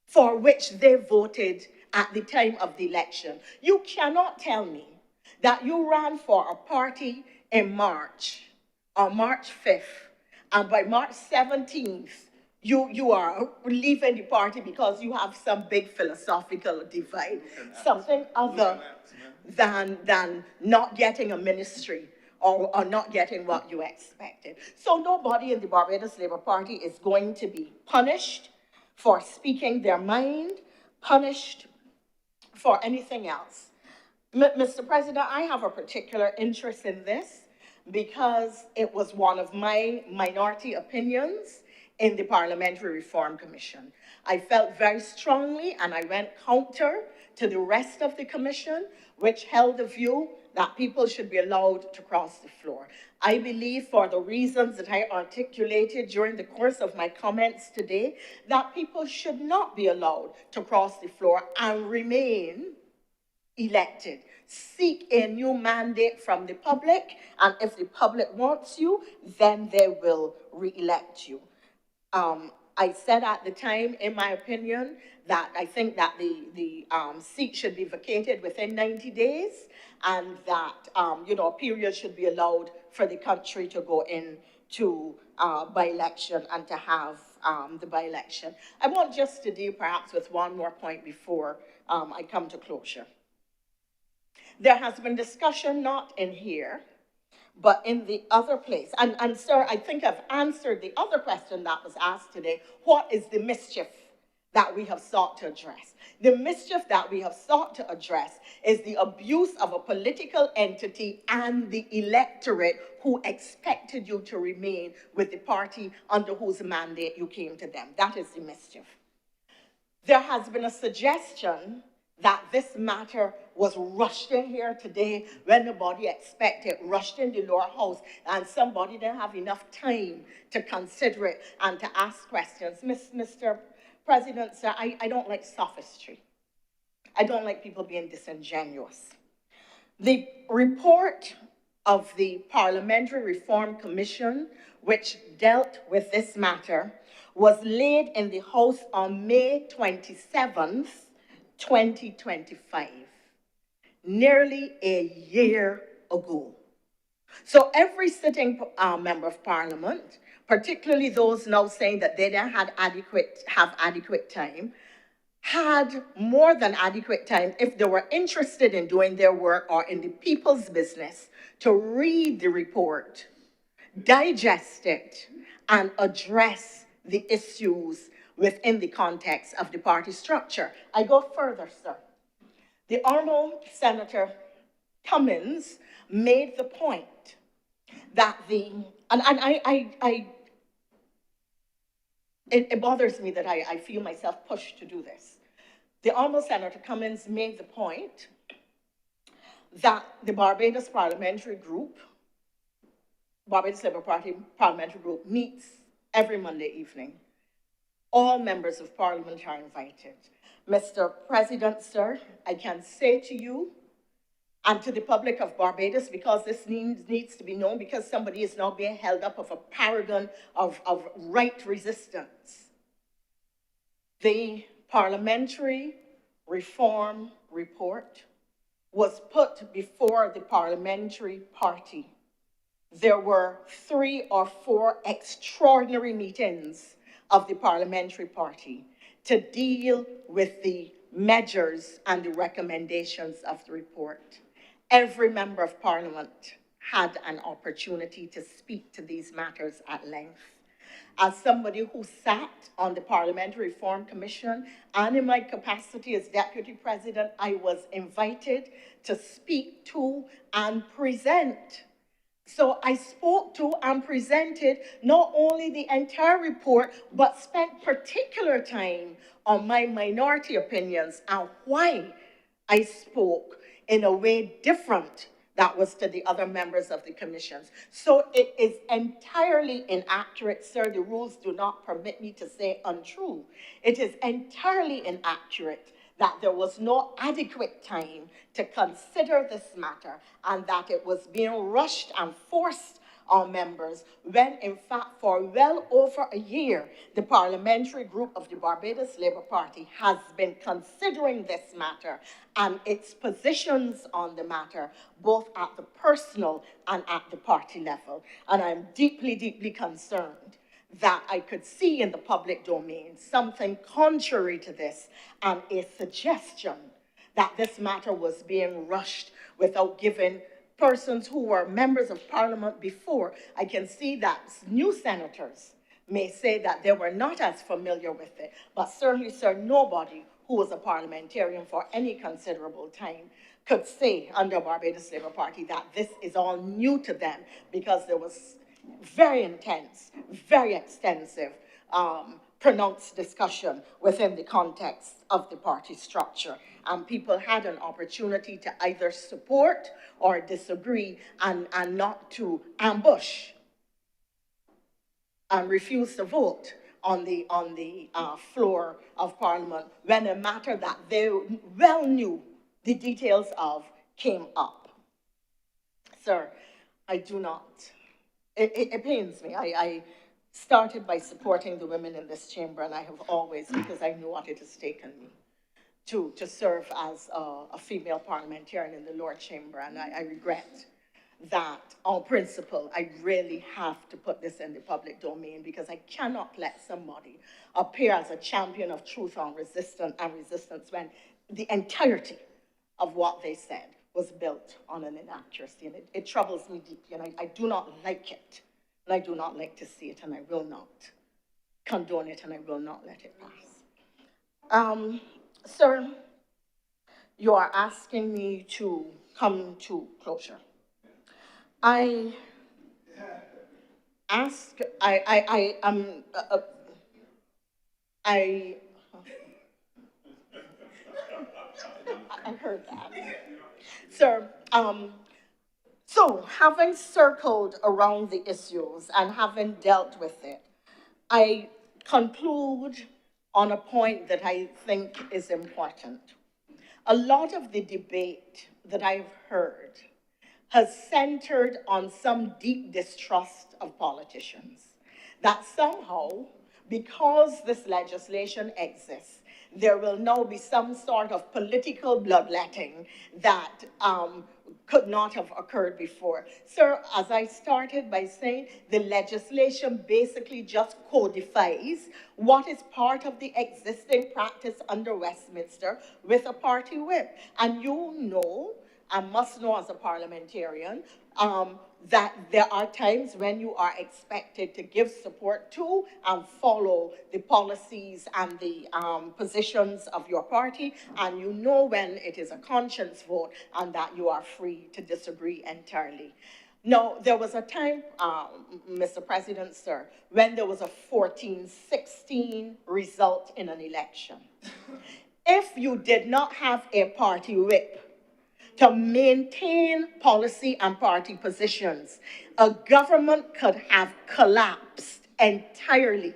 for which they voted at the time of the election. You cannot tell me that you ran for a party in March, or March 5th, and by March 17th, you are leaving the party because you have some big philosophical divide, something other than not getting a ministry or not getting what you expected. So nobody in the Barbados Labour Party is going to be punished for speaking their mind, punished for anything else. Mr. President, I have a particular interest in this because it was one of my minority opinions in the Parliamentary Reform Commission. I felt very strongly, and I went counter to the rest of the commission, which held the view that people should be allowed to cross the floor. I believe, for the reasons that I articulated during the course of my comments today, that people should not be allowed to cross the floor and remain elected. Seek a new mandate from the public, and if the public wants you, then they will re-elect you. I said at the time, in my opinion, that I think that the seat should be vacated within 90 days, and that, a period should be allowed for the country to go into by-election and to have the by-election. I want just to deal perhaps with one more point before I come to closure. There has been discussion, not in here, but in the other place. And sir, I think I've answered the other question that was asked today. What is the mischief that we have sought to address? The mischief that we have sought to address is the abuse of a political entity and the electorate who expected you to remain with the party under whose mandate you came to them. That is the mischief. There has been a suggestion that this matter was rushed in here today when nobody expected, rushed in the lower house, and somebody didn't have enough time to consider it and to ask questions. Mr. President, sir, I don't like sophistry. I don't like people being disingenuous. The report of the Parliamentary Reform Commission, which dealt with this matter, was laid in the House on May 27th, 2025, nearly a year ago. So every sitting member of Parliament, particularly those now saying that they didn't have adequate time, had more than adequate time if they were interested in doing their work or in the people's business to read the report, digest it, and address the issues within the context of the party structure. I go further, sir. The Honourable Senator Cummins made the point that it bothers me that I feel myself pushed to do this. The Honourable Senator Cummins made the point that the Barbados Parliamentary Group, Barbados Labour Party Parliamentary Group, meets every Monday evening. All members of Parliament are invited. Mr. President, sir, I can say to you and to the public of Barbados, because this needs to be known, because somebody is now being held up of a paragon of right resistance. The Parliamentary Reform Report was put before the parliamentary party. There were 3 or 4 extraordinary meetings of the parliamentary party to deal with the measures and the recommendations of the report. Every member of Parliament had an opportunity to speak to these matters at length. As somebody who sat on the Parliamentary Reform Commission and in my capacity as Deputy President, I was invited to speak to and present. So I spoke to and presented not only the entire report, but spent particular time on my minority opinions and why I spoke in a way different that was to the other members of the commissions. So it is entirely inaccurate, sir. The rules do not permit me to say untrue. It is entirely inaccurate that there was no adequate time to consider this matter and that it was being rushed and forced on members when, in fact, for well over a year, the parliamentary group of the Barbados Labour Party has been considering this matter and its positions on the matter, both at the personal and at the party level. And I'm deeply, deeply concerned that I could see in the public domain something contrary to this and a suggestion that this matter was being rushed without giving persons who were members of Parliament before. I can see that new senators may say that they were not as familiar with it, but certainly, sir, nobody who was a parliamentarian for any considerable time could say under Barbados Labour Party that this is all new to them, because there was very intense, very extensive, pronounced discussion within the context of the party structure. And people had an opportunity to either support or disagree and not to ambush and refuse to vote on the floor of Parliament when a matter that they well knew the details of came up. Sir, I do not. It pains me. I started by supporting the women in this chamber, and I have always, because I knew what it has taken me to serve as a female parliamentarian in the lower chamber, and I regret that on principle, I really have to put this in the public domain, because I cannot let somebody appear as a champion of truth on resistance when the entirety of what they said was built on an inaccuracy. And it troubles me deeply, and I do not like it. And I do not like to see it, and I will not condone it, and I will not let it pass. Sir, you are asking me to come to closure. I heard that. Sir, so having circled around the issues and having dealt with it, I conclude on a point that I think is important. A lot of the debate that I've heard has centered on some deep distrust of politicians. That somehow, because this legislation exists, there will now be some sort of political bloodletting that could not have occurred before. Sir, as I started by saying, the legislation basically just codifies what is part of the existing practice under Westminster with a party whip. And you know, and must know as a parliamentarian, that there are times when you are expected to give support to and follow the policies and the positions of your party, and you know when it is a conscience vote and that you are free to disagree entirely. Now, there was a time, Mr. President, sir, when there was a 14-16 result in an election. If you did not have a party whip to maintain policy and party positions, a government could have collapsed entirely.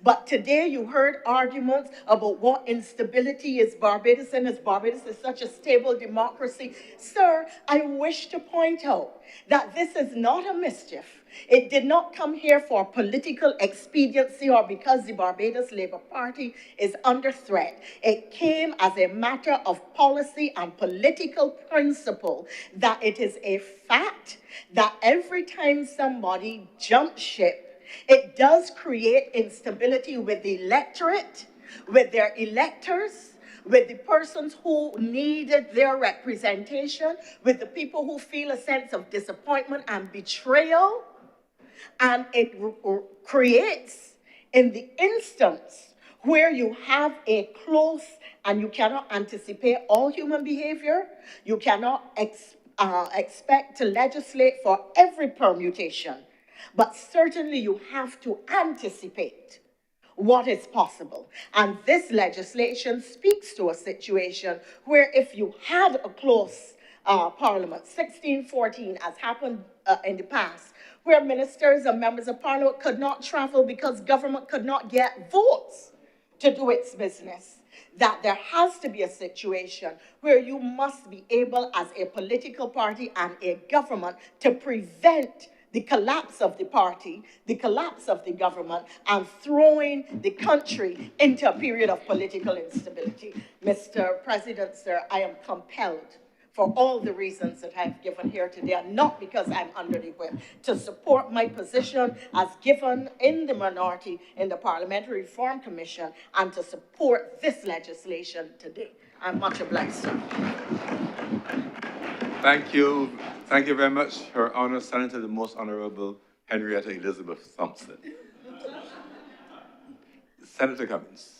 But today you heard arguments about what instability is Barbados and as Barbados is such a stable democracy. Sir, I wish to point out that this is not a mischief. It did not come here for political expediency or because the Barbados Labour Party is under threat. It came as a matter of policy and political principle that it is a fact that every time somebody jumps ship, it does create instability with the electorate, with their electors, with the persons who needed their representation, with the people who feel a sense of disappointment and betrayal. And it creates, in the instance where you have a close and you cannot anticipate all human behavior, you cannot expect to legislate for every permutation. But certainly you have to anticipate what is possible. And this legislation speaks to a situation where if you had a close parliament, 16-14, as happened in the past, where ministers and members of parliament could not travel because government could not get votes to do its business, that there has to be a situation where you must be able as a political party and a government to prevent the collapse of the party, the collapse of the government, and throwing the country into a period of political instability. Mr. President, sir, I am compelled, for all the reasons that I've given here today, and not because I'm under the whip, to support my position as given in the minority in the Parliamentary Reform Commission, and to support this legislation today. I'm much obliged, sir. Thank you. Thank you very much, Her Honor, Senator, the Most Honorable Henrietta Elizabeth Thompson. Senator Cummins.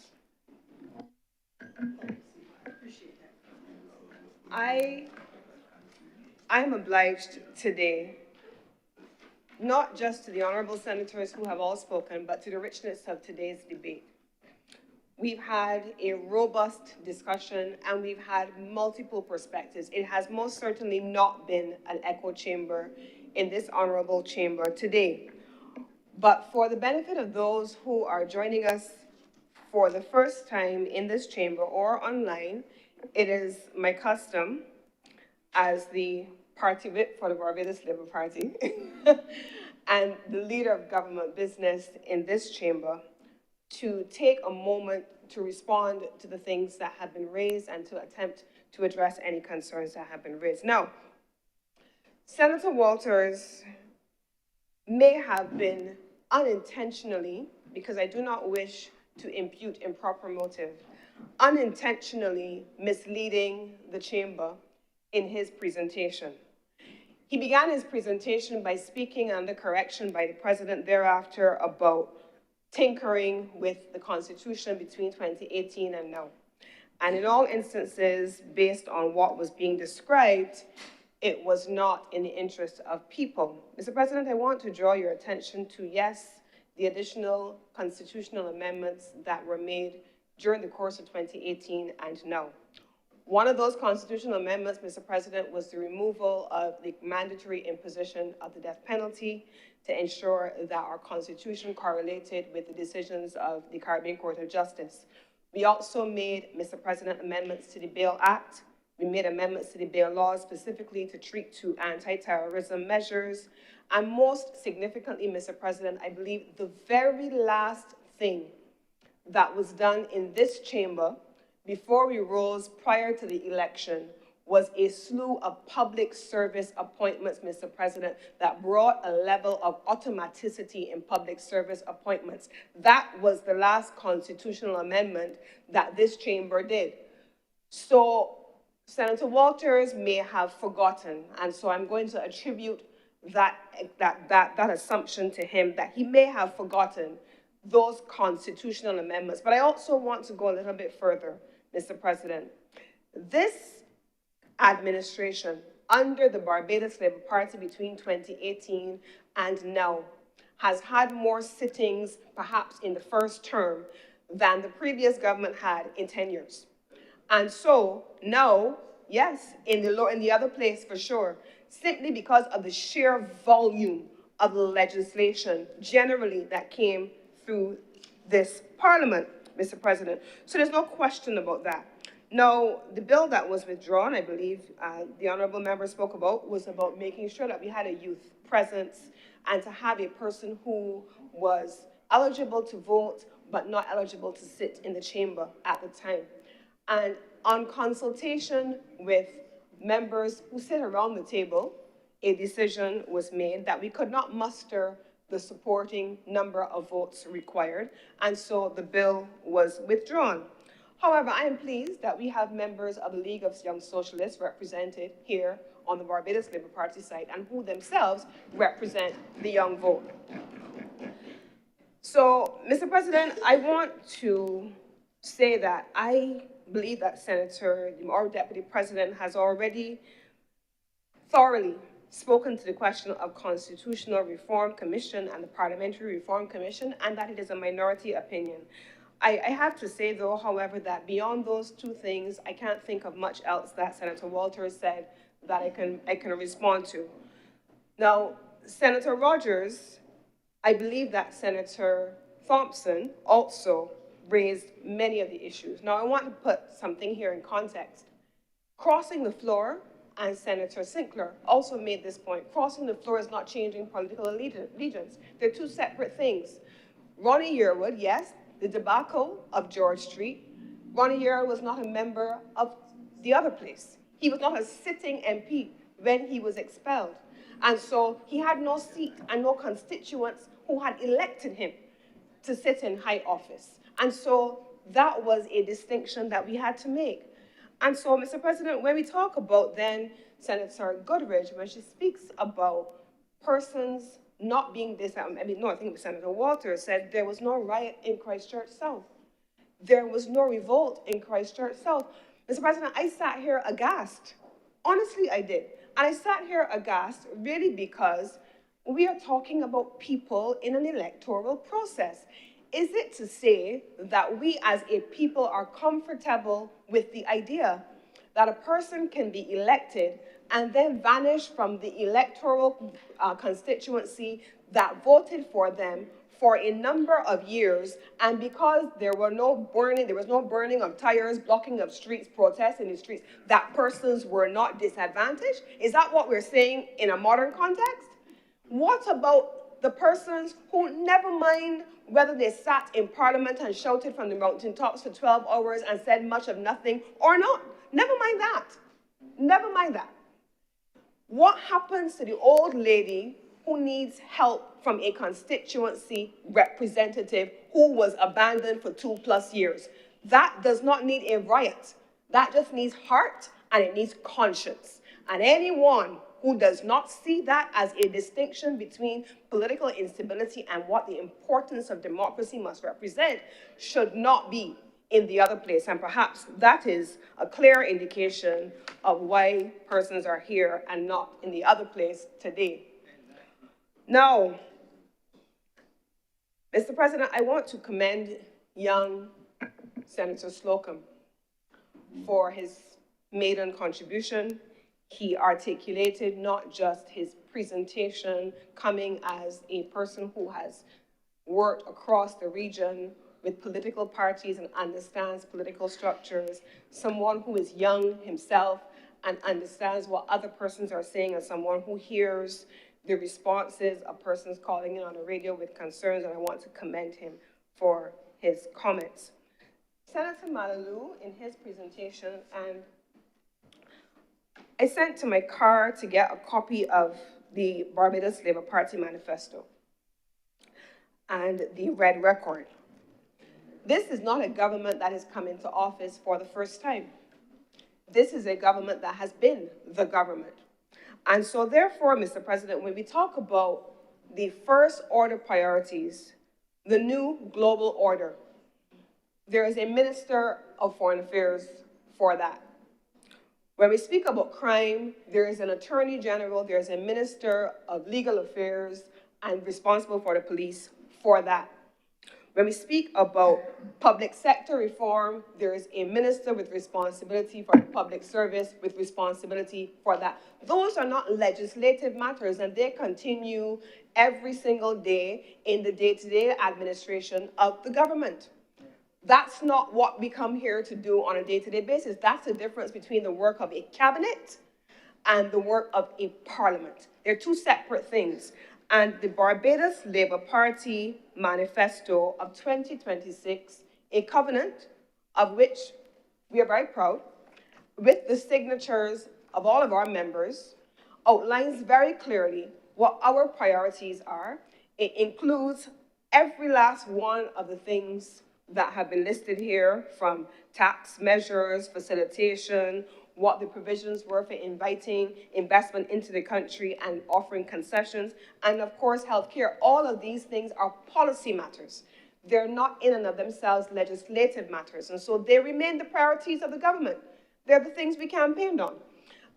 I'm obliged today, not just to the honorable senators who have all spoken, but to the richness of today's debate. We've had a robust discussion and we've had multiple perspectives. It has most certainly not been an echo chamber in this honorable chamber today. But for the benefit of those who are joining us for the first time in this chamber or online, it is my custom as the party whip for the Barbados Labour Party and the leader of government business in this chamber to take a moment to respond to the things that have been raised and to attempt to address any concerns that have been raised. Now, Senator Walters may have been unintentionally, because I do not wish to impute improper motive, unintentionally misleading the chamber in his presentation. He began his presentation by speaking under correction by the president thereafter about tinkering with the Constitution between 2018 and now. And in all instances, based on what was being described, it was not in the interest of people. Mr. President, I want to draw your attention to, yes, the additional constitutional amendments that were made during the course of 2018 and now. One of those constitutional amendments, Mr. President, was the removal of the mandatory imposition of the death penalty to ensure that our Constitution correlated with the decisions of the Caribbean Court of Justice. We also made, Mr. President, amendments to the Bail Act. We made amendments to the bail laws specifically to treat to anti-terrorism measures. And most significantly, Mr. President, I believe the very last thing that was done in this chamber before we rose prior to the election was a slew of public service appointments, Mr. President, that brought a level of automaticity in public service appointments. That was the last constitutional amendment that this chamber did. So Senator Walters may have forgotten, and so I'm going to attribute that assumption to him, that he may have forgotten those constitutional amendments. But I also want to go a little bit further, Mr. President. This administration, under the Barbados Labour Party between 2018 and now, has had more sittings, perhaps in the first term, than the previous government had in 10 years. And so now, yes, in the other place for sure, simply because of the sheer volume of legislation generally that came through this parliament, Mr. President. So there's no question about that. Now, the bill that was withdrawn, I believe the honorable member spoke about, was about making sure that we had a youth presence and to have a person who was eligible to vote but not eligible to sit in the chamber at the time. And on consultation with members who sit around the table, a decision was made that we could not muster the supporting number of votes required, and so the bill was withdrawn. However, I am pleased that we have members of the League of Young Socialists represented here on the Barbados Labour Party side, and who themselves represent the young vote. So, Mr. President, I want to say that I believe that Senator, or Deputy President, has already thoroughly spoken to the question of Constitutional Reform Commission and the Parliamentary Reform Commission, and that it is a minority opinion. I have to say, though, however, that beyond those two things, I can't think of much else that Senator Walters said that I can respond to. Now, Senator Rogers, I believe that Senator Thompson also raised many of the issues. Now, I want to put something here in context. Crossing the floor, and Senator Sinclair also made this point, crossing the floor is not changing political allegiance. They're two separate things. Ronnie Yearwood, yes, the debacle of George Street. Ronnie Yearwood was not a member of the other place. He was not a sitting MP when he was expelled. And so he had no seat and no constituents who had elected him to sit in high office. And so that was a distinction that we had to make. And so, Mr. President, when we talk about then Senator Goodridge, when she speaks about persons not being I think it was Senator Walters said there was no riot in Christchurch South. There was no revolt in Christchurch South. Mr. President, I sat here aghast. Honestly, I did. And I sat here aghast really because we are talking about people in an electoral process. Is it to say that we as a people are comfortable with the idea that a person can be elected and then vanish from the electoral constituency that voted for them for a number of years, and because there was no burning of tires, blocking of streets, protests in the streets, that persons were not disadvantaged? Is that what we're saying in a modern context? What about the persons who, never mind whether they sat in Parliament and shouted from the mountaintops for 12 hours and said much of nothing or not? Never mind that. Never mind that. What happens to the old lady who needs help from a constituency representative who was abandoned for 2+ years? That does not need a riot. That just needs heart and it needs conscience. And anyone who does not see that as a distinction between political instability and what the importance of democracy must represent should not be in the other place. And perhaps that is a clear indication of why persons are here and not in the other place today. Now, Mr. President, I want to commend young Senator Slocum for his maiden contribution. He articulated not just his presentation coming as a person who has worked across the region with political parties and understands political structures, someone who is young himself, and understands what other persons are saying, and someone who hears the responses of persons calling in on the radio with concerns, and I want to commend him for his comments. Senator Malalu, in his presentation, and I sent to my car to get a copy of the Barbados Labour Party manifesto and the Red Record. This is not a government that has come into office for the first time. This is a government that has been the government. And so therefore, Mr. President, when we talk about the first order priorities, the new global order, there is a Minister of Foreign Affairs for that. When we speak about crime, there is an Attorney General, there is a Minister of Legal Affairs and responsible for the police for that. When we speak about public sector reform, there is a minister with responsibility for the public service with responsibility for that. Those are not legislative matters, and they continue every single day in the day-to-day administration of the government. That's not what we come here to do on a day-to-day basis. That's the difference between the work of a cabinet and the work of a parliament. They're two separate things. And the Barbados Labour Party manifesto of 2026, a covenant of which we are very proud, with the signatures of all of our members, outlines very clearly what our priorities are. It includes every last one of the things that have been listed here, from tax measures, facilitation, what the provisions were for inviting investment into the country and offering concessions, and of course, healthcare. All of these things are policy matters. They're not in and of themselves legislative matters, and so they remain the priorities of the government. They're the things we campaigned on.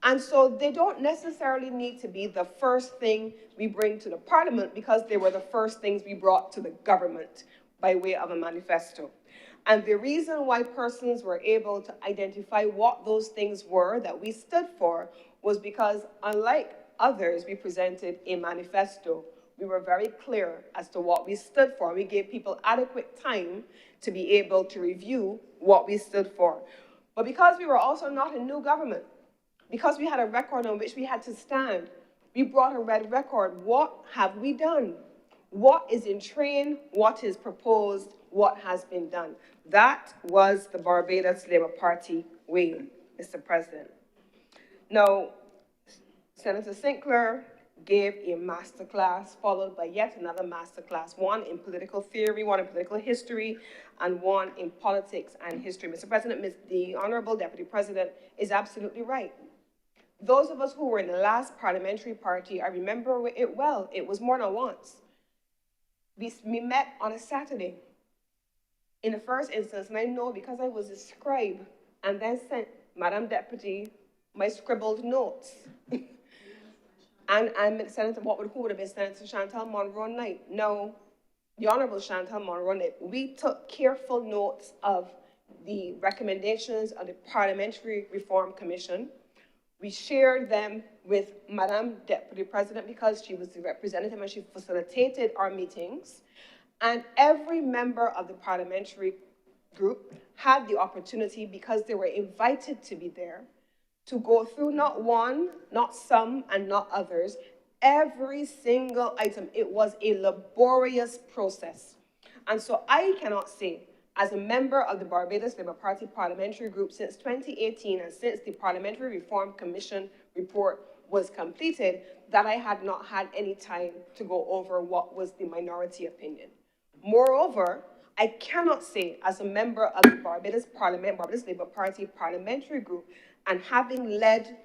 And so they don't necessarily need to be the first thing we bring to the parliament, because they were the first things we brought to the government by way of a manifesto. And the reason why persons were able to identify what those things were that we stood for was because, unlike others, we presented a manifesto. We were very clear as to what we stood for. We gave people adequate time to be able to review what we stood for. But because we were also not a new government, because we had a record on which we had to stand, we brought a red record. What have we done? What is in train? What is proposed? What has been done? That was the Barbados Labour Party way, Mr. President. Now, Senator Sinclair gave a masterclass, followed by yet another masterclass, one in political theory, one in political history, and one in politics and history. Mr. President, the Honorable Deputy President is absolutely right. Those of us who were in the last parliamentary party, I remember it well. It was more than once. We met on a Saturday. In the first instance, and I know because I was a scribe, and then sent Madam Deputy my scribbled notes. and Senator, who would have been Senator Chantal Monroe Knight? No, the Honorable Chantal Monroe Knight. We took careful notes of the recommendations of the Parliamentary Reform Commission. We shared them with Madam Deputy President because she was the representative and she facilitated our meetings. And every member of the parliamentary group had the opportunity, because they were invited to be there, to go through not one, not some, and not others, every single item. It was a laborious process. And so I cannot say, as a member of the Barbados Labour Party parliamentary group since 2018 and since the Parliamentary Reform Commission report was completed, that I had not had any time to go over what was the minority opinion. Moreover, I cannot say, as a member of the Barbados Labour Party parliamentary group, and having led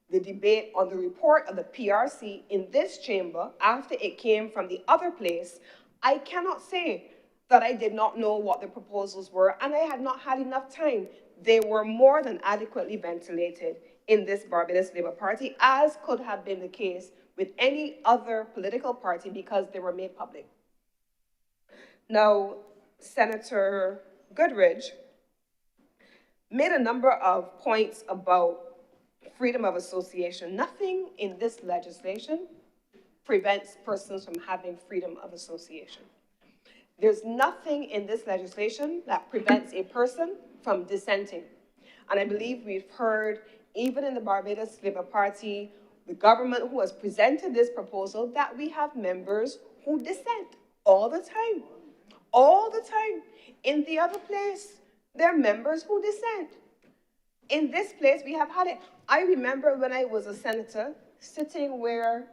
the debate on the report of the PRC in this chamber after it came from the other place, I cannot say that I did not know what the proposals were, and I had not had enough time. They were more than adequately ventilated in this Barbados Labour Party, as could have been the case with any other political party, because they were made public. Now, Senator Goodridge made a number of points about freedom of association. Nothing in this legislation prevents persons from having freedom of association. There's nothing in this legislation that prevents a person from dissenting. And I believe we've heard even in the Barbados Labour Party, the government who has presented this proposal, that we have members who dissent all the time. All the time. In the other place, there are members who dissent. In this place, we have had it. I remember when I was a senator, sitting where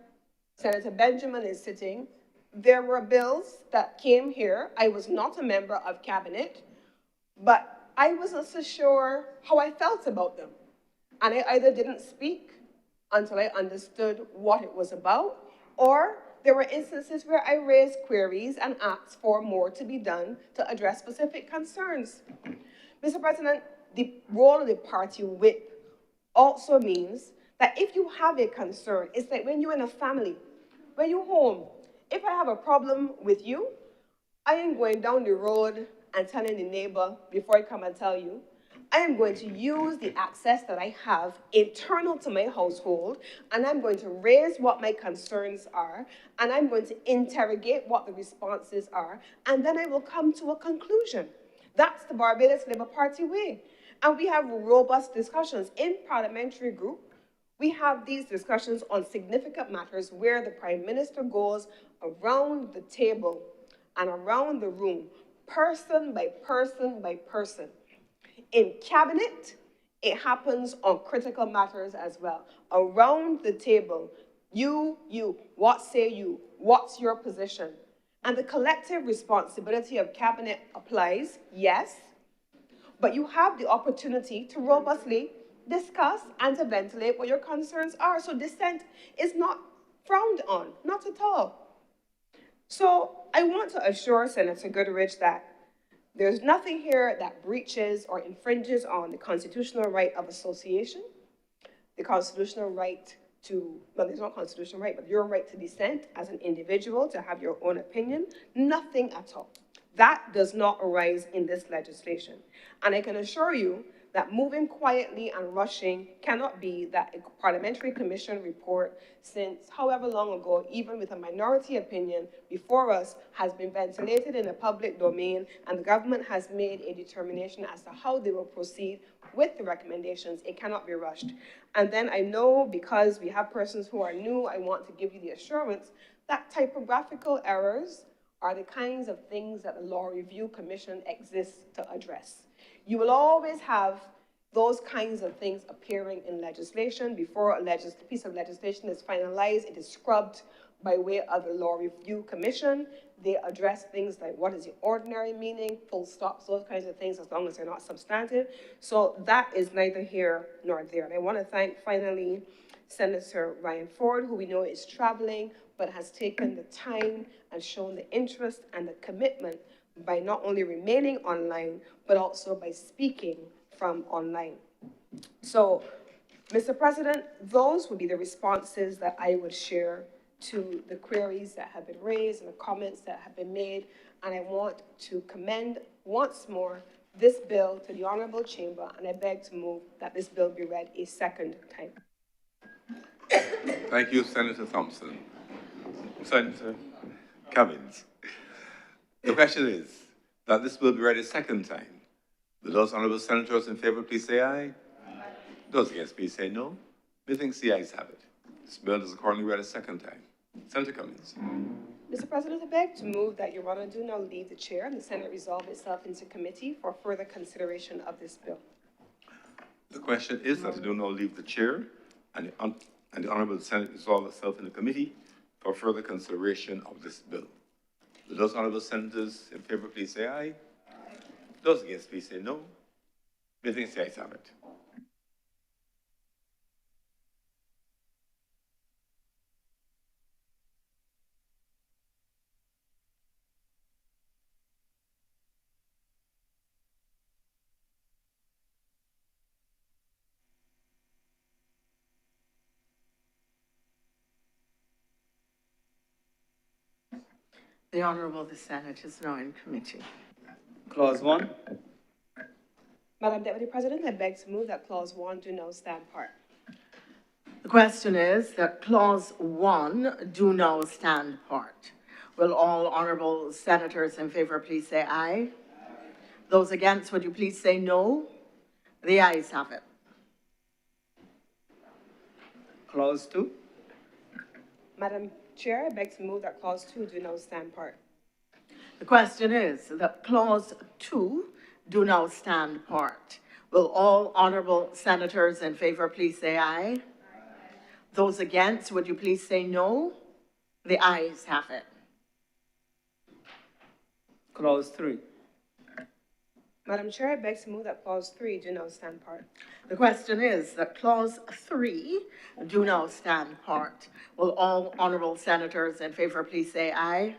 Senator Benjamin is sitting, there were bills that came here. I was not a member of cabinet, but I wasn't so sure how I felt about them. And I either didn't speak until I understood what it was about, or there were instances where I raised queries and asked for more to be done to address specific concerns. Mr. President, the role of the party whip also means that if you have a concern, it's like when you're in a family, when you're home, if I have a problem with you, I ain't going down the road and telling the neighbor before I come and tell you. I am going to use the access that I have internal to my household, and I'm going to raise what my concerns are, and I'm going to interrogate what the responses are, and then I will come to a conclusion. That's the Barbados Labour Party way. And we have robust discussions in parliamentary group. We have these discussions on significant matters where the Prime Minister goes around the table and around the room, person by person by person. In cabinet, it happens on critical matters as well. Around the table, you, what say you? What's your position? And the collective responsibility of cabinet applies, yes, but you have the opportunity to robustly discuss and to ventilate what your concerns are. So dissent is not frowned on, not at all. So I want to assure Senator Goodrich that there's nothing here that breaches or infringes on the constitutional right of association, the constitutional right to, well, there's not constitutional right, but your right to dissent as an individual, to have your own opinion, nothing at all. That does not arise in this legislation. And I can assure you that moving quietly and rushing cannot be that a parliamentary commission report since however long ago, even with a minority opinion before us, has been ventilated in the public domain, and the government has made a determination as to how they will proceed with the recommendations. It cannot be rushed. And then I know, because we have persons who are new, I want to give you the assurance that typographical errors are the kinds of things that the Law Review Commission exists to address. You will always have those kinds of things appearing in legislation. Before a piece of legislation is finalized, it is scrubbed by way of the Law Review Commission. They address things like what is the ordinary meaning, full stops, those kinds of things, as long as they're not substantive. So that is neither here nor there. And I want to thank, finally, Senator Ryan Ford, who we know is traveling, but has taken the time and shown the interest and the commitment by not only remaining online, but also by speaking from online. So, Mr. President, those would be the responses that I would share to the queries that have been raised and the comments that have been made. And I want to commend once more this bill to the Honorable Chamber, and I beg to move that this bill be read a second time. Thank you, Senator Thompson. Senator Cummins. The question is that this bill be read a second time. Will those honourable senators in favour please say aye? Aye. Those against please say no. Methinks the ayes have it. This bill is accordingly read a second time. Senator Cummins. Mr. President, I beg to move that Your Honour do now leave the chair and the Senate resolve itself into committee for further consideration of this bill. The question is that I do now leave the chair and the Honourable Senate resolve itself in the committee for further consideration of this bill. Will those honourable senators in favour please say aye? Aye. Those against please say no. Methinks the ayes have it. The Honourable the Senate is now in committee. Clause 1. Madam Deputy President, I beg to move that Clause 1 do now stand part. The question is that Clause 1 do now stand part. Will all honourable senators in favour please say aye? Aye. Those against, would you please say no? The ayes have it. Clause 2. Madam Chair, I beg to move that clause 2 do now stand part. The question is that clause 2 do now stand part. Will all honorable senators in favor please say aye? Those against, would you please say no? The ayes have it. Clause 3. Madam Chair, I beg to move that clause 3 do now stand part. The question is that clause 3 do now stand part. Will all honorable senators in favor please say aye?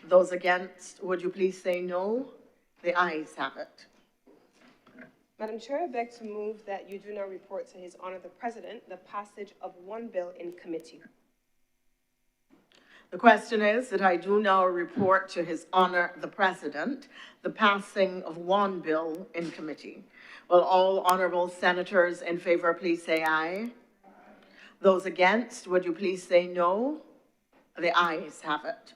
Those against, would you please say no? The ayes have it. Madam Chair, I beg to move that you do now report to His Honor the President the passage of one bill in committee. The question is that I do now report to His Honor the President the passing of one bill in committee. Will all honorable senators in favor please say aye? Those against, would you please say no? The ayes have it.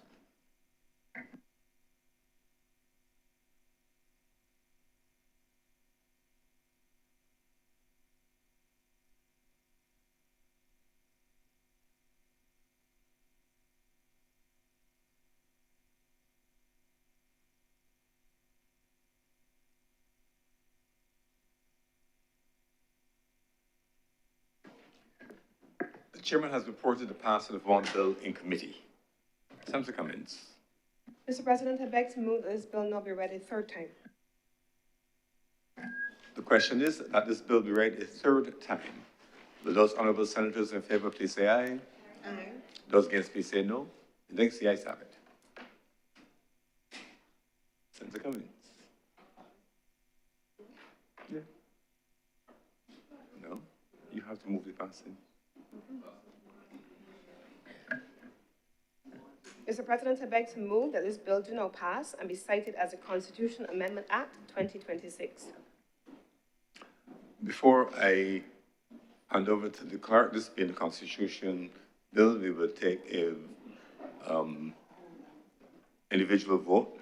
The chairman has reported the passing of one bill in committee. Senator Cummins. Mr. President, I beg to move that this bill now be read a third time. The question is that this bill be read a third time. Will those honorable senators in favor please say aye? Aye. Those against please say no. The next, the ayes have it. Senator Cummins. Yeah. No, you have to move the passing. Mr. President, I beg to move that this bill do now pass and be cited as a Constitution Amendment Act 2026. Before I hand over to the clerk, this being the Constitution bill, we will take a individual vote.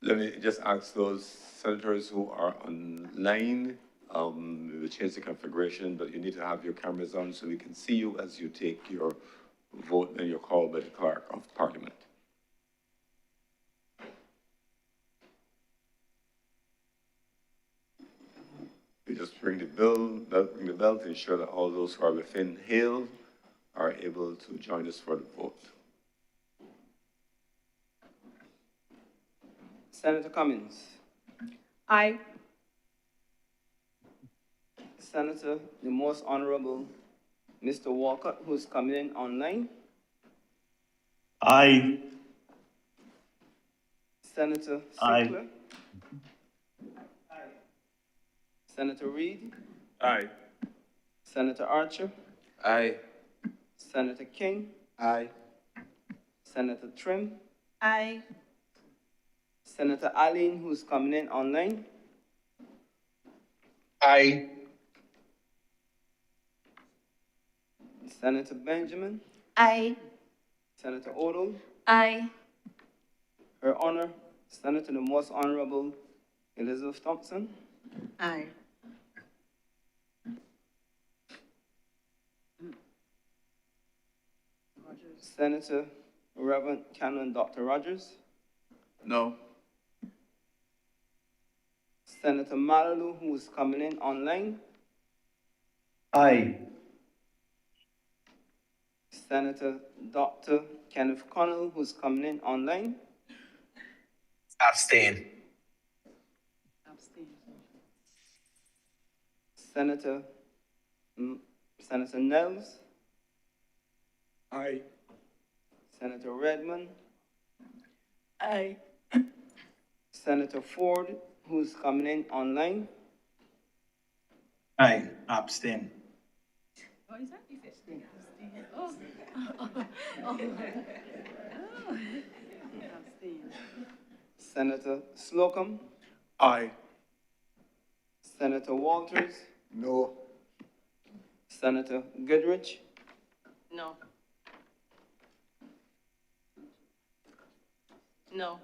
Let me just ask those senators who are online, we will change the configuration, but you need to have your cameras on so we can see you as you take your vote and your call by the clerk of Parliament. We just ring the bell to ensure that all those who are within hail are able to join us for the vote. Senator Cummins. Aye. Senator, the Most Honorable Mr. Walker, who's coming in online. Aye. Senator Aye. Sickler. Senator Reid. Aye. Senator Archer. Aye. Senator King. Aye. Senator Trim. Aye. Senator Allen, who's coming in online. Aye. Senator Benjamin. Aye. Senator Odom. Aye. Her Honor, Senator the Most Honorable Elizabeth Thompson. Aye. Senator Reverend Canon Dr. Rogers. No. Senator Malalu, who is coming in online. Aye. Senator Dr. Kenneth Connell, who's coming in online. Abstain. Senator Nels. Aye. Senator Redmond. Aye. Senator Ford, who's coming in online. Aye. Abstain. Senator Slocum. Aye. Senator Walters. No. Senator Goodrich. No. No.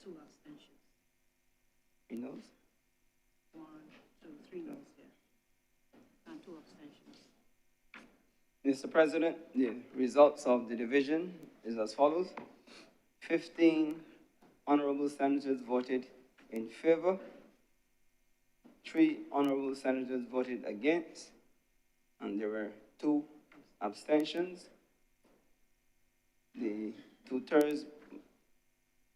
2 abstentions. 3 noes. 1, 2, 3 noes there. And 2 abstentions. Mr. President, the results of the division is as follows. 15 honorable senators voted in favor. 3 honorable senators voted against, and there were 2 abstentions. The 2/3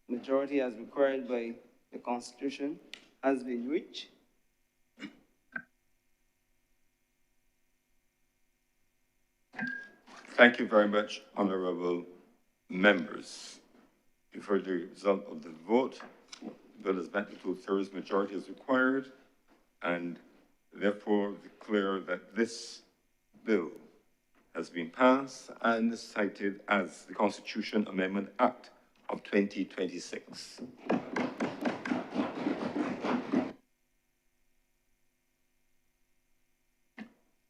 majority as required by the Constitution has been reached. Thank you very much, honorable members. You've heard the result of the vote. The bill has met the 2/3 majority as required, and therefore declare that this bill has been passed and is cited as the Constitution Amendment Act of 2026.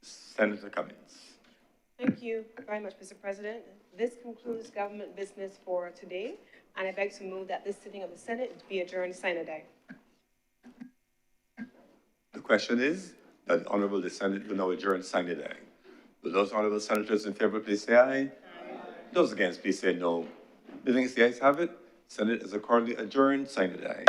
Senator Cummings. Thank you very much, Mr. President. This concludes government business for today, and I'd like to move that this sitting of the Senate be adjourned sine die. The question is that the Honorable the Senate will now adjourn sine die. Will those honorable senators in favor please say aye? Aye. Those against please say no. The ayes have it. Senate is accordingly adjourned sine die.